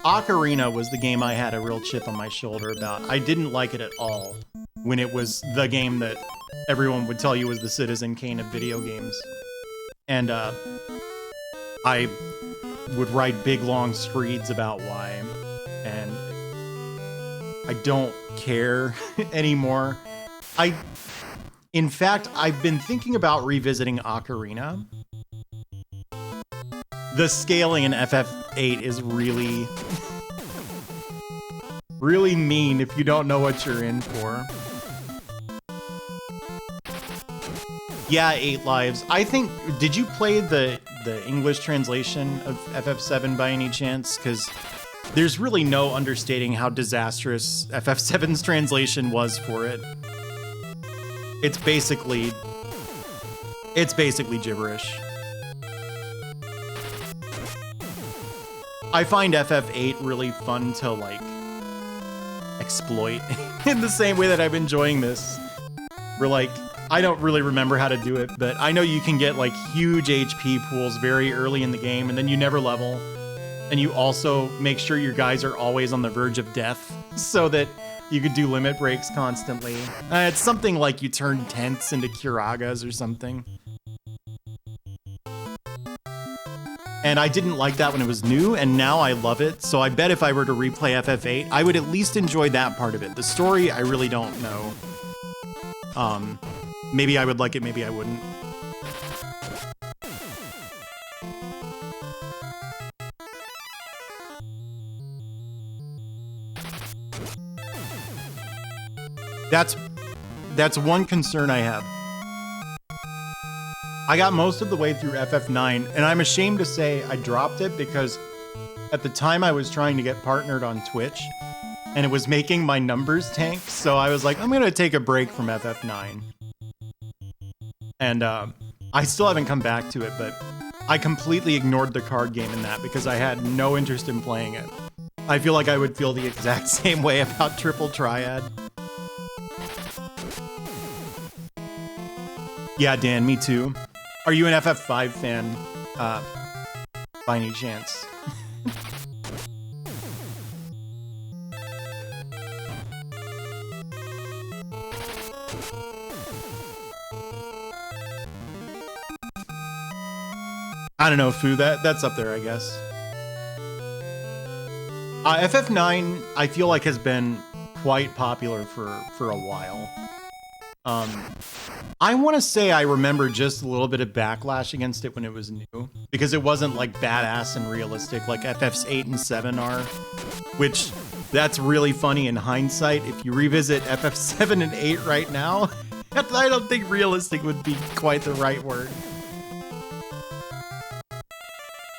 Speaker 1: Ocarina was the game I had a real chip on my shoulder about. I didn't like it at all when it was the game that everyone would tell you was the Citizen Kane of video games. And I would write big long screeds about why. And I don't care anymore. In fact, I've been thinking about revisiting Ocarina. The scaling in FF8 is really, really mean if you don't know what you're in for. Yeah, 8 Lives. I think, did you play the English translation of FF7 by any chance? Because there's really no understating how disastrous FF7's translation was for it. It's basically gibberish. I find FF8 really fun to like exploit in the same way that I'm enjoying this. We're like, I don't really remember how to do it, but I know you can get like huge HP pools very early in the game and then you never level. and you also make sure your guys are always on the verge of death so that you could do limit breaks constantly. It's something like you turn tents into Kiragas or something. And I didn't like that when it was new, and now I love it. So I bet if I were to replay FF8, I would at least enjoy that part of it. The story, I really don't know. Maybe I would like it, maybe I wouldn't. That's one concern I have. I got most of the way through FF9, and I'm ashamed to say I dropped it because at the time I was trying to get partnered on Twitch, and it was making my numbers tank, so I was like, I'm gonna take a break from FF9. And I still haven't come back to it, but I completely ignored the card game in that because I had no interest in playing it. I feel like I would feel the exact same way about Triple Triad. Yeah, Dan, me too. Are you an FF5 fan, by any chance? I don't know, Fu, that's up there, I guess. FF9, I feel like has been quite popular for a while. I want to say I remember just a little bit of backlash against it when it was new, because it wasn't like badass and realistic like FF's 8 and 7 are, which that's really funny in hindsight. If you revisit FF 7 and 8 right now, I don't think realistic would be quite the right word.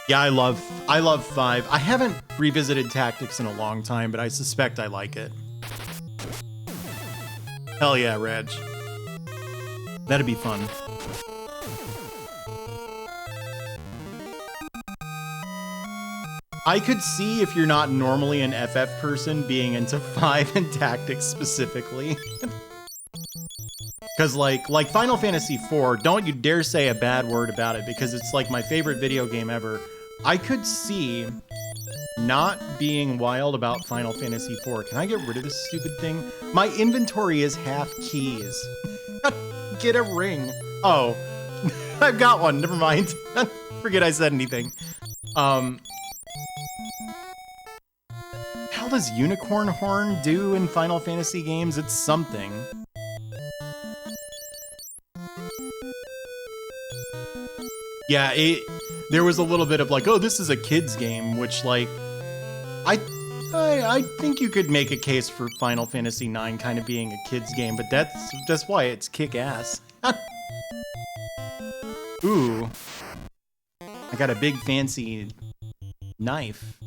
Speaker 1: Yeah, I love 5. I haven't revisited Tactics in a long time, but I suspect I like it. Hell yeah, Reg. That'd be fun. I could see if you're not normally an FF person being into 5 and Tactics specifically. Because like Final Fantasy IV, don't you dare say a bad word about it because it's like my favorite video game ever. I could see not being wild about Final Fantasy IV. Can I get rid of this stupid thing? My inventory is half keys. Get a ring. Oh, I've got one. Never mind. Forget I said anything. How does Unicorn Horn do in Final Fantasy games? It's something. Yeah, there was a little bit of like, oh, this is a kid's game, which like, I think you could make a case for Final Fantasy IX kind of being a kid's game, but that's why it's kick-ass. Ooh. I got a big fancy knife.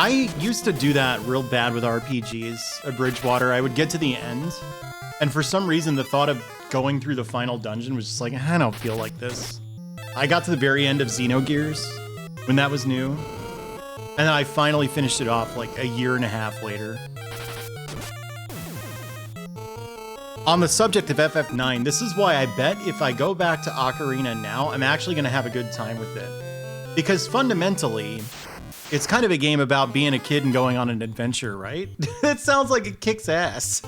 Speaker 1: I used to do that real bad with RPGs at Bridgewater. I would get to the end, and for some reason the thought of going through the final dungeon was just like, I don't feel like this. I got to the very end of Xenogears when that was new, and then I finally finished it off like a year and a half later. On the subject of FF9, this is why I bet if I go back to Ocarina now, I'm actually going to have a good time with it. Because fundamentally, it's kind of a game about being a kid and going on an adventure, right? It sounds like it kicks ass.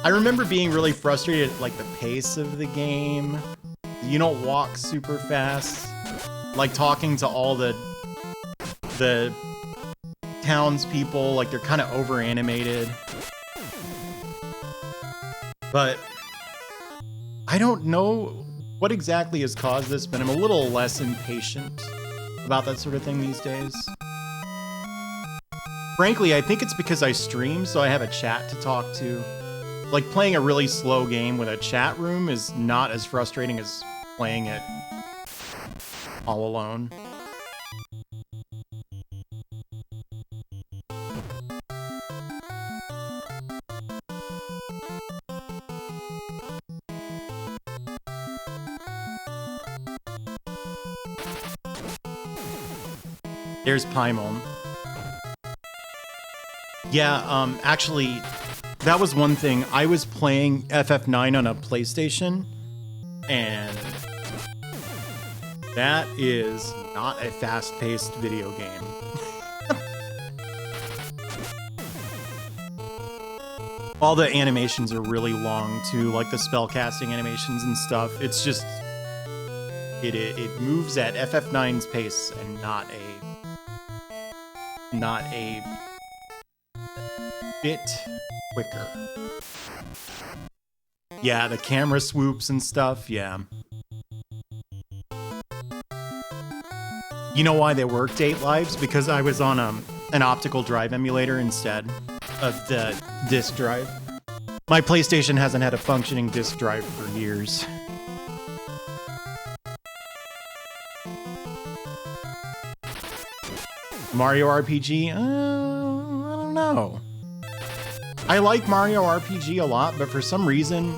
Speaker 1: I remember being really frustrated at like the pace of the game. You don't walk super fast. Like talking to all the townspeople, like they're kind of over animated. But I don't know what exactly has caused this, but I'm a little less impatient about that sort of thing these days. Frankly, I think it's because I stream, so I have a chat to talk to. Like, playing a really slow game with a chat room is not as frustrating as playing it all alone. There's Paimon. Yeah, actually, that was one thing. I was playing FF9 on a PlayStation, and that is not a fast-paced video game. All the animations are really long, too, like the spellcasting animations and stuff. It's just... It moves at FF9's pace and not a bit quicker. Yeah, the camera swoops and stuff, yeah. You know why they worked 8 lives? Because I was on an optical drive emulator instead of the disk drive. My PlayStation hasn't had a functioning disk drive for years. Mario RPG? I don't know. I like Mario RPG a lot, but for some reason,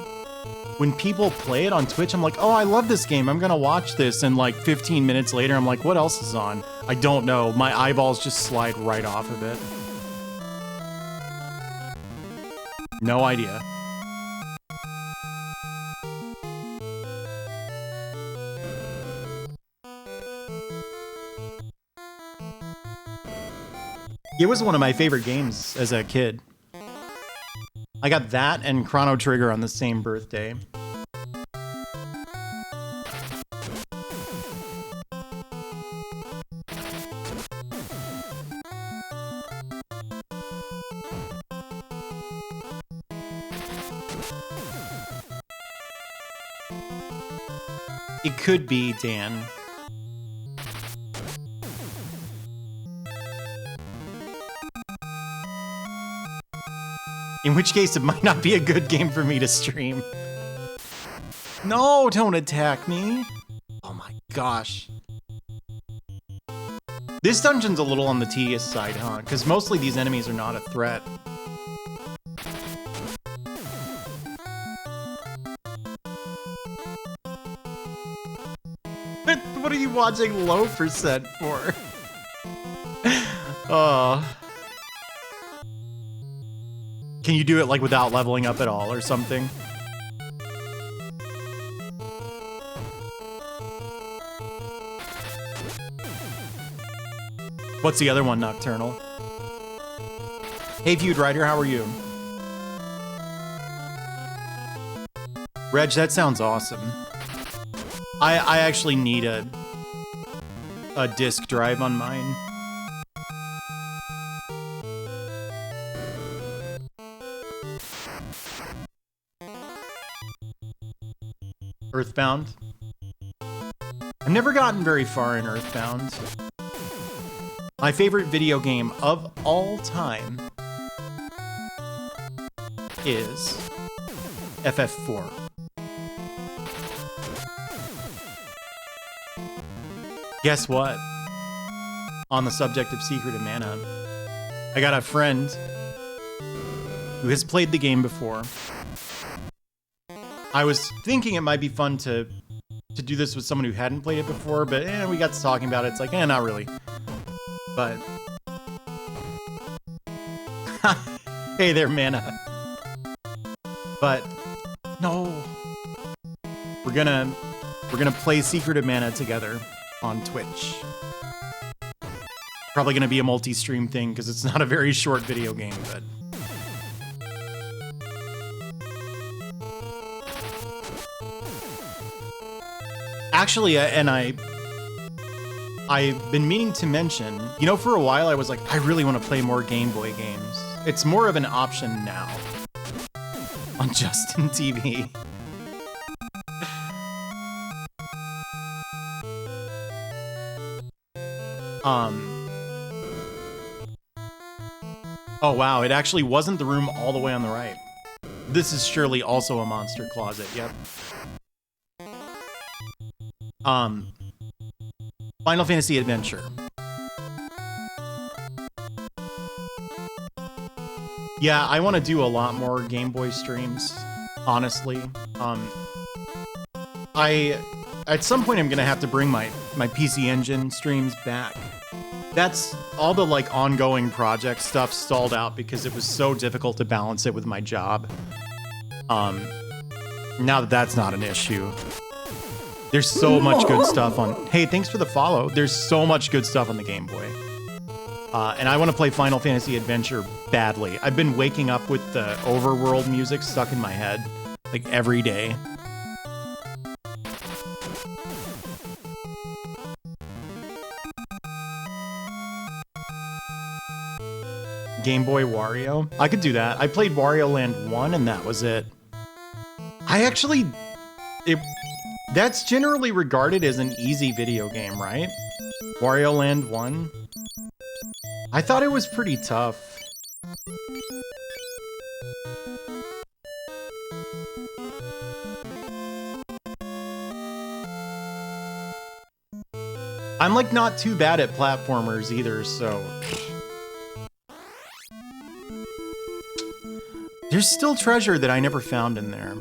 Speaker 1: when people play it on Twitch, I'm like, oh, I love this game. I'm gonna watch this. And like 15 minutes later, I'm like, what else is on? I don't know. My eyeballs just slide right off of it. No idea. It was one of my favorite games as a kid. I got that and Chrono Trigger on the same birthday. It could be, Dan. In which case, it might not be a good game for me to stream. No, don't attack me. Oh my gosh. This dungeon's a little on the tedious side, huh? Because mostly these enemies are not a threat. What are you watching low percent for? Oh. Can you do it like without leveling up at all or something? What's the other one, Nocturnal? Hey, Feud Rider, how are you? Reg, that sounds awesome. I actually need a disk drive on mine. Earthbound. I've never gotten very far in Earthbound. My favorite video game of all time is FF4. Guess what? On the subject of Secret of Mana, I got a friend who has played the game before. I was thinking it might be fun to do this with someone who hadn't played it before, but we got to talking about it. It's like, not really. But hey there, Mana. But no, we're gonna play Secret of Mana together on Twitch. Probably gonna be a multi-stream thing because it's not a very short video game, but. Actually, and I've been meaning to mention, you know, for a while I was like, I really want to play more Game Boy games. It's more of an option now on Justin TV. Oh wow, it actually wasn't the room all the way on the right. This is surely also a monster closet, yep. Final Fantasy Adventure. Yeah, I want to do a lot more Game Boy streams, honestly. At some point I'm gonna have to bring my PC Engine streams back. That's all the like ongoing project stuff stalled out because it was so difficult to balance it with my job. Now that that's not an issue. There's so much good stuff on... Hey, thanks for the follow. There's so much good stuff on the Game Boy. And I want to play Final Fantasy Adventure badly. I've been waking up with the overworld music stuck in my head, like, every day. Game Boy Wario? I could do that. I played Wario Land 1 and that was it. I actually... That's generally regarded as an easy video game, right? Wario Land 1? I thought it was pretty tough. I'm like not too bad at platformers either, so... There's still treasure that I never found in there.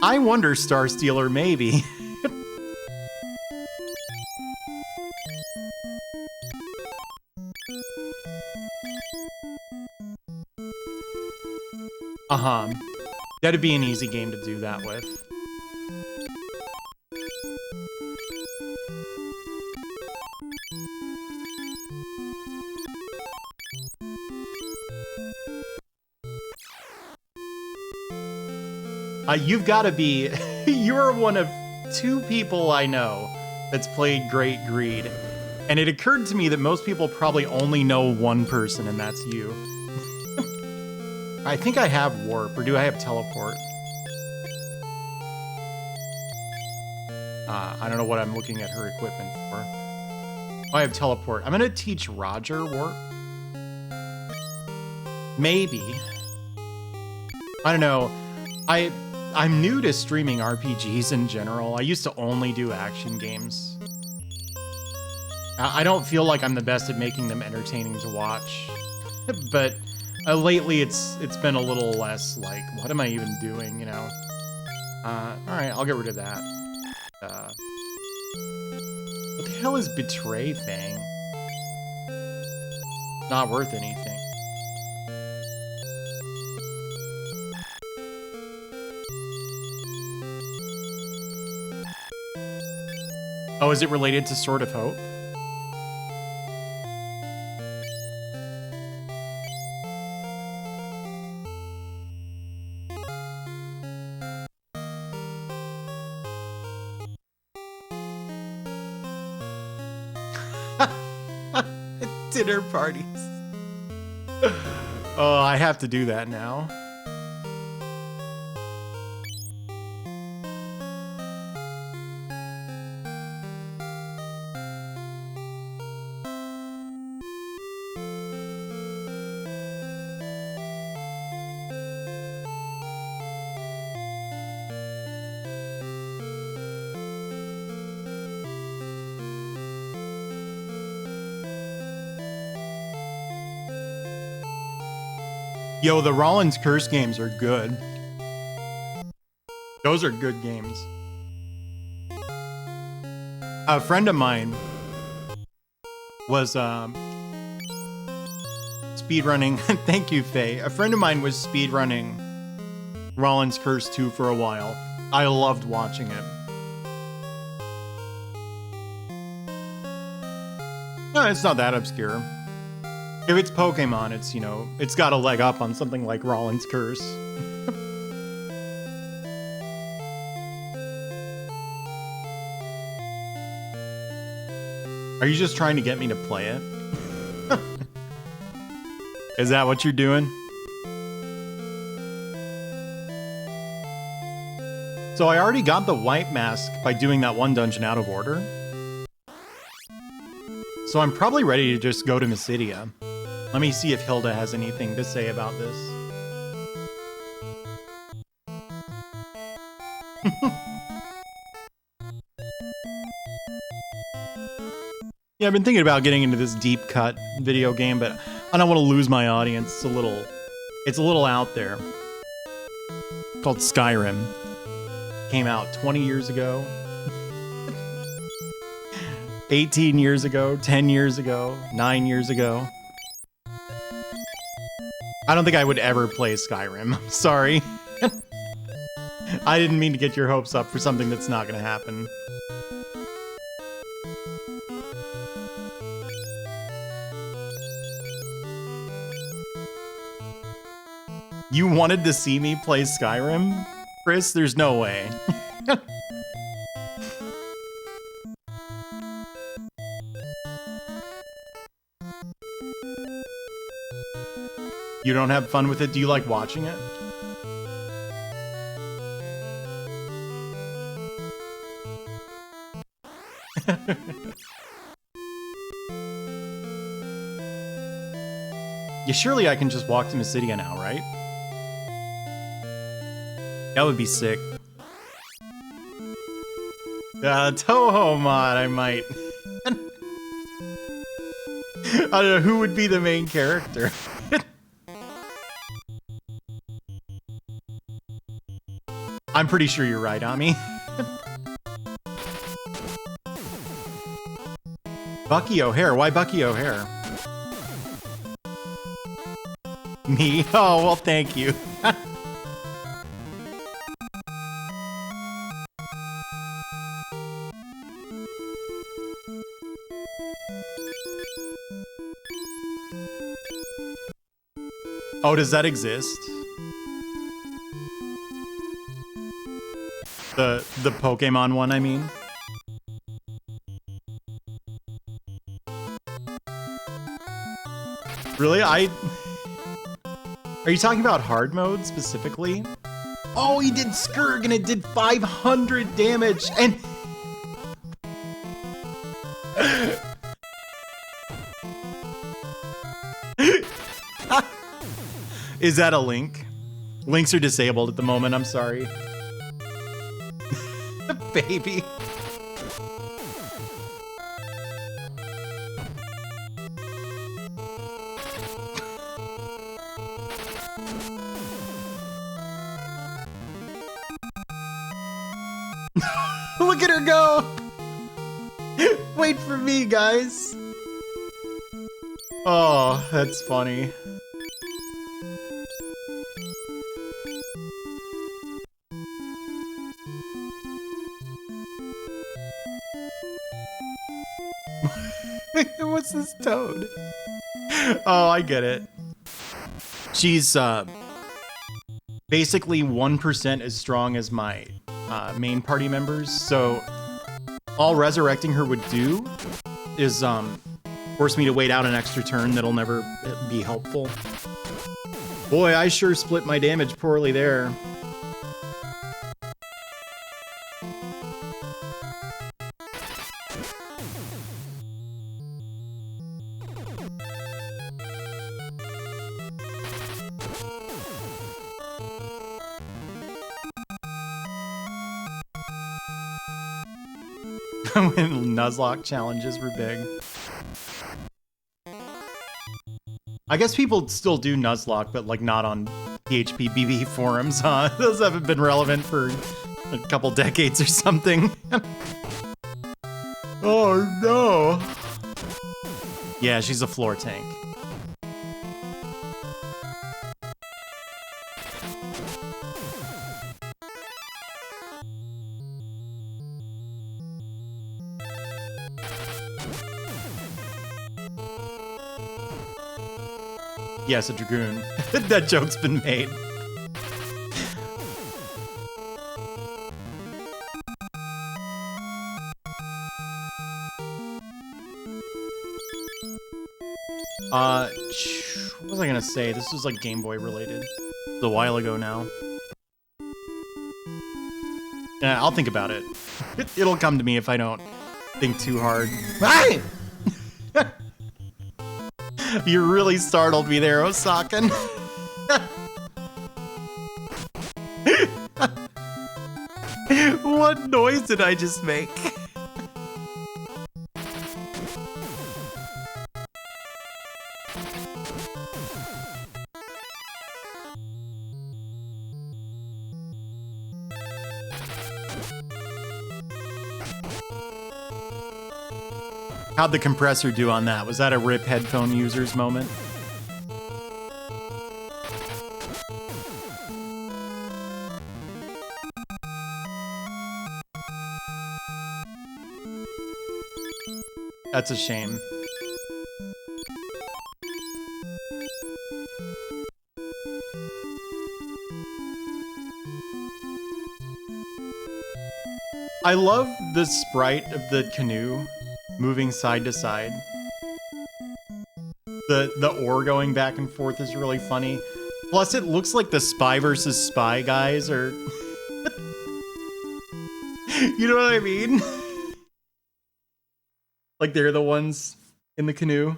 Speaker 1: I wonder, Star Stealer, maybe. Uh-huh. That'd be an easy game to do that with. You've got to be... You're one of 2 people I know that's played Great Greed. And it occurred to me that most people probably only know one person, and that's you. I think I have Warp, or do I have Teleport? I don't know what I'm looking at her equipment for. Oh, I have Teleport. I'm going to teach Roger Warp. Maybe. I don't know. I'm new to streaming RPGs in general. I used to only do action games. I don't feel like I'm the best at making them entertaining to watch. But lately it's been a little less like, what am I even doing, you know? Alright, I'll get rid of that. What the hell is Betray thing? Not worth anything. Oh, is it related to Sword of Hope? Dinner parties. Oh, I have to do that now. Yo, the Rollins Curse games are good. Those are good games. A friend of mine was speedrunning. Thank you, Faye. A friend of mine was speedrunning Rollins Curse 2 for a while. I loved watching it. No, it's not that obscure. If it's Pokemon, it's, you know, it's got a leg up on something like Rollins Curse. Are you just trying to get me to play it? Is that what you're doing? So I already got the white mask by doing that one dungeon out of order. So I'm probably ready to just go to Mysidia. Let me see if Hilda has anything to say about this. Yeah, I've been thinking about getting into this deep cut video game, but I don't want to lose my audience. It's a little out there. It's called Skyrim. Came out 20 years ago. 18 years ago, 10 years ago, 9 years ago. I don't think I would ever play Skyrim. Sorry. I didn't mean to get your hopes up for something that's not gonna happen. You wanted to see me play Skyrim, Chris? There's no way. You don't have fun with it? Do you like watching it? Yeah, surely I can just walk to Mysidia now, right? That would be sick. Toho mod, I might. I don't know, who would be the main character? I'm pretty sure you're right, Ami. Bucky O'Hare? Why Bucky O'Hare? Me? Oh, well, thank you. Oh, does that exist? The Pokemon one, I mean. Really? Are you talking about hard mode specifically? Oh, he did Skurg and it did 500 damage and... Is that a link? Links are disabled at the moment, I'm sorry. Baby. Look at her go! Wait for me, guys. Oh, that's funny. What's this toad? Oh, I get it. She's basically 1% as strong as my main party members, so all resurrecting her would do is force me to wait out an extra turn that'll never be helpful. Boy, I sure split my damage poorly there. When Nuzlocke challenges were big. I guess people still do Nuzlocke, but like not on PHP BB forums, huh? Those haven't been relevant for a couple decades or something. Oh no. Yeah, she's a floor tank. Yes, a Dragoon. That joke's been made. What was I gonna say? This was like Game Boy related. It's a while ago now. Yeah, I'll think about it. It'll come to me if I don't think too hard. Hey! You really startled me there, Osakan. What noise did I just make? How'd the compressor do on that? Was that a RIP headphone users moment? That's a shame. I love the sprite of the canoe moving side to side. The oar going back and forth is really funny. Plus, it looks like the Spy versus Spy guys are... You know what I mean? Like they're the ones in the canoe.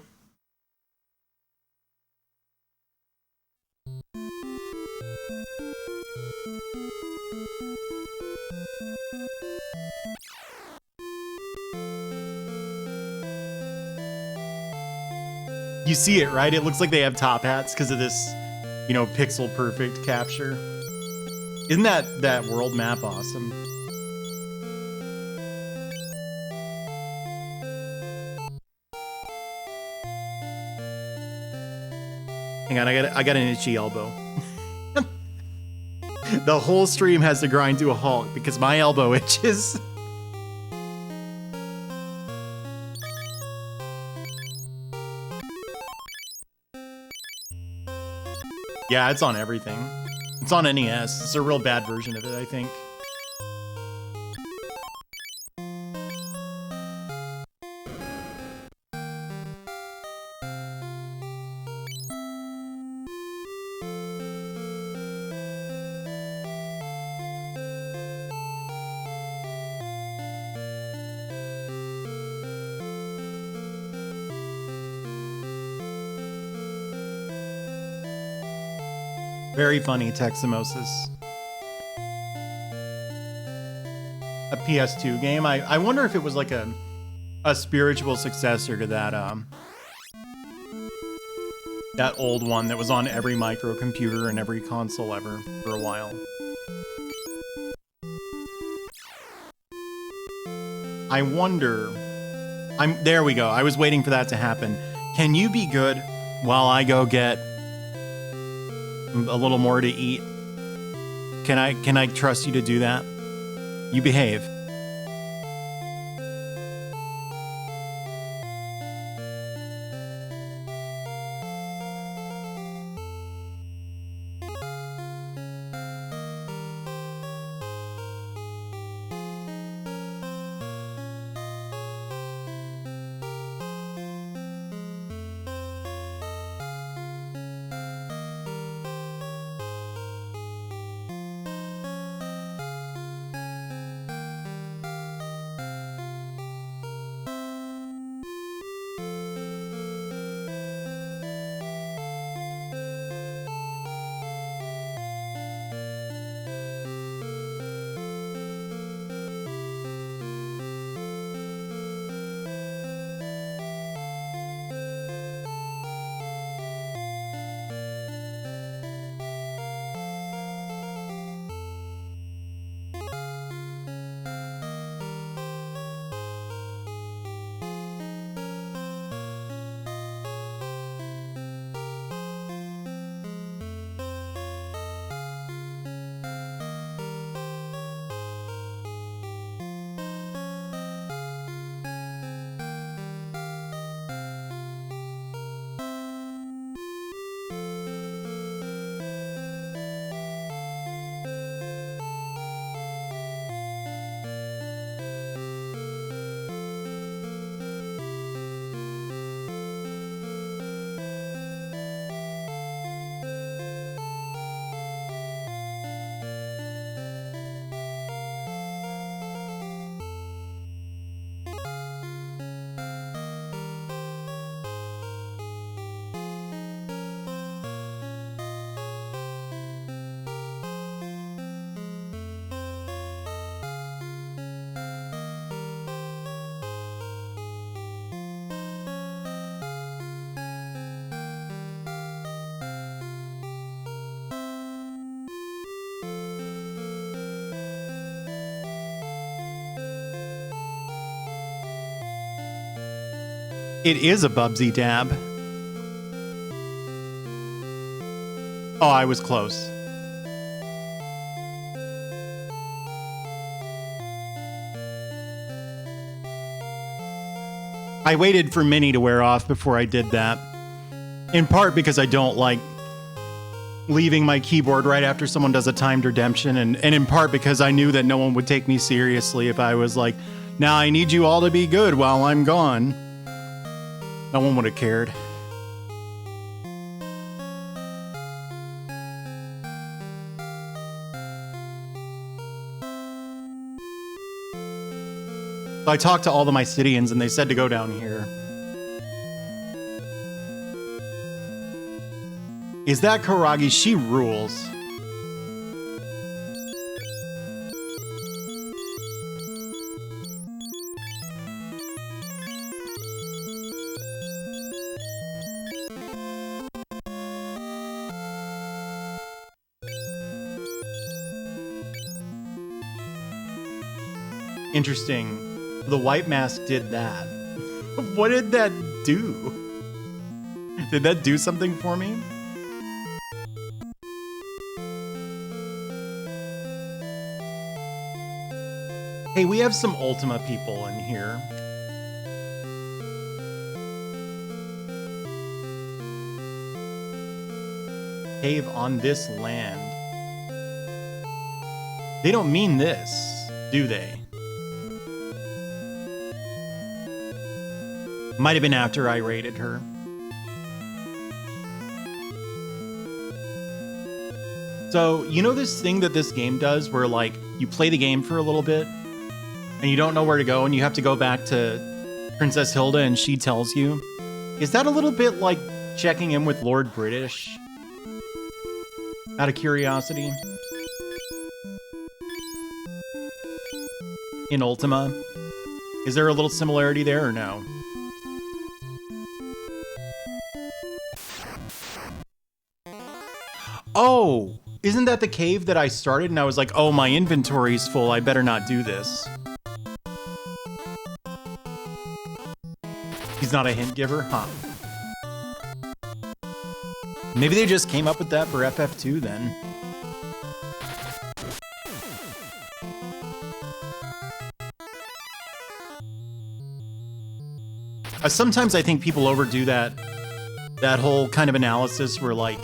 Speaker 1: You see it, right? It looks like they have top hats because of this, you know, pixel perfect capture. Isn't that world map awesome? Hang on, I got an itchy elbow. The whole stream has to grind to a halt because my elbow itches. Yeah, it's on everything. It's on NES. It's a real bad version of it, I think. Very funny, Teximosis. A PS2 game. I wonder if it was like a spiritual successor to that that old one that was on every microcomputer and every console ever for a while. I wonder. There we go. I was waiting for that to happen. Can you be good while I go get a little more to eat? Can I trust you to do that? You behave. It is a Bubsy dab. Oh, I was close. I waited for Minnie to wear off before I did that. In part because I don't like leaving my keyboard right after someone does a timed redemption, and in part because I knew that no one would take me seriously if I was like, now I need you all to be good while I'm gone. No one would have cared. So I talked to all the Mysidians and they said to go down here. Is that Karagi? She rules. Interesting. The white mask did that. What did that do? Did that do something for me? Hey, we have some Ultima people in here. Cave on this land. They don't mean this, do they? Might have been after I raided her. So, you know this thing that this game does where, like, you play the game for a little bit and you don't know where to go and you have to go back to Princess Hilda and she tells you? Is that a little bit like checking in with Lord British? Out of curiosity? In Ultima? Is there a little similarity there or no? Oh, isn't that the cave that I started and I was like, oh, my inventory's full, I better not do this. He's not a hint giver? Huh. Maybe they just came up with that for FF2 then. Sometimes I think people overdo that whole kind of analysis where, like,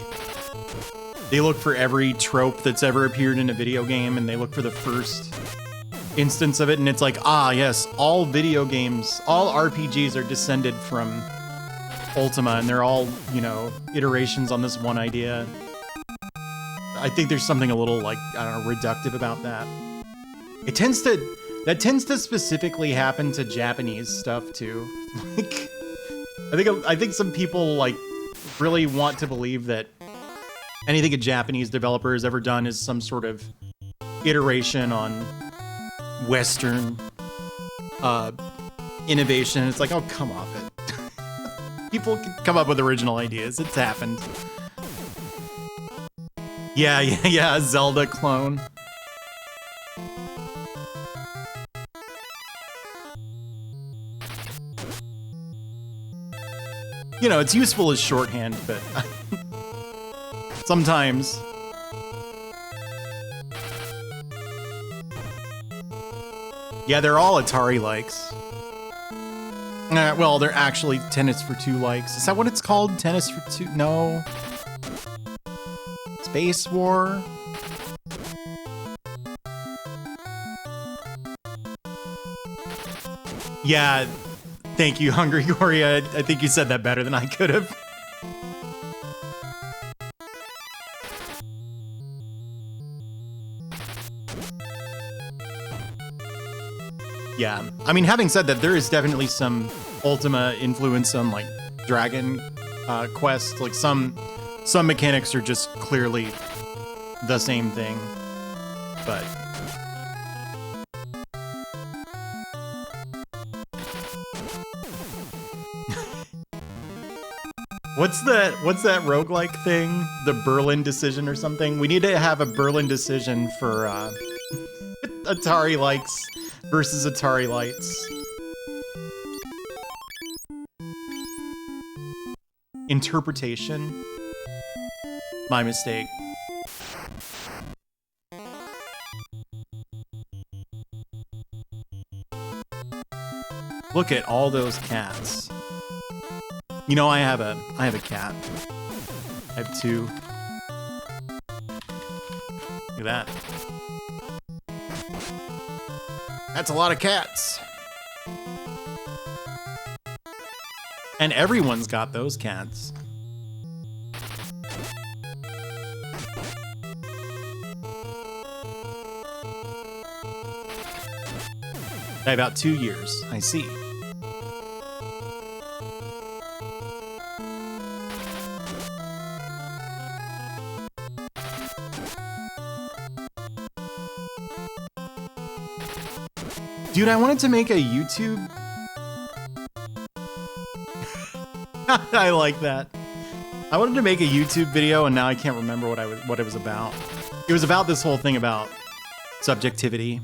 Speaker 1: they look for every trope that's ever appeared in a video game and they look for the first instance of it, and it's like, ah, yes, all video games, all RPGs are descended from Ultima, and they're all, you know, iterations on this one idea. I think there's something a little, like, I don't know, reductive about that. That tends to specifically happen to Japanese stuff too. Like, I think some people, like, really want to believe that anything a Japanese developer has ever done is some sort of iteration on Western innovation. It's like, oh, come off it. People can come up with original ideas. It's happened. Yeah, Zelda clone. You know, it's useful as shorthand, but sometimes. Yeah, they're all Atari likes. Well, they're actually Tennis for Two likes. Is that what it's called? Tennis for Two? No. Space War? Yeah, thank you, Hungry Goria. I think you said that better than I could have. Yeah, I mean, having said that, there is definitely some Ultima influence on, like, Dragon Quest. Like, some mechanics are just clearly the same thing, but what's that roguelike thing? The Berlin decision or something? We need to have a Berlin decision for Atari likes versus Atari lights. interpretation. My mistake. Look at all those cats. You know, I have a cat. I have two. Look at that. That's a lot of cats. And everyone's got those cats. About 2 years, I see. Dude, I wanted to make a YouTube. I like that. I wanted to make a YouTube video, and now I can't remember what it was about. It was about this whole thing about subjectivity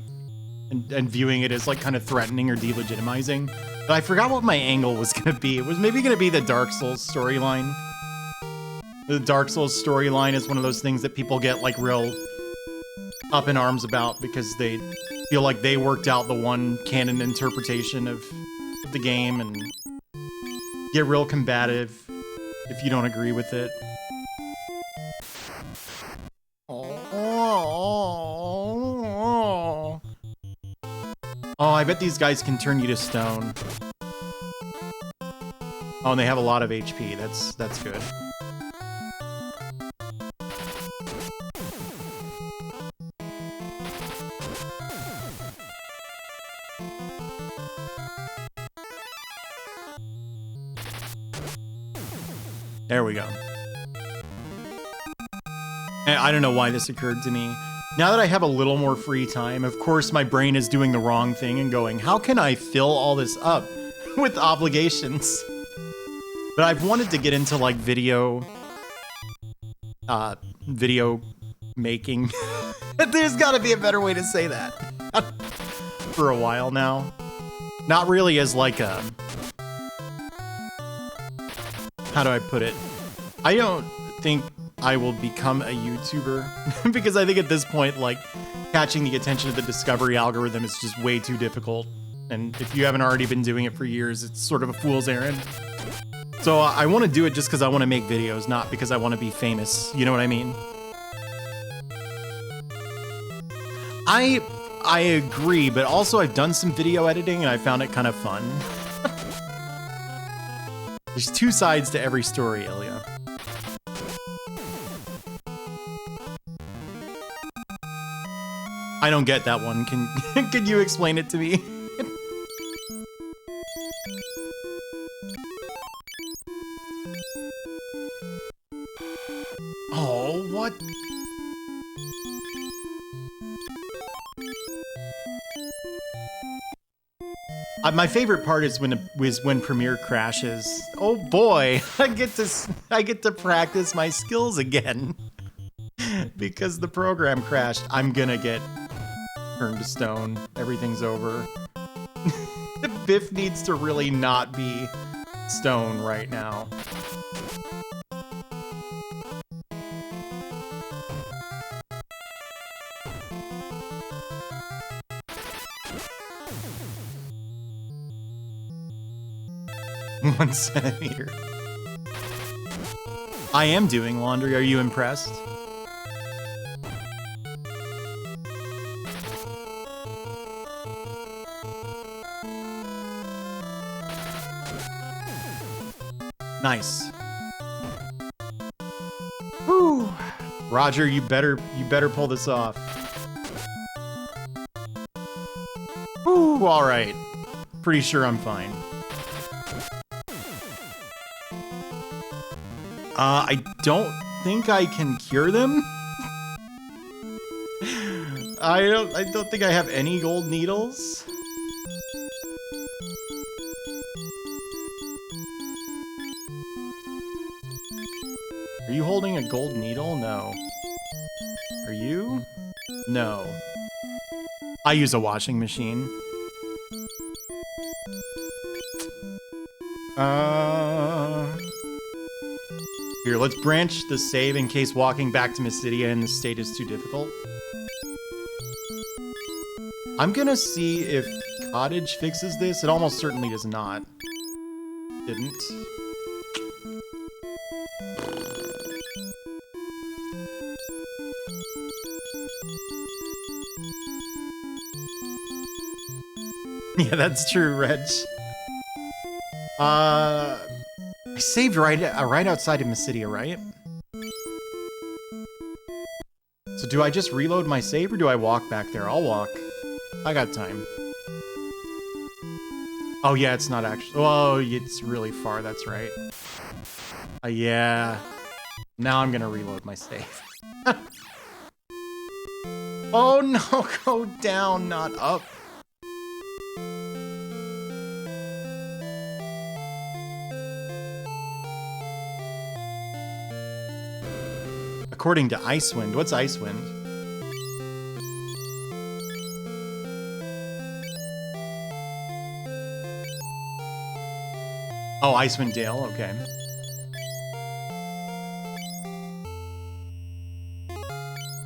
Speaker 1: and viewing it as like kind of threatening or delegitimizing. But I forgot what my angle was gonna be. It was maybe gonna be the Dark Souls storyline. The Dark Souls storyline is one of those things that people get like real up in arms about because they feel like they worked out the one canon interpretation of the game and get real combative if you don't agree with it. Oh, I bet these guys can turn you to stone. Oh, and they have a lot of HP. That's good. There we go. And I don't know why this occurred to me. Now that I have a little more free time, of course my brain is doing the wrong thing and going, how can I fill all this up with obligations? But I've wanted to get into like video making. There's gotta be a better way to say that. For a while now. Not really as like a, how do I put it? I don't think I will become a YouTuber because I think at this point, like, catching the attention of the discovery algorithm is just way too difficult. And if you haven't already been doing it for years, it's sort of a fool's errand. So I want to do it just because I want to make videos, not because I want to be famous. You know what I mean? I agree, but also I've done some video editing and I found it kind of fun. There's two sides to every story, Ilya. I don't get that one. Can you explain it to me? Oh, what? My favorite part is when Premiere crashes. Oh boy, I get to practice my skills again. Because the program crashed, I'm gonna get turned to stone. Everything's over. Biff needs to really not be stone right now. One centimeter. I am doing laundry. Are you impressed? Nice. Whew. Roger, you better pull this off. Whew, all right. Pretty sure I'm fine. I don't think I can cure them. I don't think I have any gold needles. Are you holding a gold needle? No. Are you? No. I use a washing machine. Here, let's branch the save in case walking back to Mysidia in this state is too difficult. I'm gonna see if Cottage fixes this. It almost certainly does not. Didn't. Yeah, that's true, Reg. I saved right outside of Mysidia, right? So do I just reload my save or do I walk back there? I'll walk. I got time. Oh yeah, it's not actually. Oh, it's really far. That's right. Yeah. Now I'm gonna reload my save. Oh no, go down, not up. According to Icewind. What's Icewind? Oh, Icewind Dale, okay.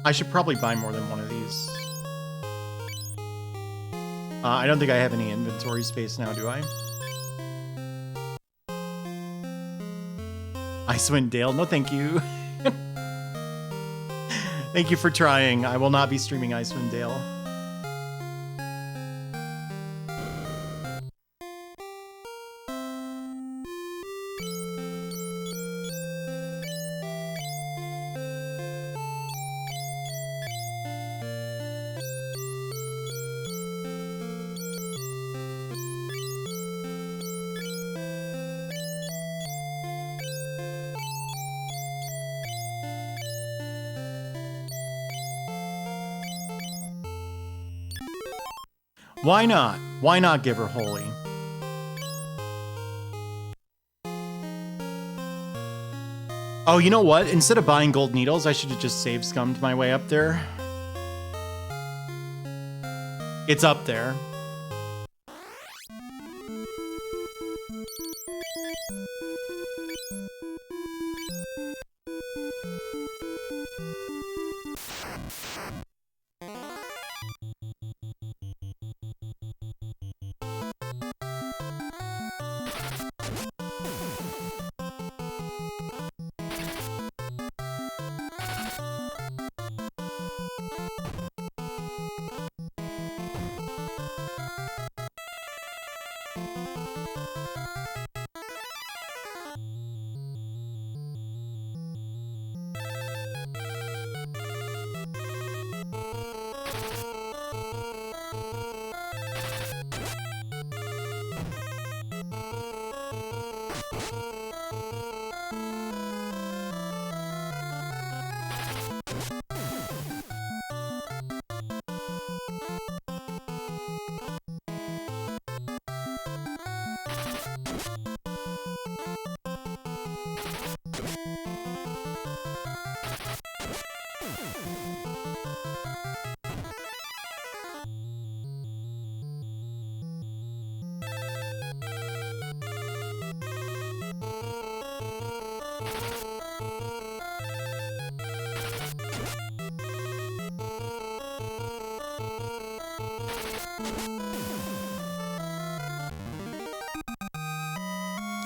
Speaker 1: I should probably buy more than one of these. I don't think I have any inventory space now, do I? Icewind Dale, no thank you. Thank you for trying. I will not be streaming Icewind Dale. Why not? Why not give her holy? Oh, you know what? Instead of buying gold needles, I should have just save scummed my way up there. It's up there.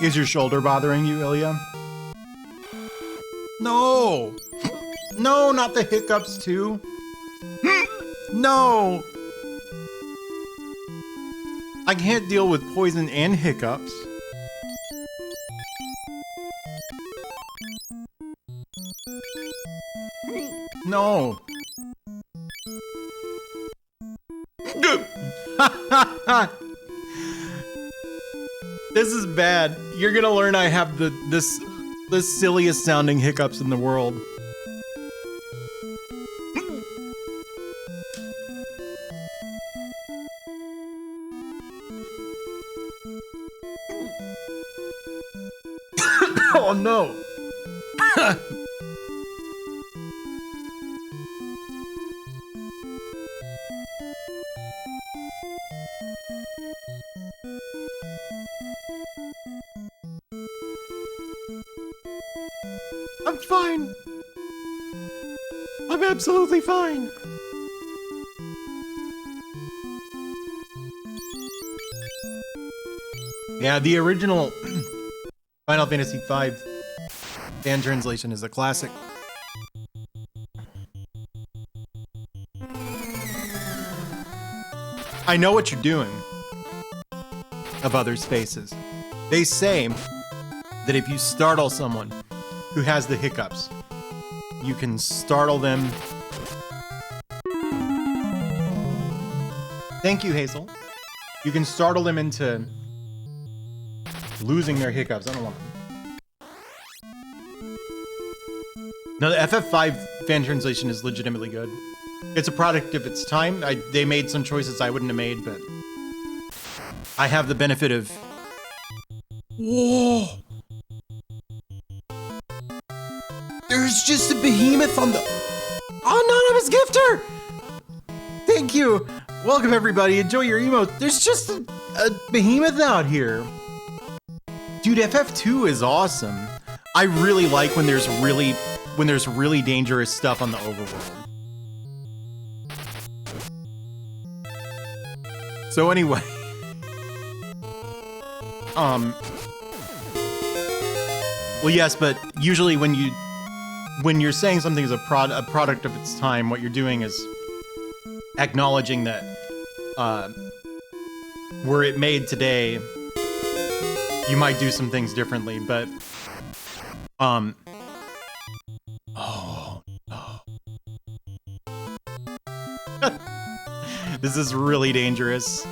Speaker 1: Is your shoulder bothering you, Ilya? No! No, not the hiccups too. No! I can't deal with poison and hiccups. No. This is bad. You're gonna learn I have the silliest sounding hiccups in the world. Oh no. I'm fine. I'm absolutely fine. Yeah, the original Final Fantasy V fan translation is a classic. I know what you're doing of other spaces. They say that if you startle someone who has the hiccups, you can startle them. Thank you, Hazel. You can startle them into losing their hiccups. I don't want them. No, the FF5 fan translation is legitimately good. It's a product of its time. They made some choices I wouldn't have made, but I have the benefit of... Whoa! There's just a behemoth on the... Anonymous gifter! Thank you! Welcome, everybody. Enjoy your emote. There's just a behemoth out here. Dude, FF2 is awesome. I really like when there's really dangerous stuff on the overworld. So anyway, well, yes, but usually when you're saying something is a product of its time, what you're doing is acknowledging that were it made today, you might do some things differently, but oh no. This is really dangerous.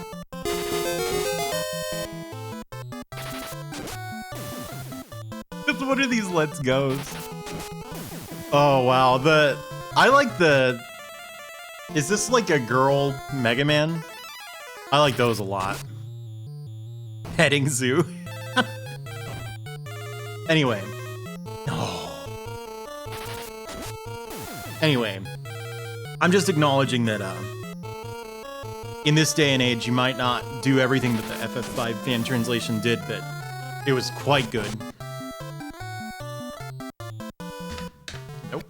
Speaker 1: What are these let's goes? Oh wow, I like the... Is this like a girl Mega Man? I like those a lot. Petting zoo. Anyway. Oh. Anyway, I'm just acknowledging that in this day and age, you might not do everything that the FF5 fan translation did, but it was quite good. Nope.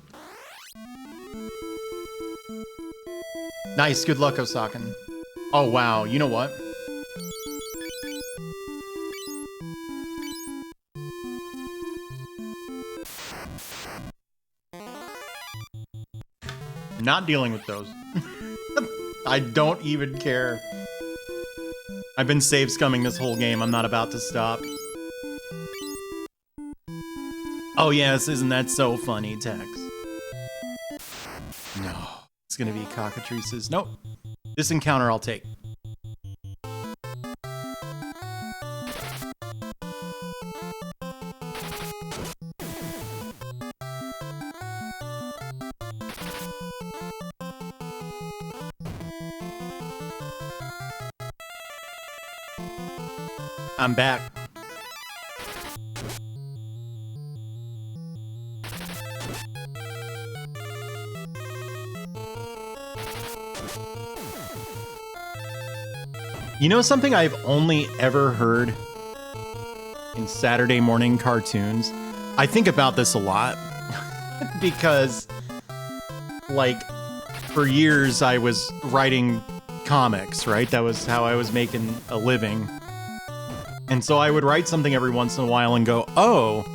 Speaker 1: Nice, good luck, Osakan. Oh wow, you know what? Not dealing with those. I don't even care. I've been save scumming this whole game. I'm not about to stop. Oh yes, isn't that so funny, Tex? No, it's gonna be cockatrices. Nope. This encounter I'll take. I'm back. You know something I've only ever heard in Saturday morning cartoons? I think about this a lot because, like, for years I was writing comics, right? That was how I was making a living. And so I would write something every once in a while and go, oh,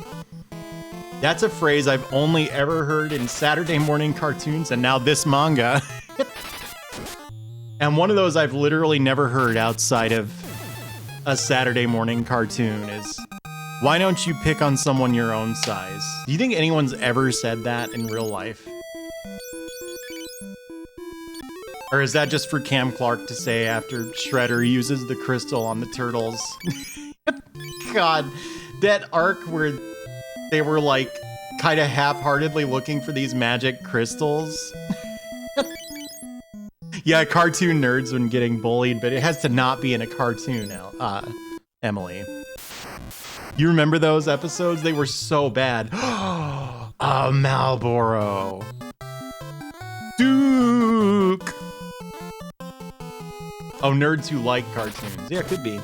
Speaker 1: that's a phrase I've only ever heard in Saturday morning cartoons, and now this manga. And one of those I've literally never heard outside of a Saturday morning cartoon is, why don't you pick on someone your own size? Do you think anyone's ever said that in real life? Or is that just for Cam Clark to say after Shredder uses the crystal on the turtles? God, that arc where they were like kind of half-heartedly looking for these magic crystals. Yeah, cartoon nerds when getting bullied, but it has to not be in a cartoon, Emily. You remember those episodes? They were so bad. Marlboro. Duke. Oh, nerds who like cartoons. Yeah, it could be.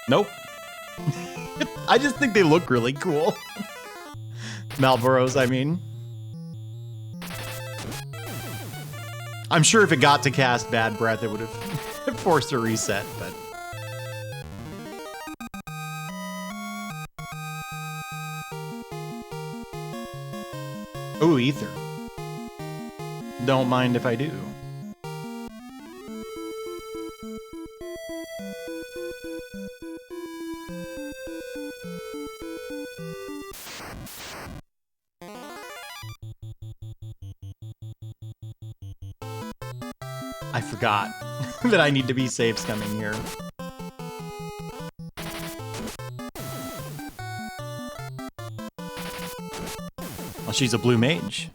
Speaker 1: Nope. I just think they look really cool. Malboros, I mean. I'm sure if it got to cast Bad Breath, it would have forced a reset, but... Ooh, Ether. Don't mind if I do. I forgot that I need to be safe stemming here. Well, she's a blue mage.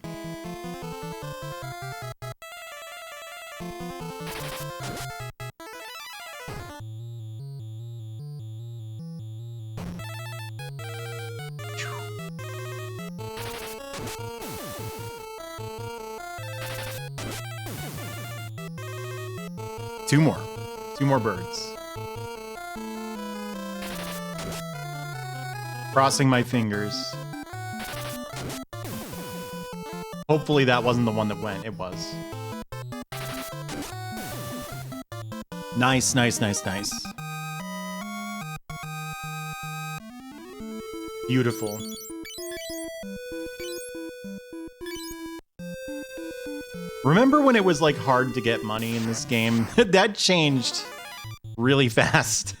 Speaker 1: Two more birds. Crossing my fingers. Hopefully that wasn't the one that went. It was. Nice, nice, nice, nice. Beautiful. Remember when it was like hard to get money in this game? That changed really fast.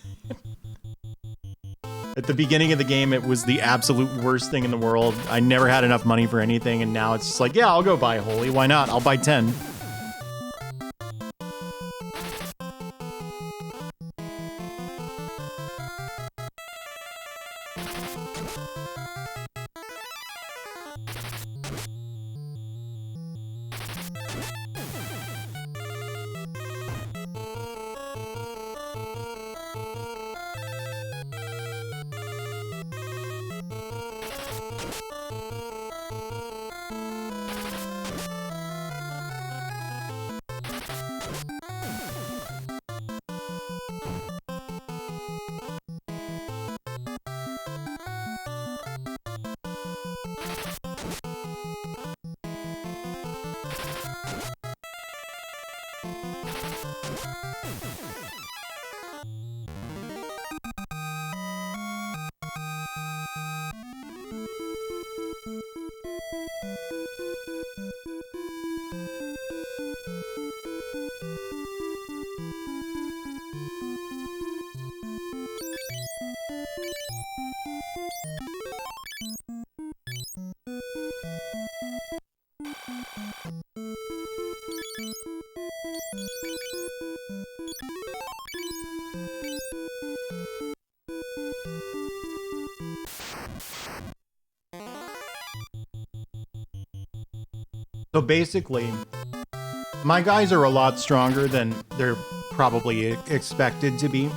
Speaker 1: At the beginning of the game, it was the absolute worst thing in the world. I never had enough money for anything, and now it's just like, yeah, I'll go buy Holy. Why not? I'll buy 10. So basically, my guys are a lot stronger than they're probably expected to be.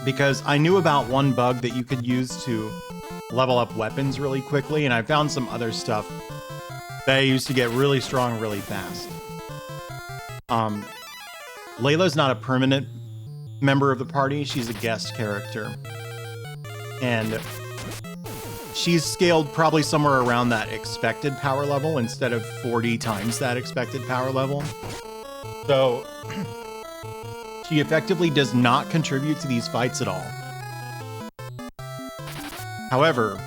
Speaker 1: Because I knew about one bug that you could use to level up weapons really quickly, and I found some other stuff that I used to get really strong really fast. Layla's not a permanent member of the party, she's a guest character. And she's scaled probably somewhere around that expected power level instead of 40 times that expected power level. So she effectively does not contribute to these fights at all. However,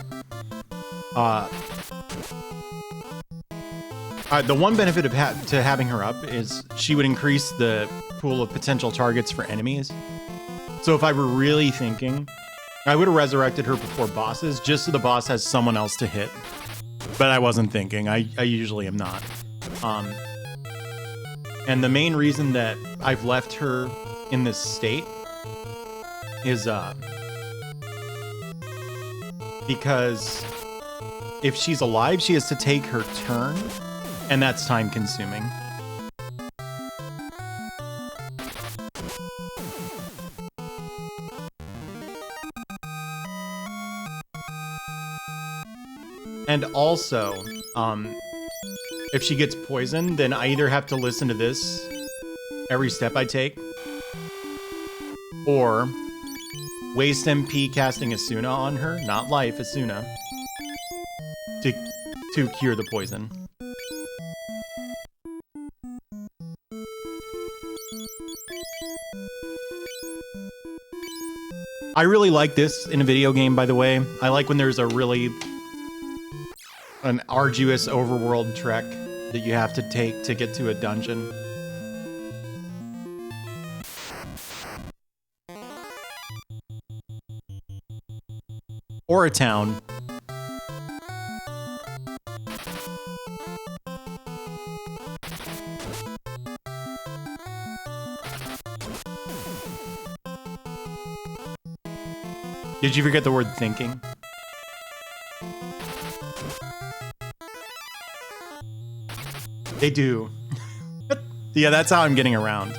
Speaker 1: the one benefit of to having her up is she would increase the pool of potential targets for enemies. So if I were really thinking, I would have resurrected her before bosses, just so the boss has someone else to hit. But I wasn't thinking. I usually am not. And the main reason that I've left her in this state is because if she's alive, she has to take her turn, and that's time consuming. And also, if she gets poisoned, then I either have to listen to this every step I take, or Waste MP casting Asuna on her, not life, Asuna, to cure the poison. I really like this in a video game, by the way. I like when there's an arduous overworld trek that you have to take to get to a dungeon. Or a town. Did you forget the word thinking? They do. Yeah, that's how I'm getting around.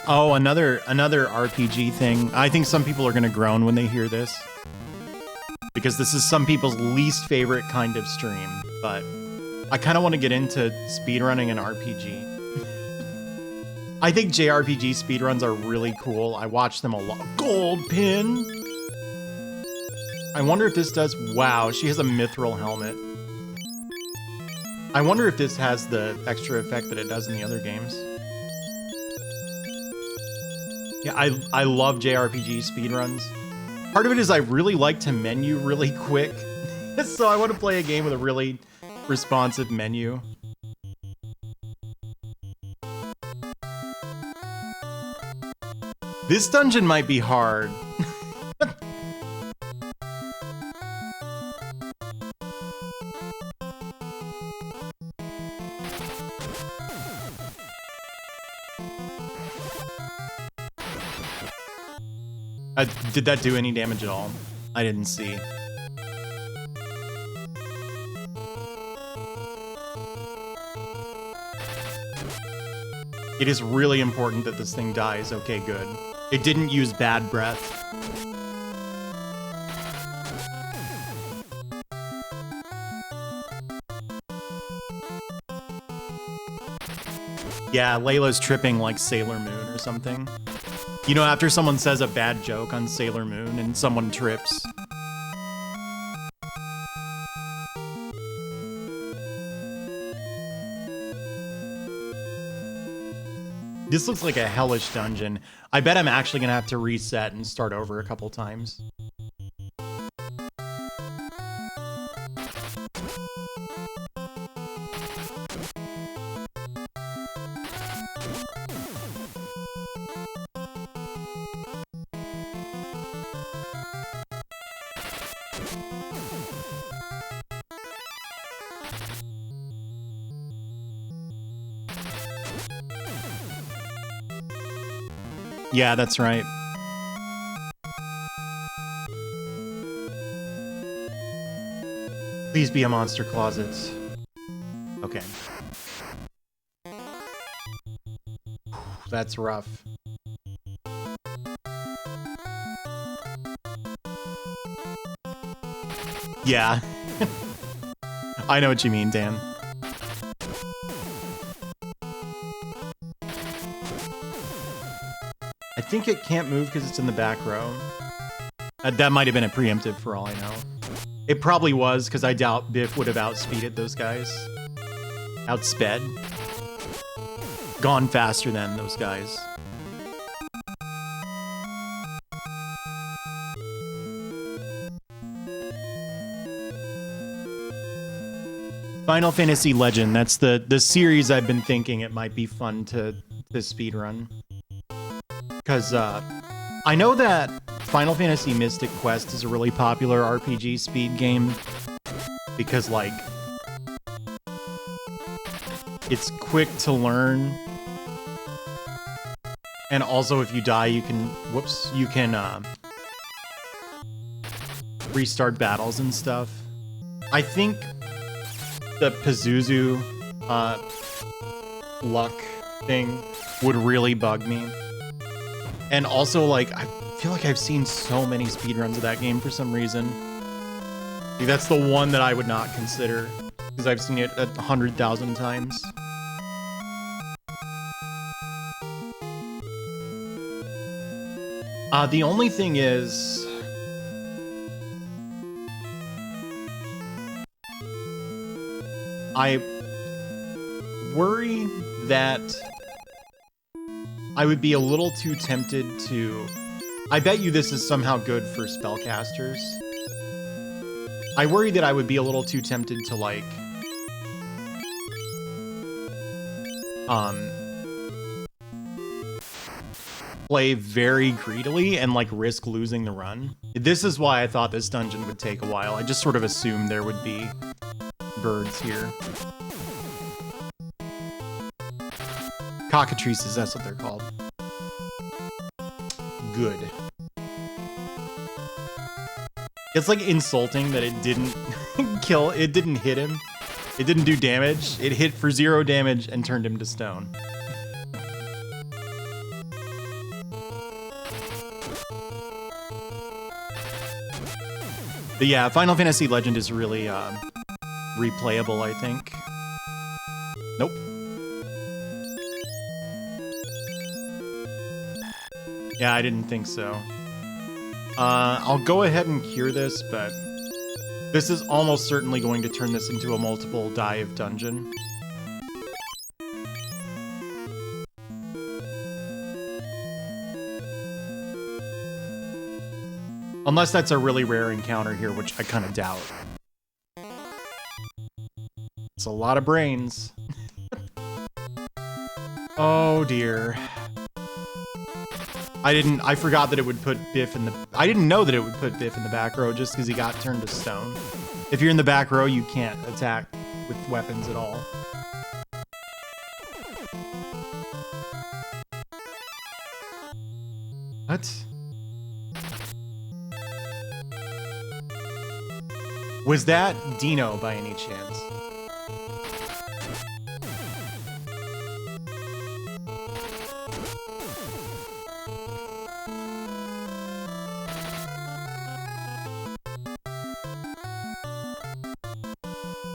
Speaker 1: Oh, another RPG thing. I think some people are going to groan when they hear this, because this is some people's least favorite kind of stream, but I kind of want to get into speedrunning an RPG. I think JRPG speedruns are really cool. I watch them a lot. Gold pin! I wonder if this does... Wow, she has a mithril helmet. I wonder if this has the extra effect that it does in the other games. Yeah, I love JRPG speedruns. Part of it is I really like to menu really quick. So I want to play a game with a really responsive menu. This dungeon might be hard. Did that do any damage at all? I didn't see. It is really important that this thing dies. Okay, good. It didn't use bad breath. Yeah, Layla's tripping like Sailor Moon or something. You know, after someone says a bad joke on Sailor Moon and someone trips. This looks like a hellish dungeon. I bet I'm actually gonna have to reset and start over a couple times. Yeah, that's right. Please be a monster closet. Okay. That's rough. Yeah. I know what you mean, Dan. I think it can't move because it's in the back row. That might have been a preemptive for all I know. It probably was, because I doubt Biff would have outspeeded those guys. Outsped. Gone faster than those guys. Final Fantasy Legend. That's the series I've been thinking it might be fun to speedrun. Because I know that Final Fantasy Mystic Quest is a really popular RPG speed game. Because, like, it's quick to learn. And also, if you die, you can... Whoops. You can restart battles and stuff. I think the Pazuzu luck thing would really bug me. And also, like, I feel like I've seen so many speedruns of that game for some reason. Like, that's the one that I would not consider, because I've seen it 100,000 times. The only thing is, I worry that I would be a little too tempted to... I bet you this is somehow good for spellcasters. I worry that I would be a little too tempted to, like... play very greedily and, like, risk losing the run. This is why I thought this dungeon would take a while. I just sort of assumed there would be birds here. Cockatrices, that's what they're called. Good. It's like insulting that it didn't kill, it didn't hit him. It didn't do damage. It hit for 0 damage and turned him to stone. But yeah, Final Fantasy Legend is really replayable, I think. Nope. Yeah, I didn't think so. I'll go ahead and cure this, but this is almost certainly going to turn this into a multiple dive dungeon. Unless that's a really rare encounter here, which I kind of doubt. It's a lot of brains. Oh dear. I forgot that it would put Biff in the... I didn't know that it would put Biff in the back row just because he got turned to stone. If you're in the back row, you can't attack with weapons at all. What? Was that Dino by any chance?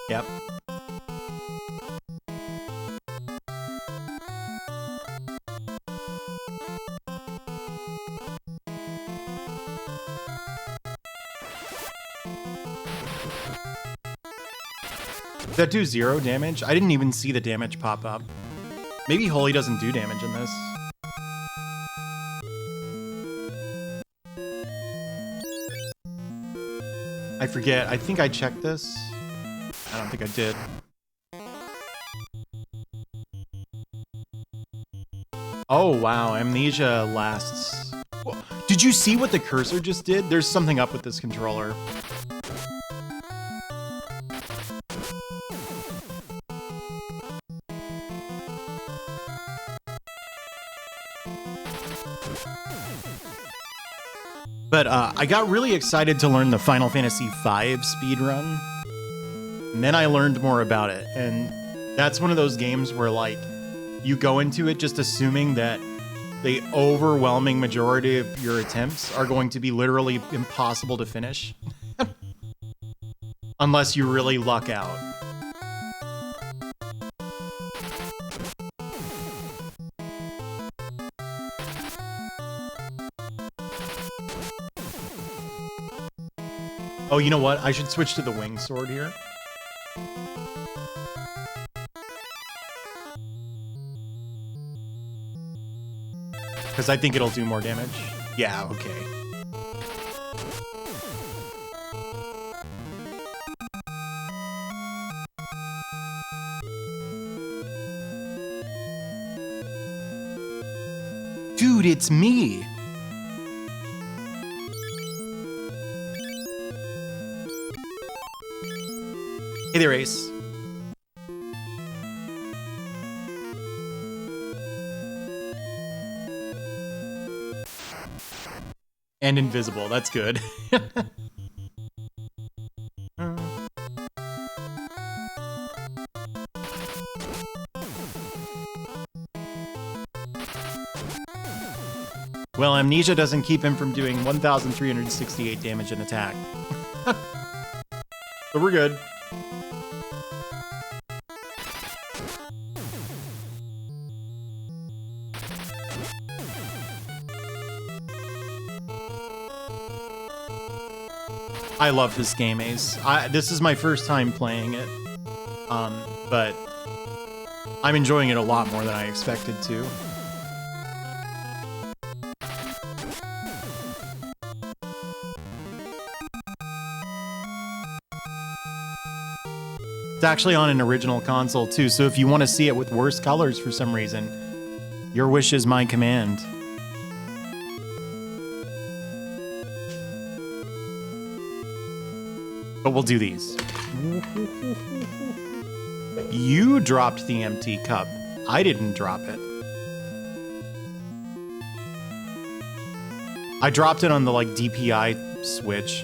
Speaker 1: Yep. Does that do 0 damage? I didn't even see the damage pop up. Maybe Holy doesn't do damage in this. I forget. I think I checked this. I don't think I did. Oh, wow. Amnesia lasts... Did you see what the cursor just did? There's something up with this controller. But I got really excited to learn the Final Fantasy V speedrun. And then I learned more about it. And that's one of those games where, like, you go into it just assuming that the overwhelming majority of your attempts are going to be literally impossible to finish. Unless you really luck out. Oh, you know what? I should switch to the wing sword here. Because I think it'll do more damage. Yeah, okay. Dude, it's me! Hey there, Ace. And invisible, that's good. Well, amnesia doesn't keep him from doing 1,368 damage in attack. So we're good. I love this game, Ace. This is my first time playing it, but I'm enjoying it a lot more than I expected to. It's actually on an original console too, so if you want to see it with worse colors for some reason, your wish is my command. But we'll do these. You dropped the empty cup. I didn't drop it. I dropped it on the like DPI switch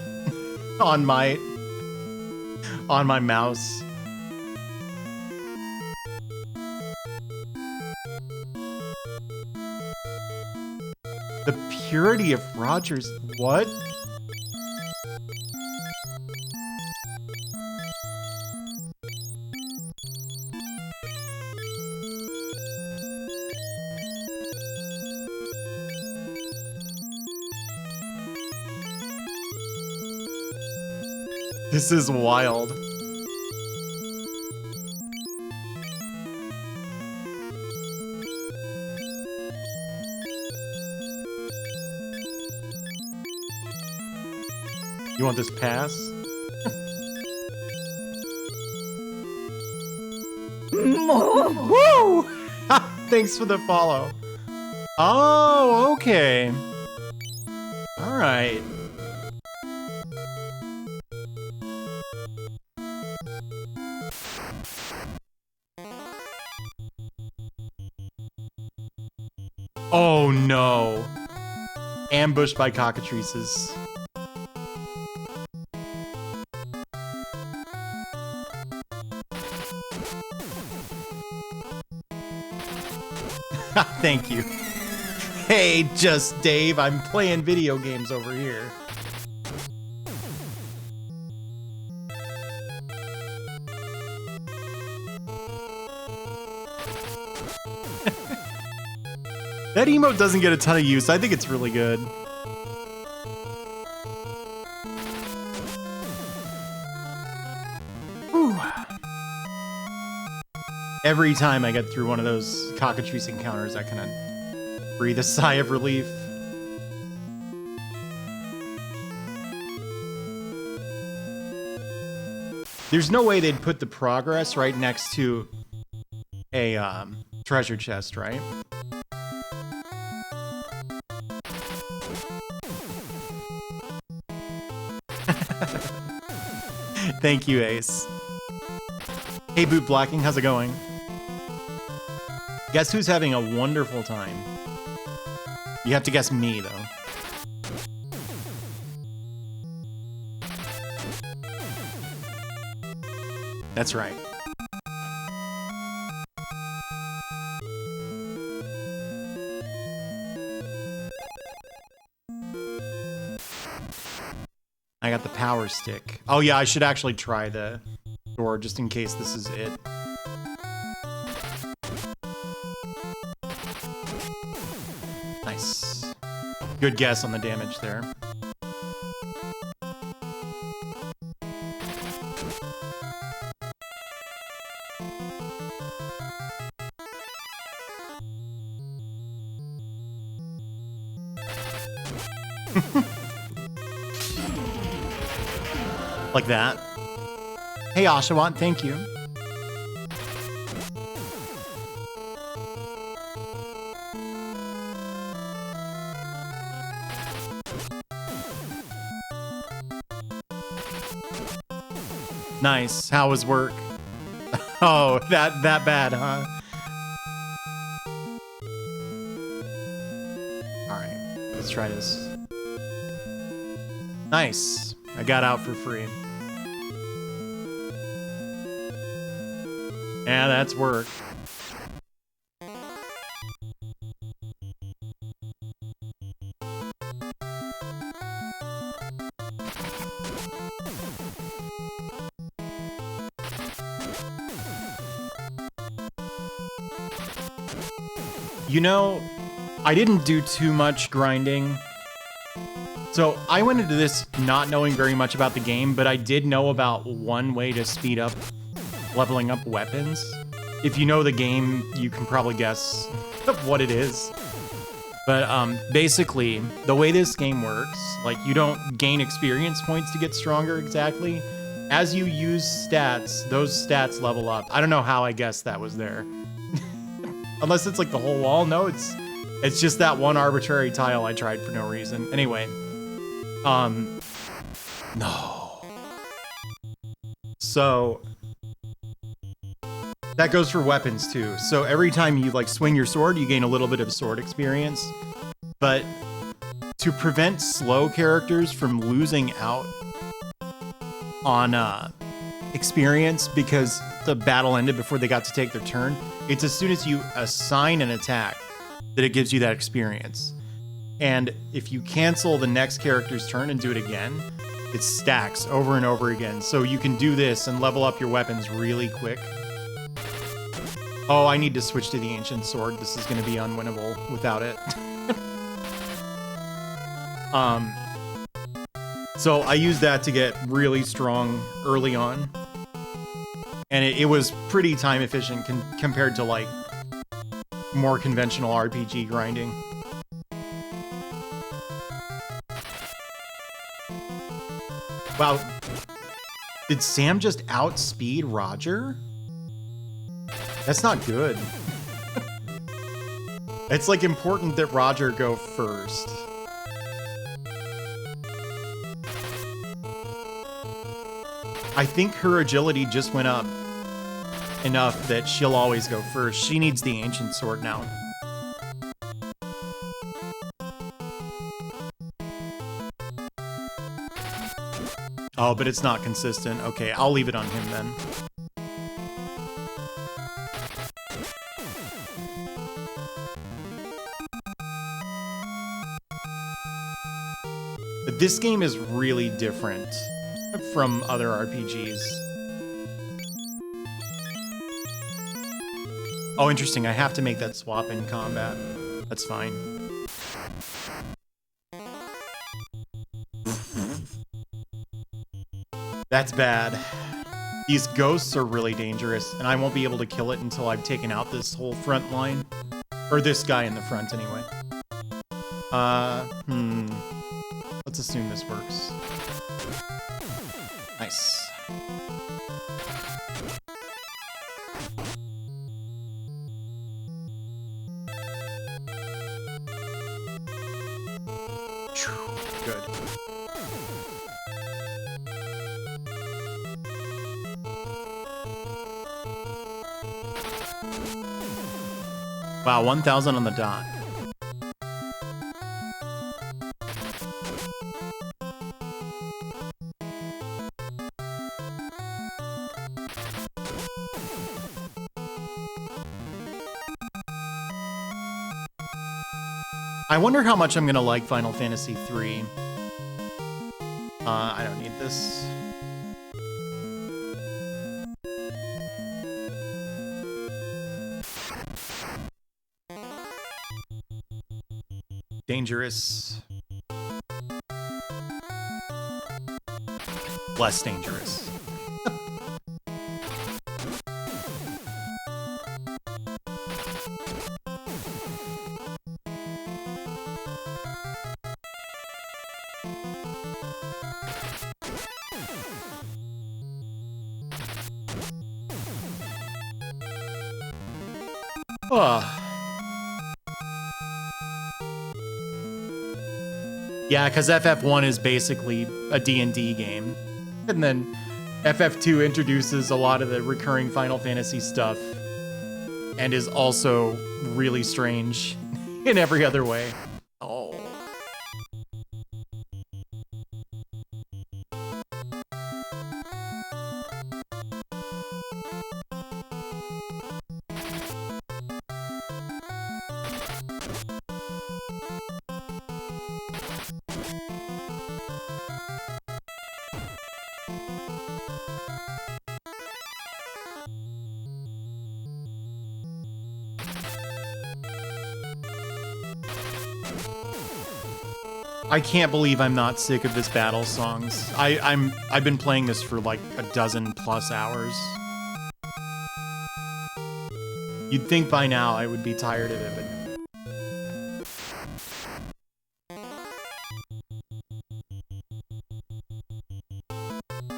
Speaker 1: on my mouse. The purity of Rogers. What? This is wild. You want this pass? Woo! Thanks for the follow. Oh, okay. All right. Oh no. Ambushed by cockatrices. Thank you. Hey, just Dave, I'm playing video games over here. That emote doesn't get a ton of use. I think it's really good. Whew. Every time I get through one of those cockatrice encounters, I kind of breathe a sigh of relief. There's no way they'd put the progress right next to a treasure chest, right? Thank you, Ace. Hey, Boot Blacking, how's it going? Guess who's having a wonderful time? You have to guess me, though. That's right. I got the power stick. Oh yeah, I should actually try the door just in case this is it. Nice. Good guess on the damage there. Like that. Hey, Oshawott, thank you. Nice. How was work? Oh, that bad, huh? All right, let's try this. Nice. I got out for free. Yeah, that's work. I You know, I didn't do too much grinding. So I went into this not knowing very much about the game, but I did know about one way to speed up leveling up weapons. If you know the game, you can probably guess what it is. But basically, the way this game works, like you don't gain experience points to get stronger exactly. As you use stats, those stats level up. I don't know how I guessed that was there. Unless it's like the whole wall. No, it's just that one arbitrary tile I tried for no reason. Anyway. No. So that goes for weapons too. So every time you like swing your sword, you gain a little bit of sword experience. But to prevent slow characters from losing out on experience because the battle ended before they got to take their turn, it's as soon as you assign an attack that it gives you that experience. And if you cancel the next character's turn and do it again, it stacks over and over again. So you can do this and level up your weapons really quick. Oh, I need to switch to the ancient sword. This is going to be unwinnable without it. So I used that to get really strong early on. And it was pretty time efficient compared to like more conventional RPG grinding. Wow. Did Sam just outspeed Roger? That's not good. It's like important that Roger go first. I think her agility just went up enough that she'll always go first. She needs the ancient sword now. Oh, but it's not consistent. Okay, I'll leave it on him then. But this game is really different from other RPGs. Oh, interesting. I have to make that swap in combat. That's fine. That's bad. These ghosts are really dangerous, and I won't be able to kill it until I've taken out this whole front line. Or this guy in the front, anyway. Let's assume this works. Nice. Good. Wow, 1,000 on the dot. I wonder how much I'm gonna like Final Fantasy III. I don't need this. Dangerous. Less dangerous. Yeah, because FF1 is basically a D&D game. And then FF2 introduces a lot of the recurring Final Fantasy stuff and is also really strange in every other way. Oh. I can't believe I'm not sick of this battle songs. I've been playing this for like a dozen plus hours. You'd think by now I would be tired of it,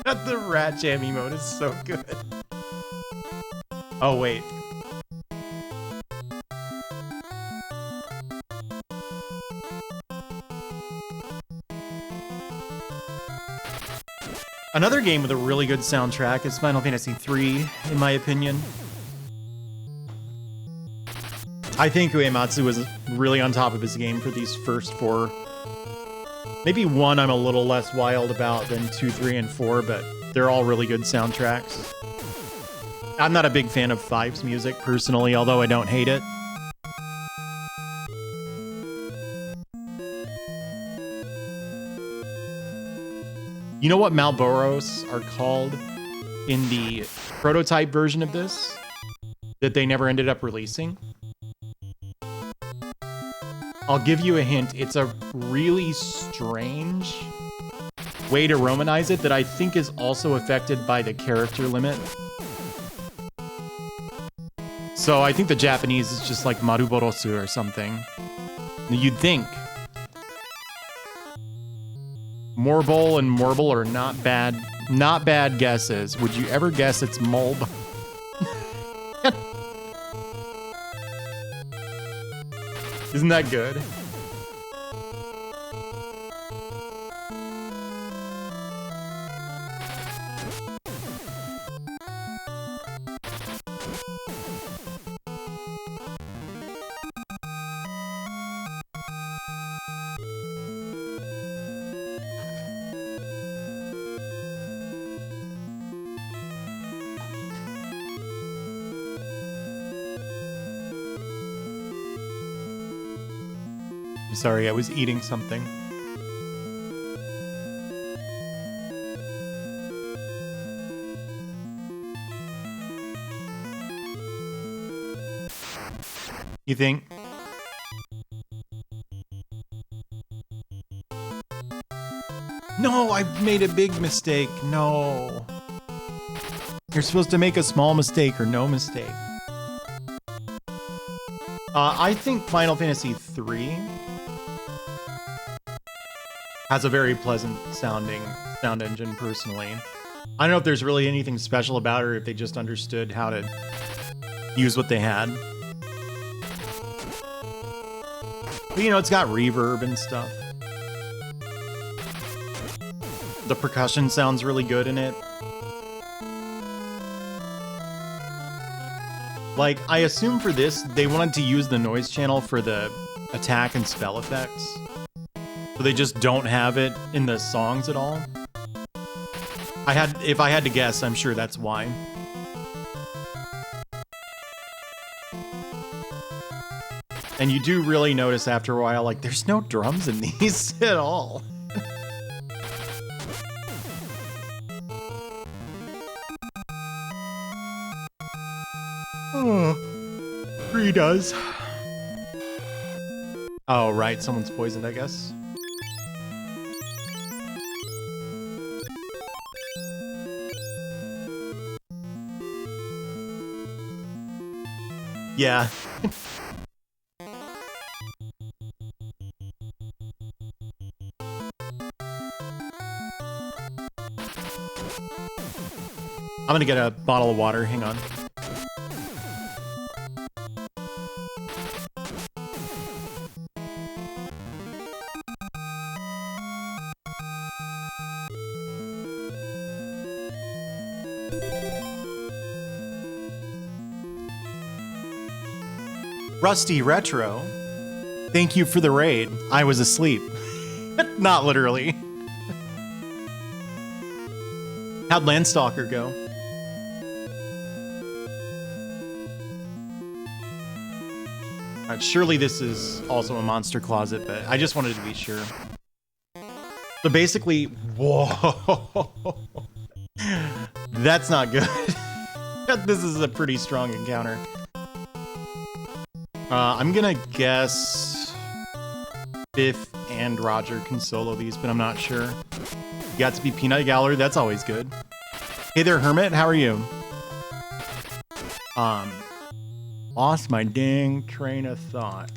Speaker 1: but the rat jam emote is so good. Oh, wait. Another game with a really good soundtrack is Final Fantasy III, in my opinion. I think Uematsu was really on top of his game for these first 4. Maybe 1 I'm a little less wild about than 2, 3, and 4, but they're all really good soundtracks. I'm not a big fan of 5's music, personally, although I don't hate it. You know what Malboros are called in the prototype version of this that they never ended up releasing? I'll give you a hint. It's a really strange way to Romanize it that I think is also affected by the character limit. So I think the Japanese is just like Maruborosu or something. You'd think. Morbol and Morble are not bad guesses. Would you ever guess it's Mulb? Isn't that good? Sorry, I was eating something. You think? No, I made a big mistake. No. You're supposed to make a small mistake or no mistake. I think Final Fantasy III has a very pleasant sounding sound engine, personally. I don't know if there's really anything special about it or if they just understood how to use what they had. But, you know, it's got reverb and stuff. The percussion sounds really good in it. Like, I assume for this, they wanted to use the noise channel for the attack and spell effects. So they just don't have it in the songs at all. If I had to guess, I'm sure that's why. And you do really notice after a while, like, there's no drums in these at all. Oh, 3 does. Oh, right, someone's poisoned, I guess. Yeah. I'm gonna get a bottle of water, hang on. Rusty Retro, thank you for the raid. I was asleep. Not literally. How'd Landstalker go? Surely this is also a monster closet, but I just wanted to be sure. So basically, whoa. That's not good. This is a pretty strong encounter. I'm gonna guess 5th and Roger can solo these, but I'm not sure. You got to be Peanut Gallery. That's always good. Hey there, Hermit. How are you? Lost my dang train of thought.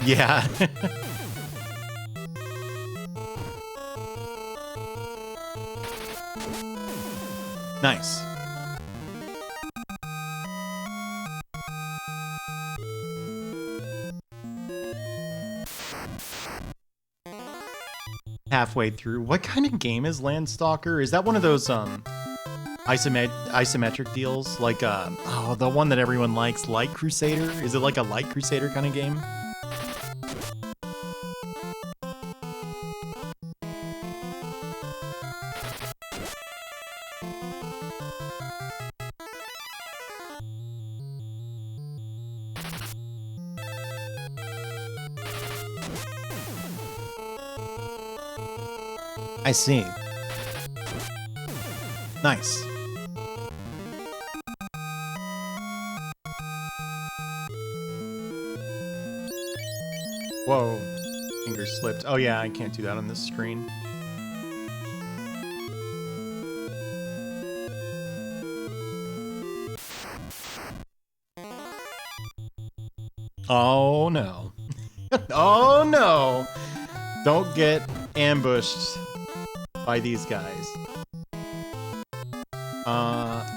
Speaker 1: Yeah. Nice. Halfway through. What kind of game is Landstalker? Is that one of those isometric deals? Like oh, the one that everyone likes, Light Crusader? Is it like a Light Crusader kind of game? I see. Nice. Whoa. Finger slipped. Oh yeah, I can't do that on this screen. Oh no. Oh no. Don't get ambushed by these guys.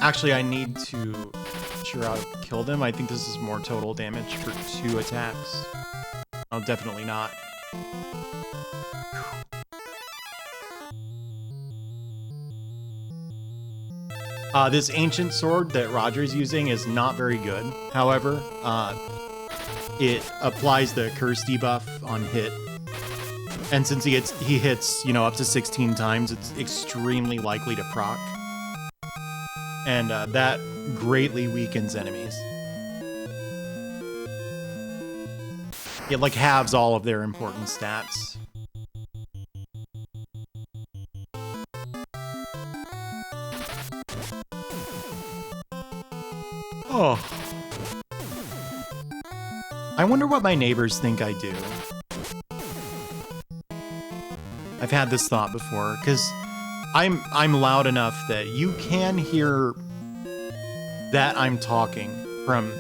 Speaker 1: Actually, I need to sure how to kill them. I think this is more total damage for 2 attacks. Oh, definitely not. This ancient sword that Roger's using is not very good. However, it applies the curse debuff on hit. And since he hits, you know, up to 16 times, it's extremely likely to proc. And that greatly weakens enemies. It like halves all of their important stats. Oh. I wonder what my neighbors think I do. I've had this thought before, because I'm loud enough that you can hear that I'm talking from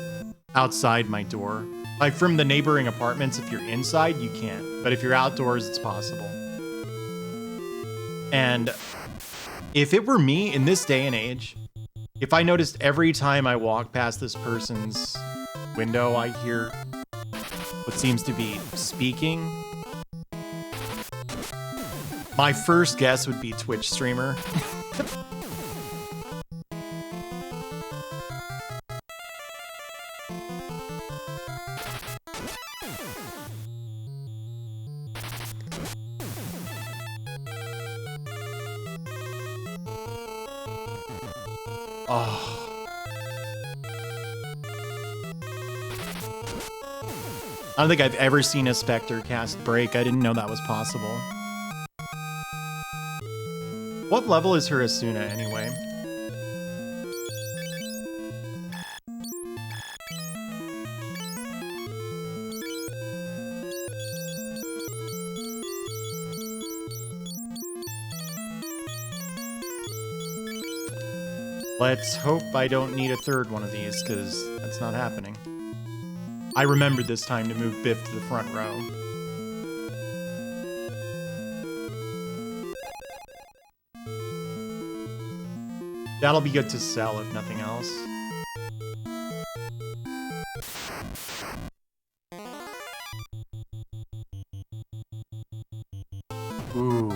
Speaker 1: outside my door. Like from the neighboring apartments, if you're inside, you can't. But if you're outdoors, it's possible. And if it were me in this day and age, if I noticed every time I walk past this person's window, I hear what seems to be speaking, my first guess would be Twitch streamer. Oh. I don't think I've ever seen a Spectre cast break. I didn't know that was possible. What level is her Asuna anyway? Let's hope I don't need a third one of these, because that's not happening. I remembered this time to move Biff to the front row. That'll be good to sell, if nothing else. Ooh.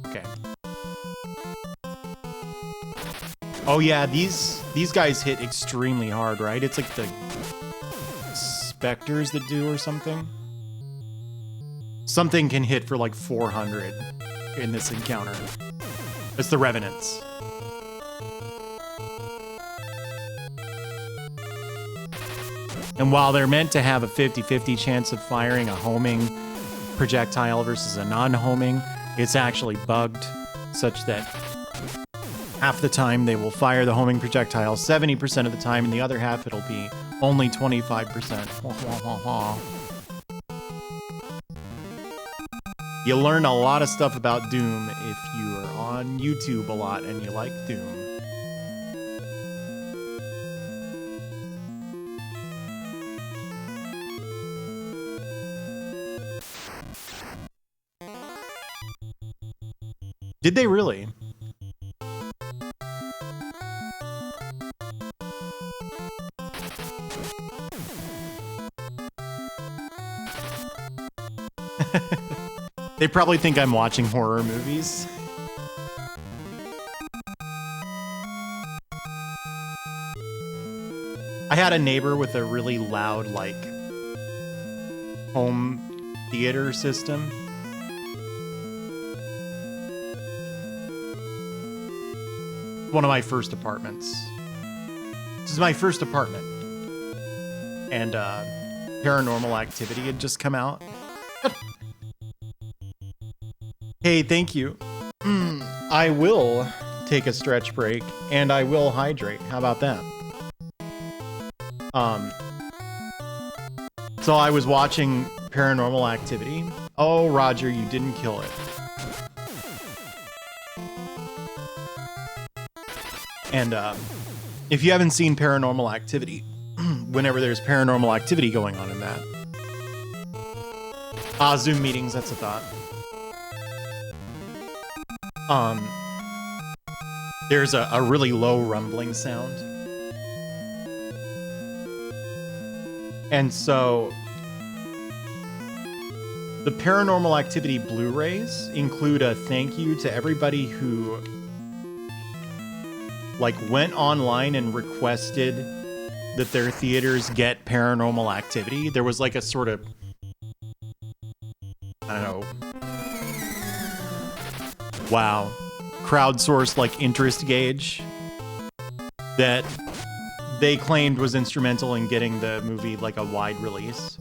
Speaker 1: Okay. Oh yeah, these guys hit extremely hard, right? It's like the Spectres that do or something. Something can hit for like 400 in this encounter. It's the Revenants. And while they're meant to have a 50-50 chance of firing a homing projectile versus a non-homing, It's actually bugged such that half the time they will fire the homing projectile 70% of the time, and the other half it'll be only 25%. You learn a lot of stuff about Doom if you are on YouTube a lot and you like Doom. Did they really? They probably think I'm watching horror movies. I had a neighbor with a really loud, like, home theater system. One of my first apartments. This is my first apartment. And Paranormal Activity had just come out. Hey, thank you. I will take a stretch break and I will hydrate. How about that? So I was watching Paranormal Activity. Oh, Roger, you didn't kill it. And if you haven't seen Paranormal Activity, whenever there's Paranormal Activity going on in that. Zoom meetings, that's a thought. There's a really low rumbling sound. And so the Paranormal Activity Blu-rays include a thank you to everybody who like went online and requested that their theaters get Paranormal Activity. There was like a sort of, I don't know, wow, crowdsourced like interest gauge that they claimed was instrumental in getting the movie like a wide release.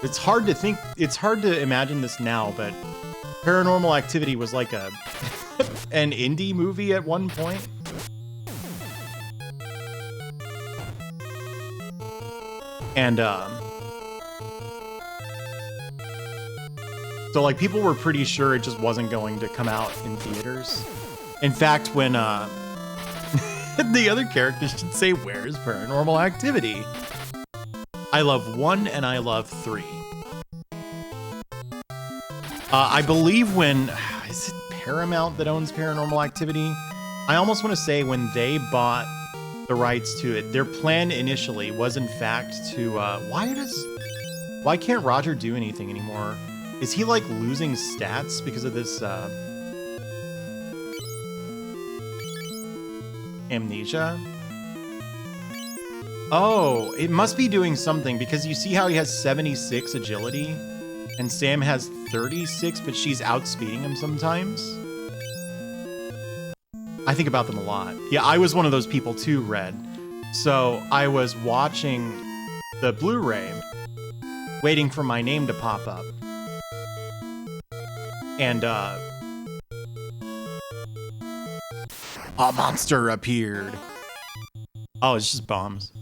Speaker 1: It's hard to imagine this now, but Paranormal Activity was like a an indie movie at one point. And so like people were pretty sure it just wasn't going to come out in theaters. In fact, when the other characters should say, "Where's Paranormal Activity?" I love 1 and I love 3. I believe when is it Paramount that owns Paranormal Activity? I almost want to say when they bought the rights to it, their plan initially was in fact to why can't Roger do anything anymore? Is he like losing stats because of this amnesia? Oh, it must be doing something because you see how he has 76 agility and Sam has 36, but she's outspeeding him sometimes. I think about them a lot. Yeah, I was one of those people too, Red. So I was watching the Blu-ray, waiting for my name to pop up. And a monster appeared. Oh, it's just bombs.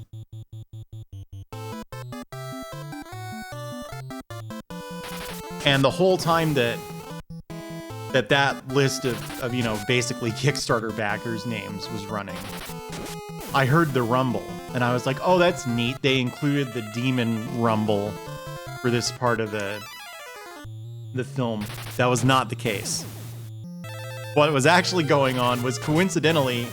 Speaker 1: And the whole time that list of, you know, basically Kickstarter backers' names was running, I heard the rumble, and I was like, oh, that's neat. They included the demon rumble for this part of the film. That was not the case. What was actually going on was, coincidentally,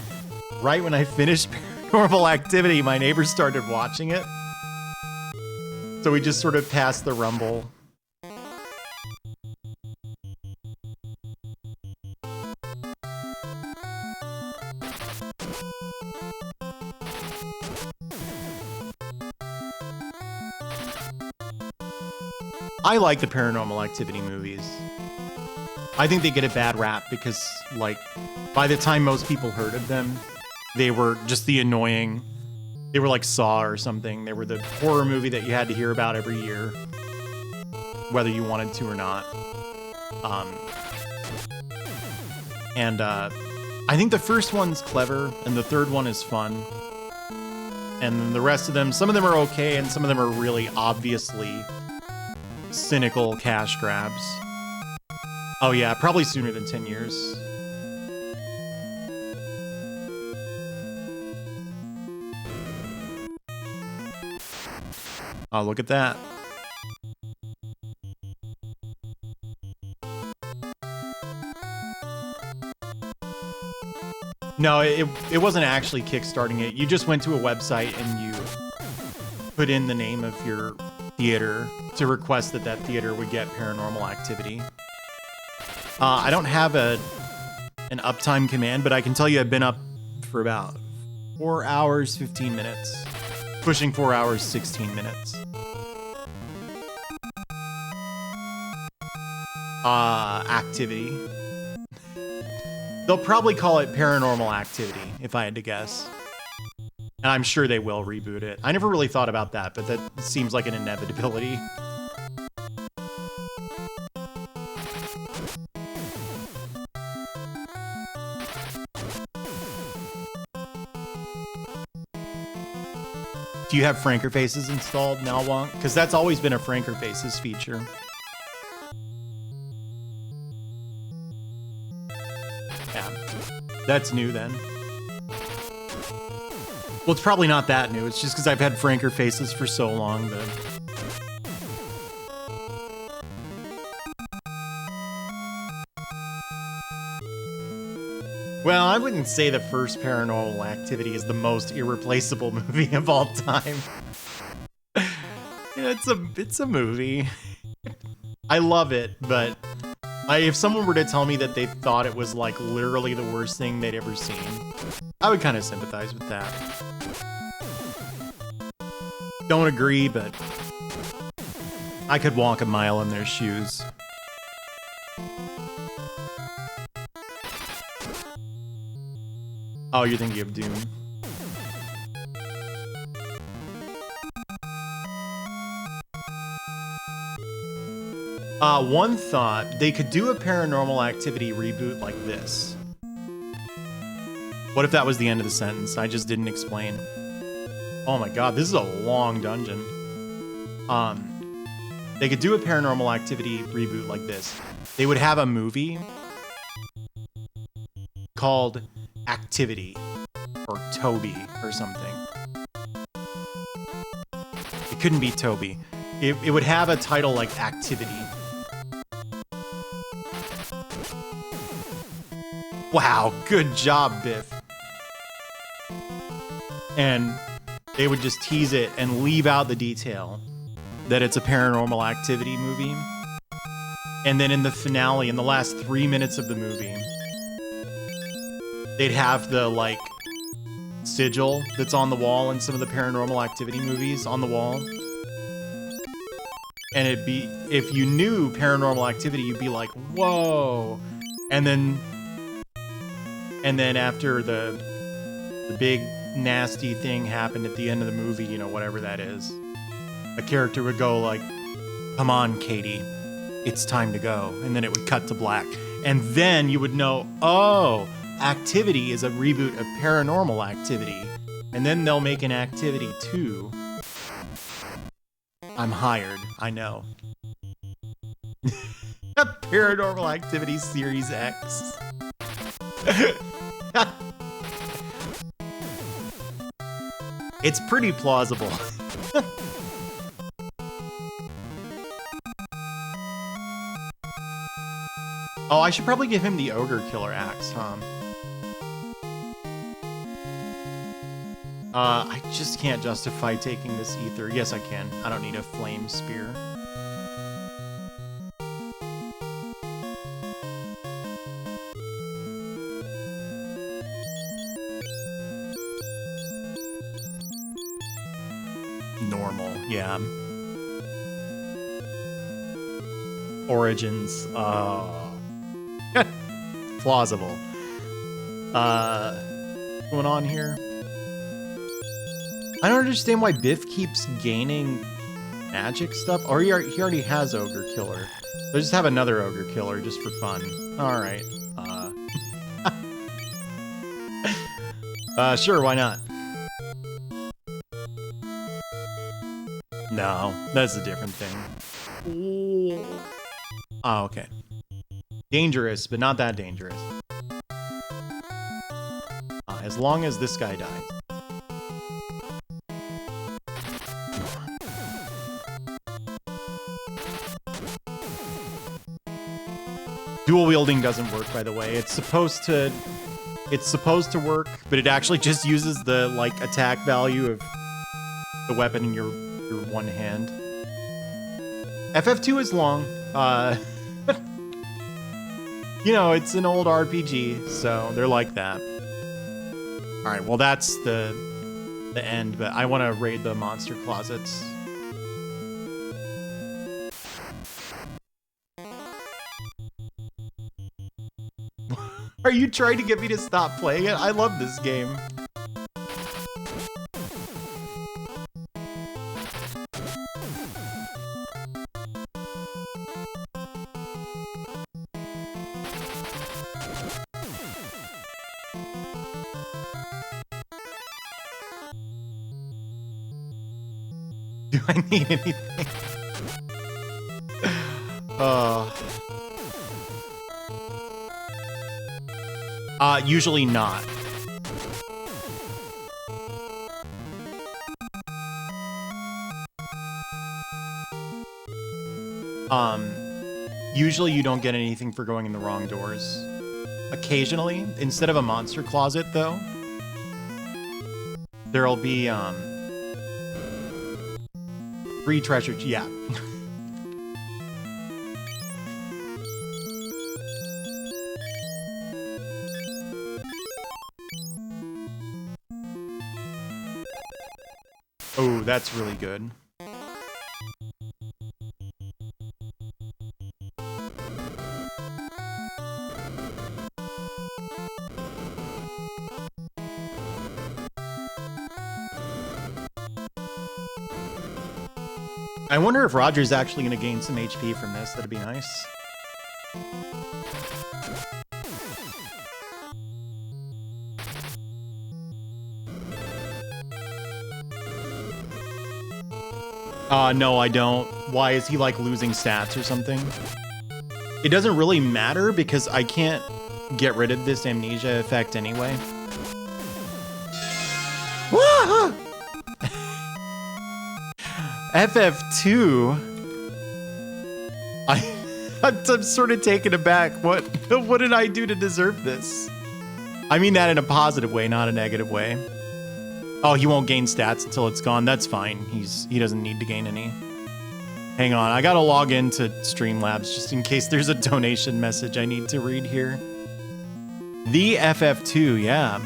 Speaker 1: right when I finished Paranormal Activity, my neighbor started watching it. So we just sort of passed the rumble. I like the Paranormal Activity movies. I think they get a bad rap because, like, by the time most people heard of them, they were just the annoying... They were like Saw or something. They were the horror movie that you had to hear about every year, whether you wanted to or not. Um, and I think the first one's clever, and the third one is fun. And then the rest of them, some of them are okay, and some of them are really obviously cynical cash grabs. Oh yeah, probably sooner than 10 years. Oh, look at that. No, it wasn't actually kickstarting it. You just went to a website and you put in the name of your theater to request that that theater would get Paranormal Activity. I don't have an uptime command, but I can tell you I've been up for about 4 hours, 15 minutes. Pushing 4 hours, 16 minutes. Activity. They'll probably call it Paranormal Activity, if I had to guess. And I'm sure they will reboot it. I never really thought about that, but that seems like an inevitability. Do you have Franker Faces installed, Nalwonk? Because that's always been a Franker Faces feature. That's new then. Well, it's probably not that new. It's just because I've had Franker Faces for so long that... Well, I wouldn't say the first Paranormal Activity is the most irreplaceable movie of all time. Yeah, it's a movie. I love it, but... if someone were to tell me that they thought it was like literally the worst thing they'd ever seen, I would kind of sympathize with that. Don't agree, but I could walk a mile in their shoes. Oh, you're thinking of Doom. One thought, they could do a Paranormal Activity reboot like this. What if that was the end of the sentence? I just didn't explain. Oh my god, this is a long dungeon. They could do a Paranormal Activity reboot like this. They would have a movie called Activity, or Toby, or something. It couldn't be Toby. It would have a title like Activity. Wow, good job, Biff. And they would just tease it and leave out the detail that it's a Paranormal Activity movie. And then in the finale, in the last 3 minutes of the movie, they'd have the, like, sigil that's on the wall in some of the Paranormal Activity movies on the wall. And it'd be, if you knew Paranormal Activity, you'd be like, whoa. And then after the big nasty thing happened at the end of the movie, you know, whatever that is, a character would go like, come on, Katie, it's time to go. And then it would cut to black. And then you would know, oh, Activity is a reboot of Paranormal Activity. And then they'll make an Activity 2. I'm hired, I know. Paranormal Activity Series X. It's pretty plausible. Oh, I should probably give him the Ogre Killer Axe, huh? I just can't justify taking this ether. Yes, I can. I don't need a flame spear. Normal, yeah. Origins, plausible. What's going on here? I don't understand why Biff keeps gaining magic stuff? Or he already has Ogre Killer. So just have another Ogre Killer just for fun. Alright. Sure, why not? No, that's a different thing. Oh, okay. Dangerous, but not that dangerous. As long as this guy dies. Dual wielding doesn't work, by the way. It's supposed to work, but it actually just uses the like attack value of the weapon in your one hand. FF2 is long. You know, it's an old RPG, so they're like that. All right, well that's the end, but I want to raid the monster closets. Are you trying to get me to stop playing it? I love this game. Do I need anything? Usually not. Usually you don't get anything for going in the wrong doors. Occasionally, instead of a monster closet though, there'll be free treasure. Yeah. Oh, that's really good. I wonder if Roger's actually going to gain some HP from this. That'd be nice. No, I don't. Why, is he like losing stats or something? It doesn't really matter because I can't get rid of this amnesia effect anyway. FF2? I'm sort of taken aback. What did I do to deserve this? I mean that in a positive way, not a negative way. Oh, he won't gain stats until it's gone. That's fine. He doesn't need to gain any. Hang on, I gotta log into Streamlabs just in case there's a donation message I need to read here. The FF2, yeah.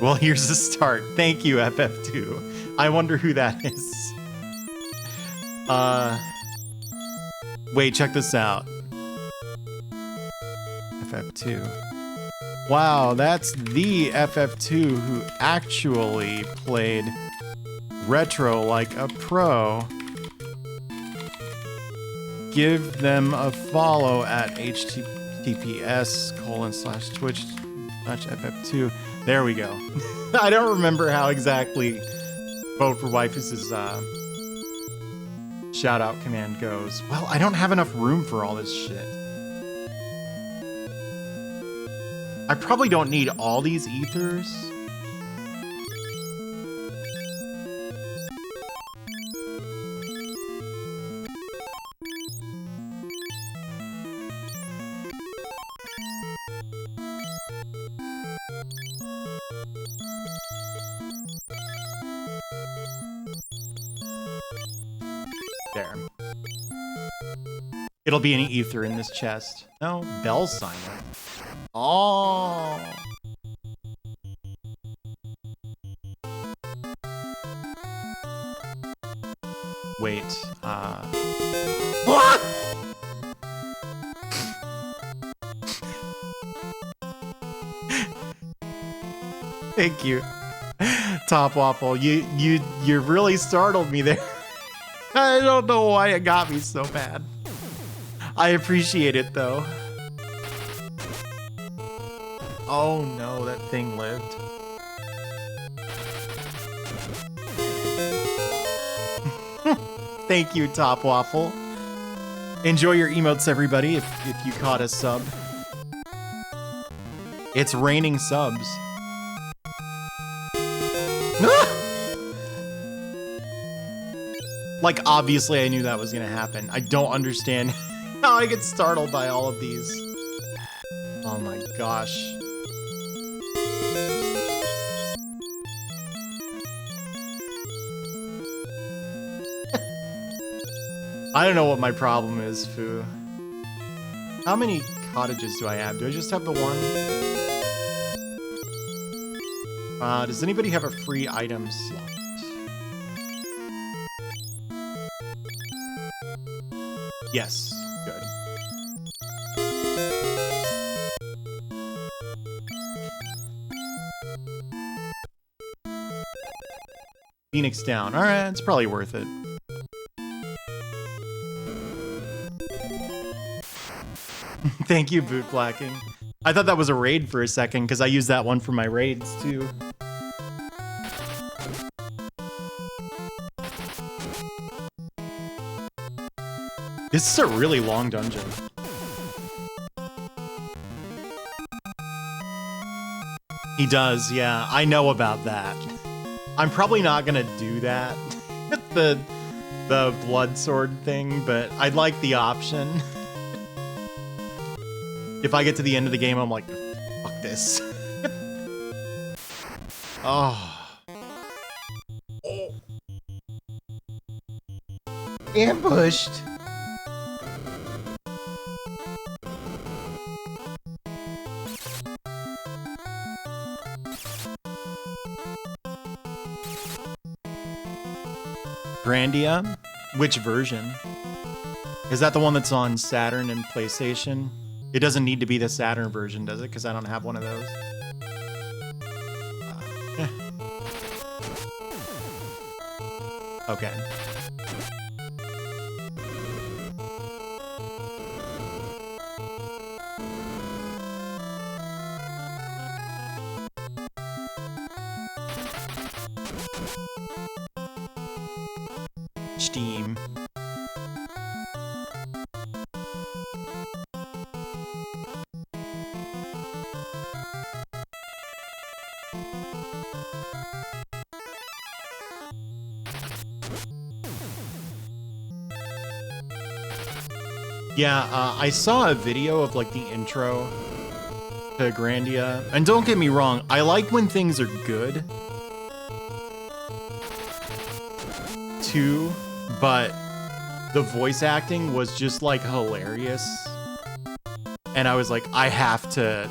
Speaker 1: Well, here's the start. Thank you, FF2. I wonder who that is. Wait, check this out. FF2. Wow, that's the FF2 who actually played retro like a pro. Give them a follow at https://twitch.ff2. There we go. I don't remember how exactly Vote for Wifus' shout out command goes. Well, I don't have enough room for all this shit. I probably don't need all these ethers. There. It'll be an ether in this chest. No, Bell signer. Oh. Wait, what? Thank you. Top Waffle. You really startled me there. I don't know why it got me so bad. I appreciate it though. Oh no, that thing lived. Thank you, Top Waffle. Enjoy your emotes, everybody, if you caught a sub. It's raining subs. Like, obviously I knew that was gonna happen. I don't understand how I get startled by all of these. Oh my gosh. I don't know what my problem is, Foo. How many cottages do I have? Do I just have the one? Does anybody have a free item slot? Yes, good. Phoenix down. All right, it's probably worth it. Thank you, Boot Blacking. I thought that was a raid for a second because I use that one for my raids too. This is a really long dungeon. He does, yeah. I know about that. I'm probably not gonna do that. the blood sword thing, but I'd like the option. If I get to the end of the game, I'm like, fuck this. Oh. Ambushed. Grandia? Which version? Is that the one that's on Saturn and PlayStation? It doesn't need to be the Saturn version, does it? Because I don't have one of those. Okay. Steam. Yeah, I saw a video of like the intro to Grandia, and don't get me wrong, I like when things are good too, but the voice acting was just like hilarious, and I was like, I have to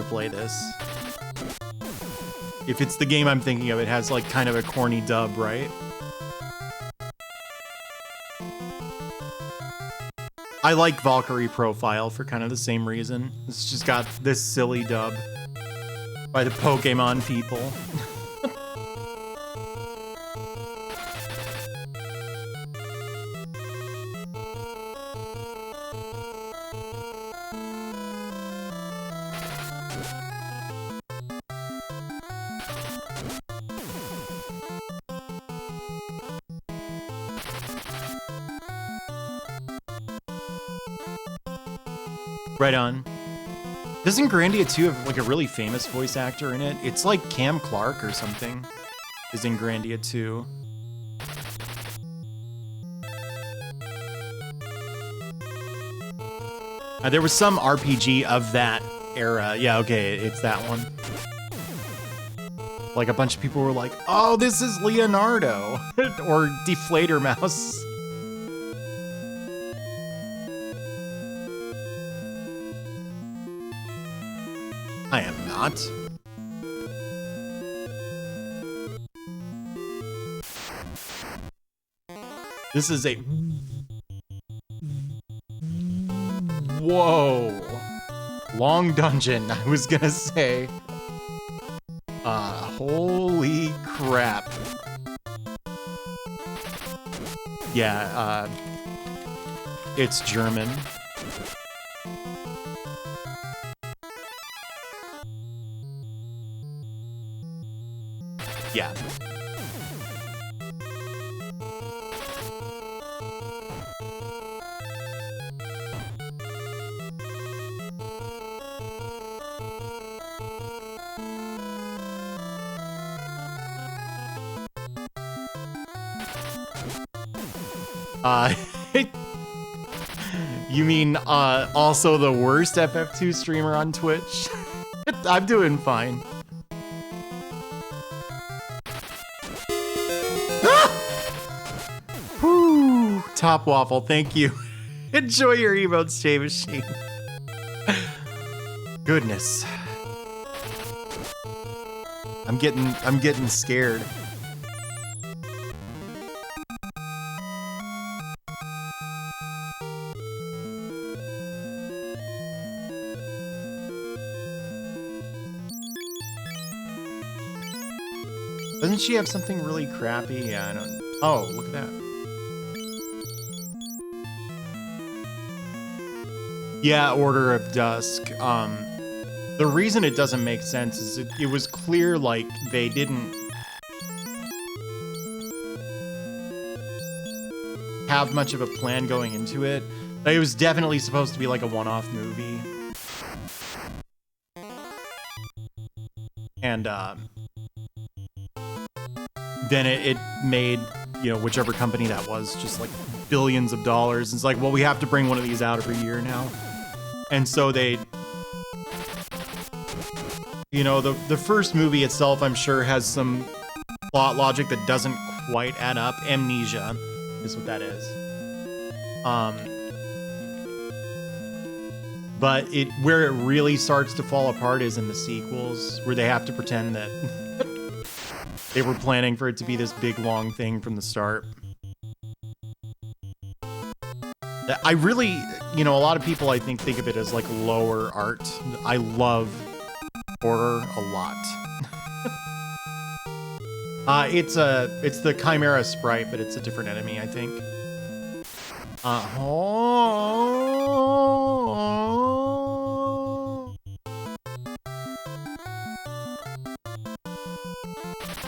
Speaker 1: play this. If it's the game I'm thinking of, it has like kind of a corny dub, right? I like Valkyrie Profile for kind of the same reason. It's just got this silly dub by the Pokemon people. Right on. Doesn't Grandia 2 have like a really famous voice actor in it? It's like Cam Clark or something is in Grandia 2. There was some RPG of that era. Yeah, okay, it's that one. Like a bunch of people were like, oh, this is Leonardo or Deflator Mouse. I am not. This is a... Whoa. Long dungeon, I was gonna say. Holy crap. Yeah, it's German. Yeah. You mean, also the worst FF2 streamer on Twitch? I'm doing fine. Ah! Whew. Top Waffle, thank you. Enjoy your emotes, J Machine. Goodness. I'm getting scared. Doesn't she have something really crappy? Yeah, I don't. Oh, look at that. Yeah, Order of Dusk. The reason it doesn't make sense is it was clear, like, they didn't have much of a plan going into it. Like, it was definitely supposed to be like a one-off movie. And, then it made, you know, whichever company that was, just like billions of dollars. It's like, well, we have to bring one of these out every year now. And so they, you know, the first movie itself, I'm sure, has some plot logic that doesn't quite add up. Amnesia is what that is. But where it really starts to fall apart is in the sequels, where they have to pretend that they were planning for it to be this big, long thing from the start. I really, you know, a lot of people, I think of it as like lower art. I love horror a lot. It's the Chimera sprite, but it's a different enemy, I think.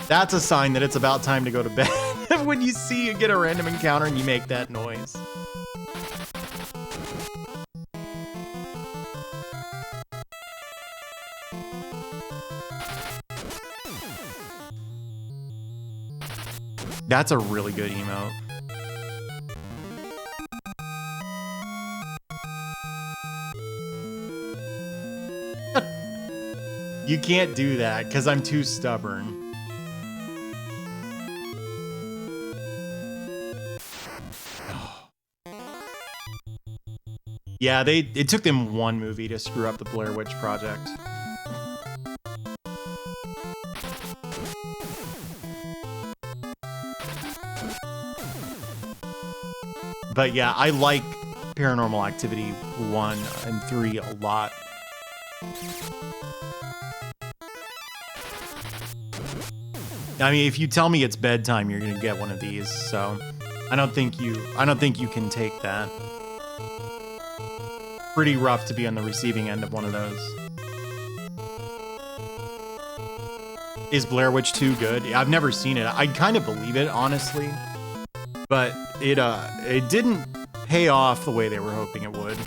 Speaker 1: That's a sign that it's about time to go to bed. When you get a random encounter and you make that noise. That's a really good emote. You can't do that because I'm too stubborn. Yeah, it took them one movie to screw up the Blair Witch Project. But yeah, I like Paranormal Activity 1 and 3 a lot. I mean, if you tell me it's bedtime, you're gonna get one of these, so I don't think you can take that. Pretty rough to be on the receiving end of one of those. Is Blair Witch 2 good? I've never seen it. I kind of believe it, honestly. But it didn't pay off the way they were hoping it would.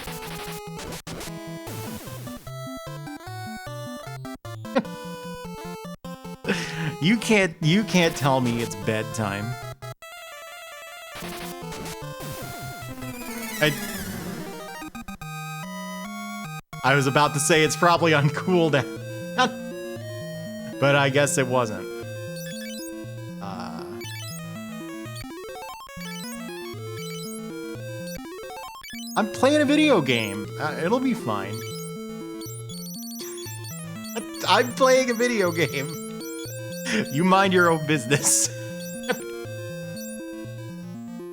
Speaker 1: You can't tell me it's bedtime. I was about to say it's probably on cooldown, but I guess it wasn't. I'm playing a video game. It'll be fine. I'm playing a video game. You mind your own business.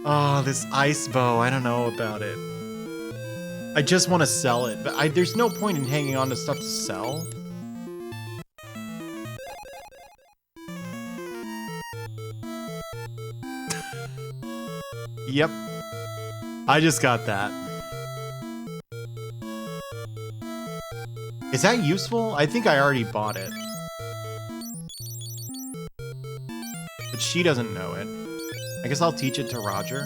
Speaker 1: Oh, this ice bow. I don't know about it. I just want to sell it, but there's no point in hanging on to stuff to sell. Yep. I just got that. Is that useful? I think I already bought it. But she doesn't know it. I guess I'll teach it to Roger.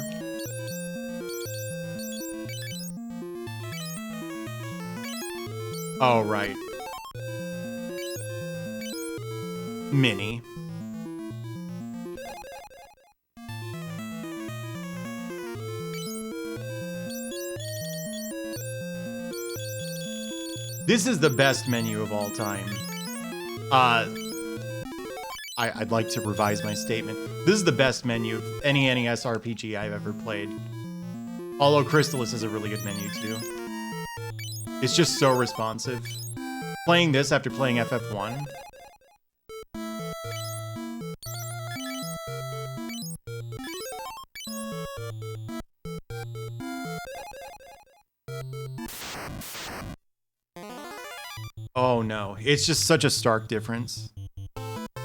Speaker 1: Oh, right. Mini. This is the best menu of all time. I'd like to revise my statement. This is the best menu of any NES RPG I've ever played. Although Crystalis is a really good menu too. It's just so responsive. Playing this after playing FF1. Oh no, it's just such a stark difference.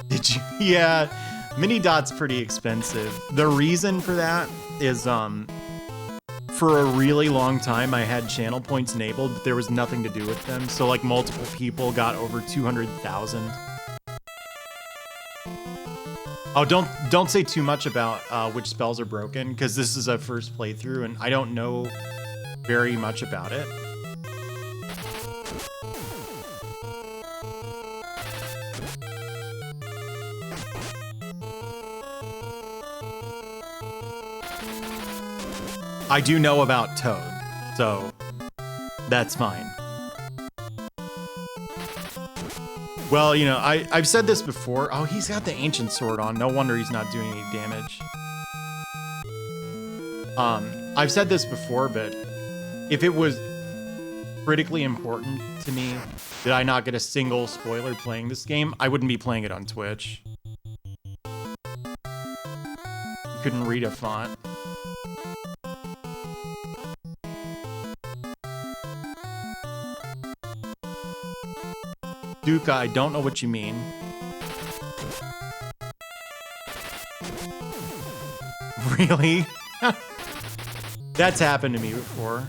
Speaker 1: Did you? Yeah, Mini Dot's pretty expensive. The reason for that is, for a really long time I had channel points enabled, but there was nothing to do with them. So like multiple people got over 200,000. Oh, don't say too much about which spells are broken, because this is a first playthrough and I don't know very much about it. I do know about Toad, so that's fine. Well, you know, I've said this before. Oh, he's got the ancient sword on. No wonder he's not doing any damage. I've said this before, but if it was critically important to me that I not get a single spoiler playing this game, I wouldn't be playing it on Twitch. You couldn't read a font. Duke, I don't know what you mean. Really? That's happened to me before.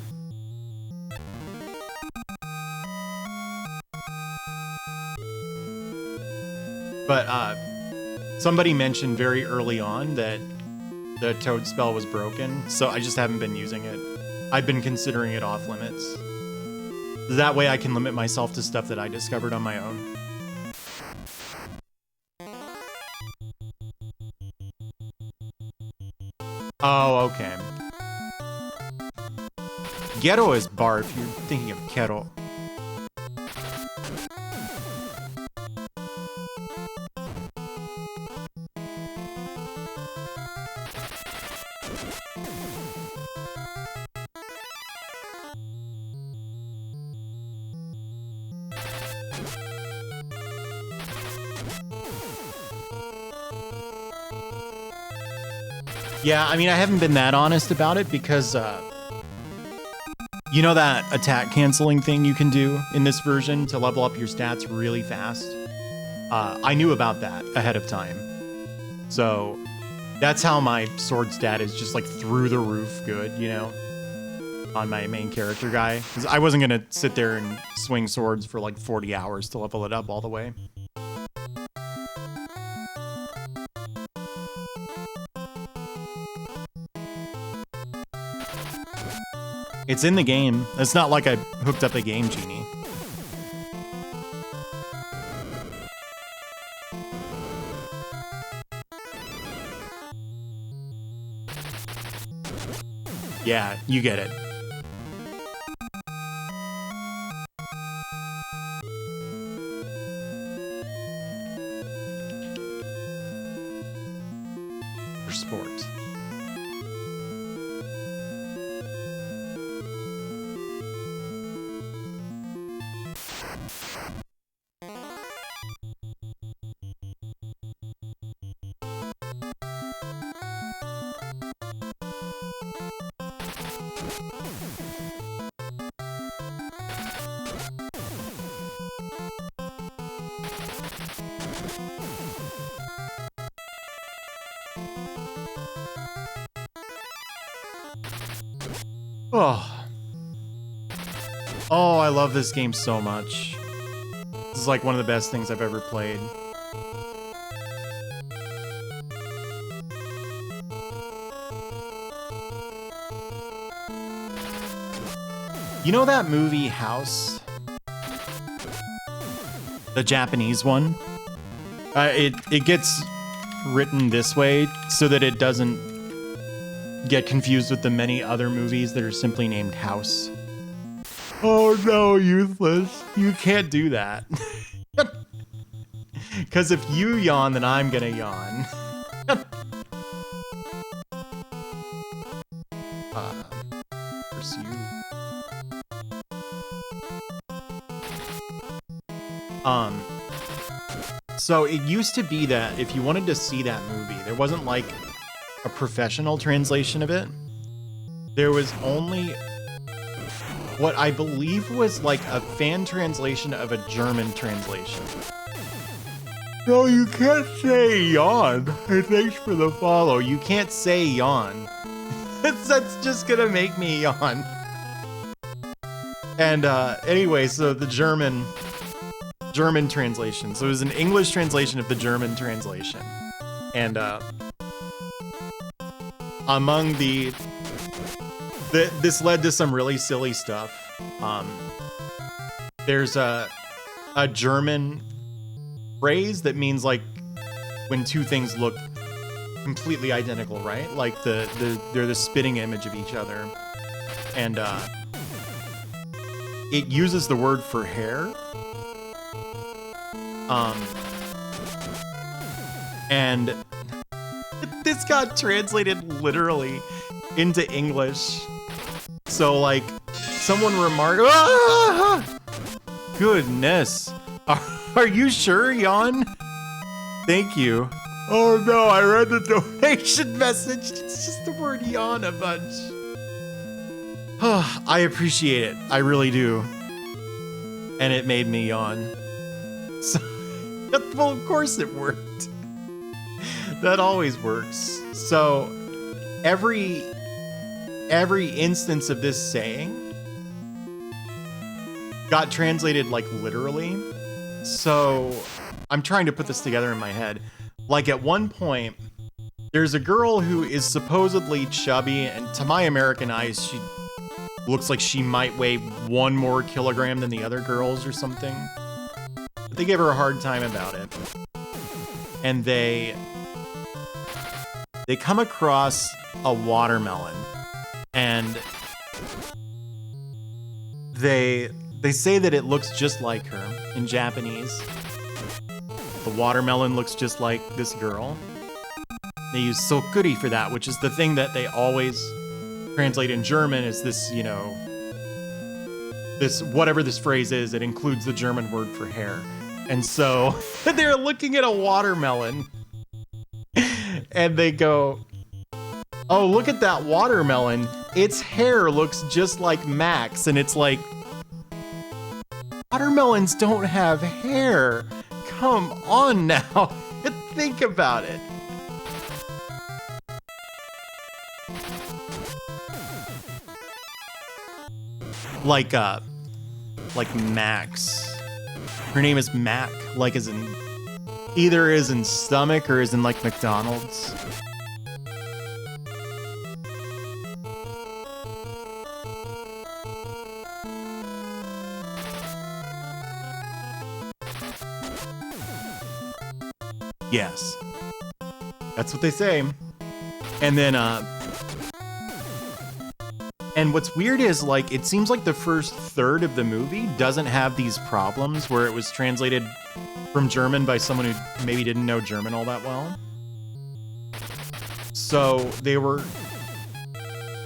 Speaker 1: But, somebody mentioned very early on that the Toad spell was broken, so I just haven't been using it. I've been considering it off limits. That way I can limit myself to stuff that I discovered on my own. Oh, okay. Gero is bar if you're thinking of Kero. Yeah, I mean, I haven't been that honest about it because, you know that attack canceling thing you can do in this version to level up your stats really fast? I knew about that ahead of time. So that's how my sword stat is just like through the roof good, you know, on my main character guy. Because I wasn't going to sit there and swing swords for like 40 hours to level it up all the way. It's in the game. It's not like I hooked up a Game Genie. Yeah, you get it. For sport. Oh. Oh, I love this game so much. This is like one of the best things I've ever played. You know that movie House? The Japanese one? It gets written this way so that it doesn't get confused with the many other movies that are simply named House. Oh no, Youthless. You can't do that. Because if you yawn, then I'm gonna yawn. Pursue. So it used to be that if you wanted to see that movie, there wasn't like a professional translation of it. There was only what I believe was like a fan translation of a German translation. No, you can't say yawn. And thanks for the follow. You can't say yawn. That's just gonna make me yawn. And anyway, so the German translation. So it was an English translation of the German translation. And among this led to some really silly stuff. There's a German phrase that means like when two things look completely identical, right? Like they're the spitting image of each other. And it uses the word for hair. And this got translated literally into English. So like someone remarked, ah! Goodness. Are you sure, Jan? Thank you. Oh no, I read the donation message. It's just the word yawn a bunch. I appreciate it. I really do. And it made me yawn. So, well, of course it worked. That always works. So, every instance of this saying got translated like literally. So, I'm trying to put this together in my head. Like at one point, there's a girl who is supposedly chubby, and to my American eyes, she looks like she might weigh 1 more kilogram than the other girls or something. But they give her a hard time about it. And they come across a watermelon, and they say that it looks just like her in Japanese. The watermelon looks just like this girl. They use sokuri for that, which is the thing that they always translate in German as this, you know, this, whatever this phrase is, it includes the German word for hair. And so they're looking at a watermelon and they go, oh, look at that watermelon. Its hair looks just like Max. And it's like, watermelons don't have hair. Come on now. Think about it. Like Max. Her name is Mac, like as in either as in stomach or as in like McDonald's. Yes. That's what they say. And then and what's weird is, like, it seems like the first third of the movie doesn't have these problems where it was translated from German by someone who maybe didn't know German all that well. So the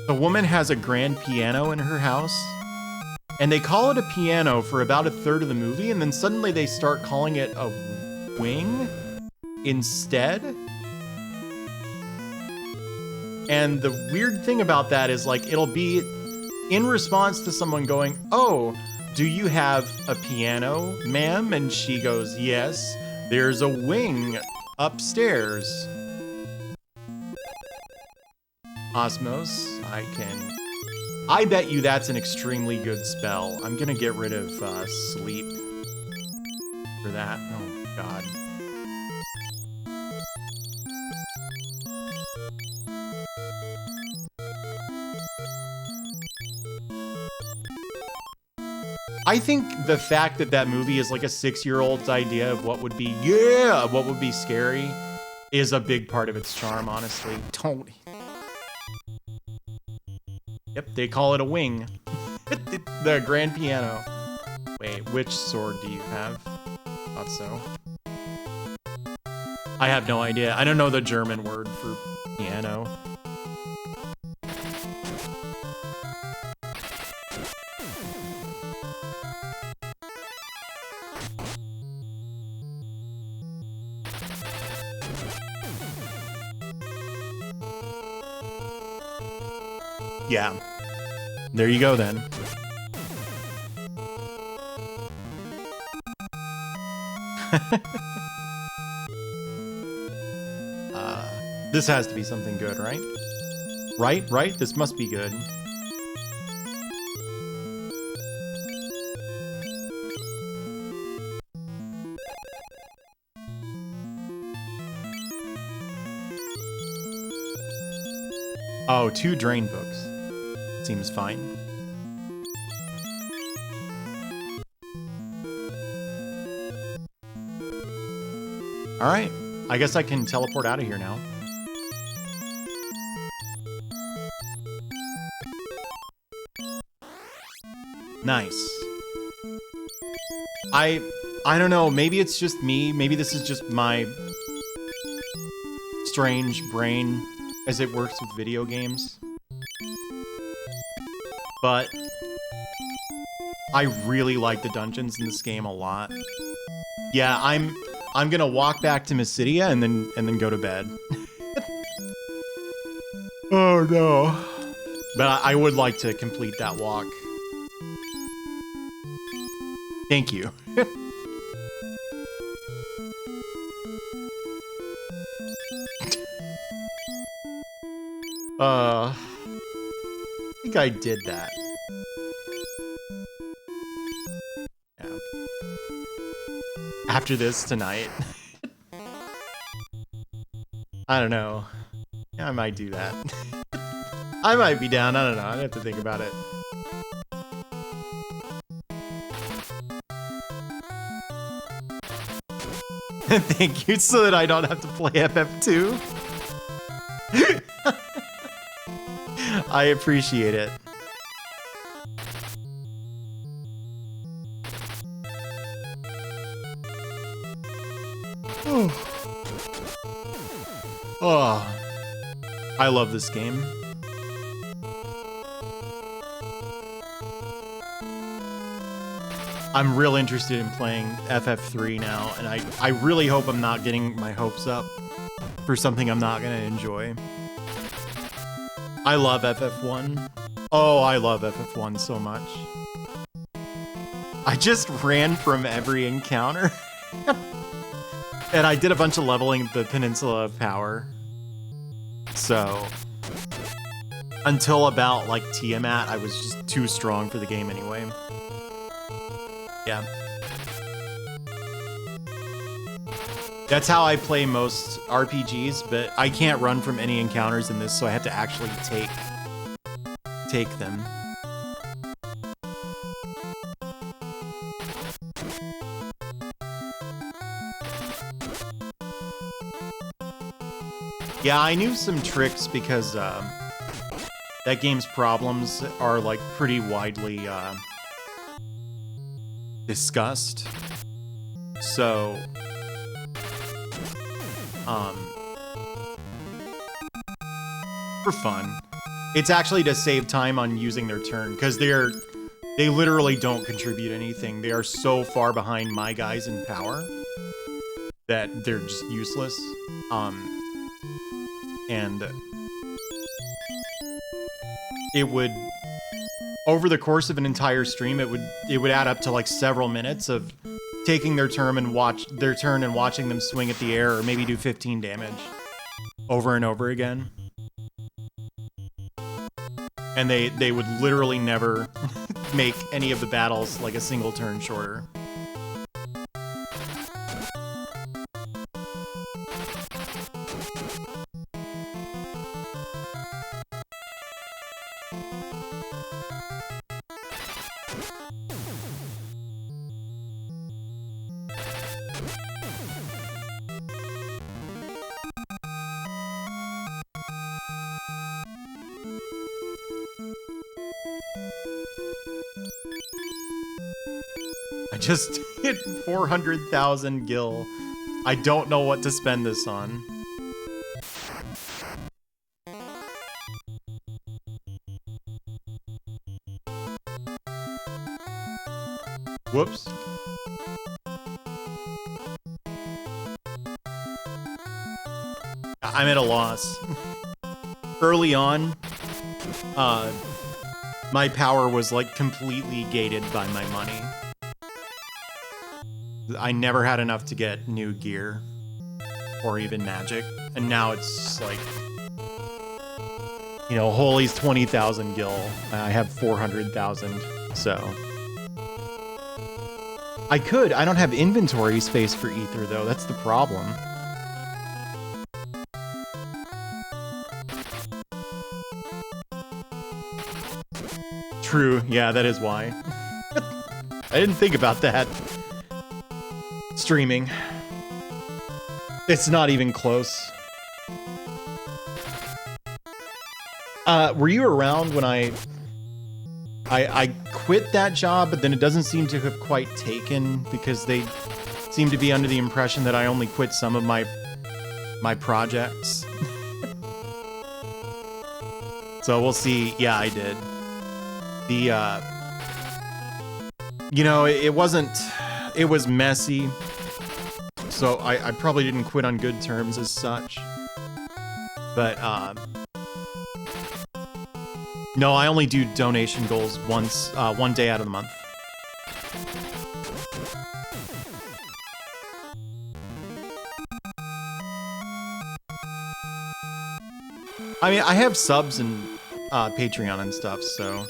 Speaker 1: woman has a grand piano in her house, and they call it a piano for about a third of the movie, and then suddenly they start calling it a wing instead. And the weird thing about that is, like, it'll be in response to someone going, oh, do you have a piano, ma'am? And she goes, yes, there's a wing upstairs. Osmos, I can I bet you that's an extremely good spell. I'm gonna get rid of sleep for that. Oh, God. I think the fact that that movie is like a 6-year-old's idea of what would be, what would be scary is a big part of its charm, honestly. Don't. Yep, they call it a wing. The grand piano. Wait, which sword do you have? Thought so. I have no idea. I don't know the German word for piano. Yeah. There you go then. This has to be something good, right? Right? This must be good. Oh, 2 drain books. Seems fine. All right. I guess I can teleport out of here now. Nice. I don't know, maybe it's just me. Maybe this is just my strange brain as it works with video games. But I really like the dungeons in this game a lot. Yeah, I'm gonna walk back to Mysidia and then go to bed. Oh no. But I would like to complete that walk. Thank you. I think I did that. Yeah. After this tonight. I don't know. I might do that. I might be down. I don't know. I'd have to think about it. Thank you, so that I don't have to play FF2. I appreciate it. Oh, I love this game. I'm real interested in playing FF3 now, and I really hope I'm not getting my hopes up for something I'm not gonna enjoy. I love FF1. Oh, I love FF1 so much. I just ran from every encounter. And I did a bunch of leveling at the Peninsula of Power. So, until about, like, Tiamat, I was just too strong for the game anyway. Yeah. That's how I play most RPGs, but I can't run from any encounters in this, so I have to actually take them. Yeah, I knew some tricks because that game's problems are like pretty widely discussed. So for fun. It's actually to save time on using their turn, because they literally don't contribute anything. They are so far behind my guys in power that they're just useless. And it would, over the course of an entire stream, it would add up to like several minutes of taking their turn and watching them swing at the air, or maybe do 15 damage over and over again. And they would literally never make any of the battles like a single turn shorter. I just hit 400,000 gil. I don't know what to spend this on. Whoops. I'm at a loss. Early on, my power was like completely gated by my money. I never had enough to get new gear or even magic. And now it's like, you know, Holy's 20,000 gil. I have 400,000, so. I don't have inventory space for ether though, that's the problem. True, yeah, that is why. I didn't think about that. Streaming. It's not even close. Were you around when I quit that job, but then it doesn't seem to have quite taken because they seem to be under the impression that I only quit some of my projects. So we'll see. Yeah, I did. The you know, it was messy. So I probably didn't quit on good terms as such. But no, I only do donation goals once, one day out of the month. I mean, I have subs and Patreon and stuff, so.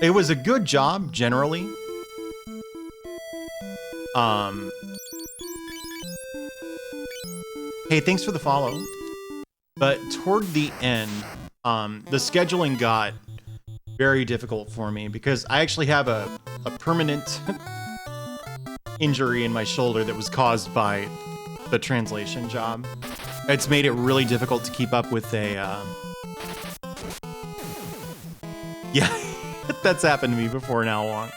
Speaker 1: It was a good job generally. Hey, thanks for the follow. But toward the end, the scheduling got very difficult for me because I actually have a permanent injury in my shoulder that was caused by the translation job. It's made it really difficult to keep up with a yeah, that's happened to me before now, Wonk.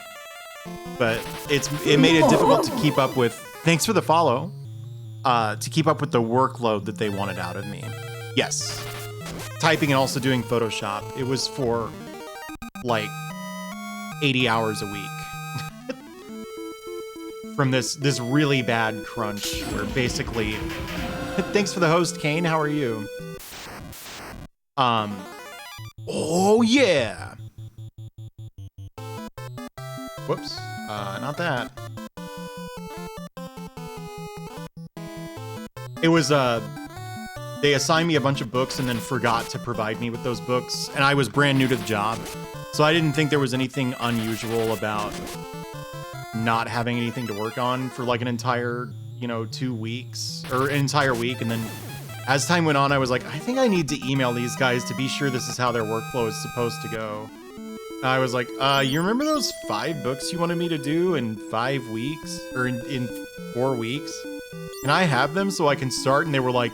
Speaker 1: But it made it difficult to keep up with, thanks for the follow, to keep up with the workload that they wanted out of me. Yes. Typing and also doing Photoshop. It was for like 80 hours a week. From this really bad crunch where basically, thanks for the host, Kane, how are you? Oh yeah. Whoops, not that. It was, they assigned me a bunch of books and then forgot to provide me with those books, and I was brand new to the job, so I didn't think there was anything unusual about not having anything to work on for like an entire, you know, 2 weeks, or an entire week, and then as time went on, I was like, I think I need to email these guys to be sure this is how their workflow is supposed to go. I was like, you remember those 5 books you wanted me to do in 5 weeks? Or in 4 weeks? Can I have them so I can start? And they were like,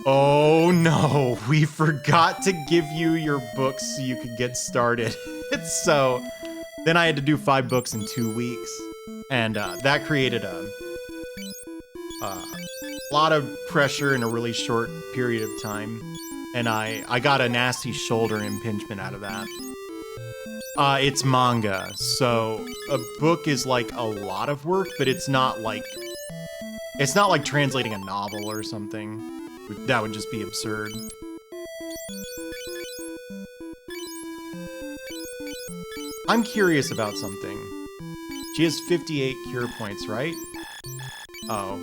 Speaker 1: oh no, we forgot to give you your books so you could get started. So then I had to do 5 books in 2 weeks. And that created a lot of pressure in a really short period of time. And I got a nasty shoulder impingement out of that. It's manga, so a book is like a lot of work, but it's not like translating a novel or something. That would just be absurd. I'm curious about something. She has 58 cure points, right? Oh,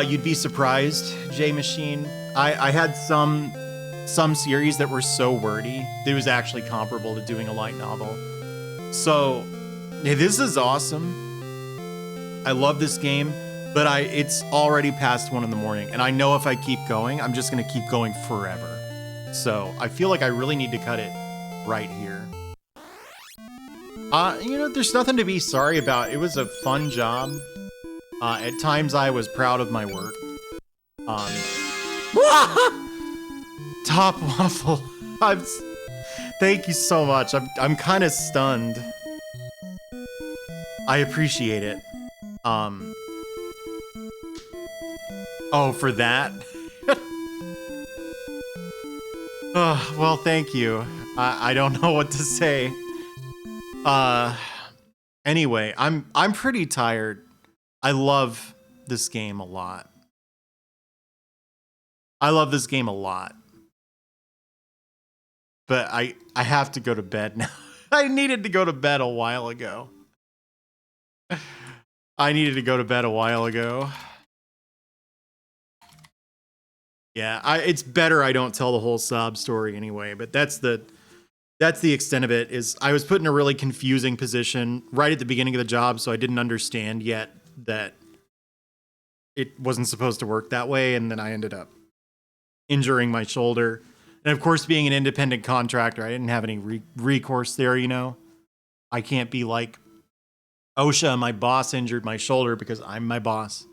Speaker 1: you'd be surprised, J Machine. I had some series that were so wordy that it was actually comparable to doing a light novel. So, yeah, this is awesome. I love this game, but it's already past 1 in the morning, and I know if I keep going, I'm just gonna keep going forever. So I feel like I really need to cut it right here. You know, there's nothing to be sorry about. It was a fun job. At times I was proud of my work. Top Waffle. Thank you so much. I'm kind of stunned. I appreciate it. Oh, for that? Oh, well, thank you. I don't know what to say. Anyway, I'm pretty tired. I love this game a lot. I love this game a lot. But I have to go to bed now. I needed to go to bed a while ago. I needed to go to bed a while ago. Yeah, it's better I don't tell the whole sob story anyway, but that's the extent of it. Is I was put in a really confusing position right at the beginning of the job, so I didn't understand yet that it wasn't supposed to work that way, and then I ended up injuring my shoulder. And of course, being an independent contractor, I didn't have any recourse there, you know. I can't be like OSHA, my boss injured my shoulder because I'm my boss.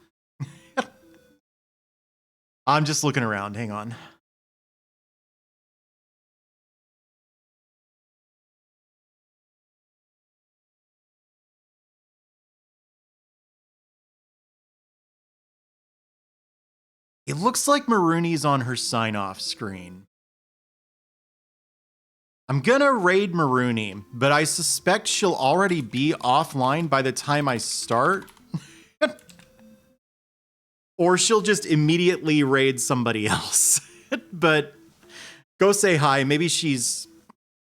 Speaker 1: I'm just looking around. Hang on. It looks like Marooney's on her sign-off screen. I'm gonna raid Marooney, but I suspect she'll already be offline by the time I start. Or she'll just immediately raid somebody else. But go say hi. Maybe she's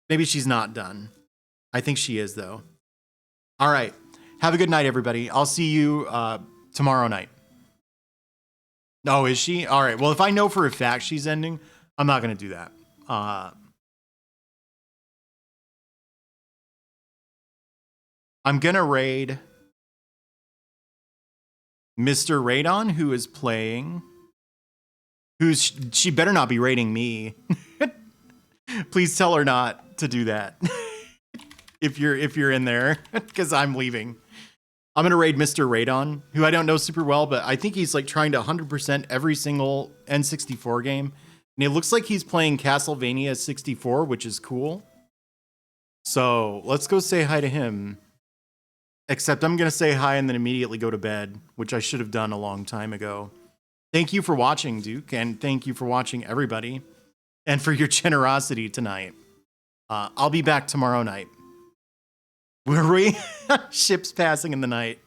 Speaker 1: not done. I think she is, though. All right. Have a good night, everybody. I'll see you tomorrow night. Oh, is she? All right. Well, if I know for a fact she's ending, I'm not going to do that. I'm going to raid Mr. Radon, who is playing. She better not be raiding me. Please tell her not to do that. if you're in there, because I'm leaving. I'm gonna raid Mr. Radon, who I don't know super well, but I think he's like trying to 100% every single N64 game. And it looks like he's playing Castlevania 64, which is cool. So let's go say hi to him. Except I'm gonna say hi and then immediately go to bed, which I should have done a long time ago. Thank you for watching, Duke, and thank you for watching, everybody, and for your generosity tonight. I'll be back tomorrow night. Were we? Ships passing in the night.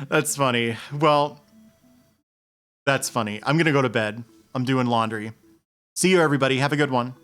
Speaker 1: That's funny. Well, that's funny. I'm going to go to bed. I'm doing laundry. See you, everybody. Have a good one.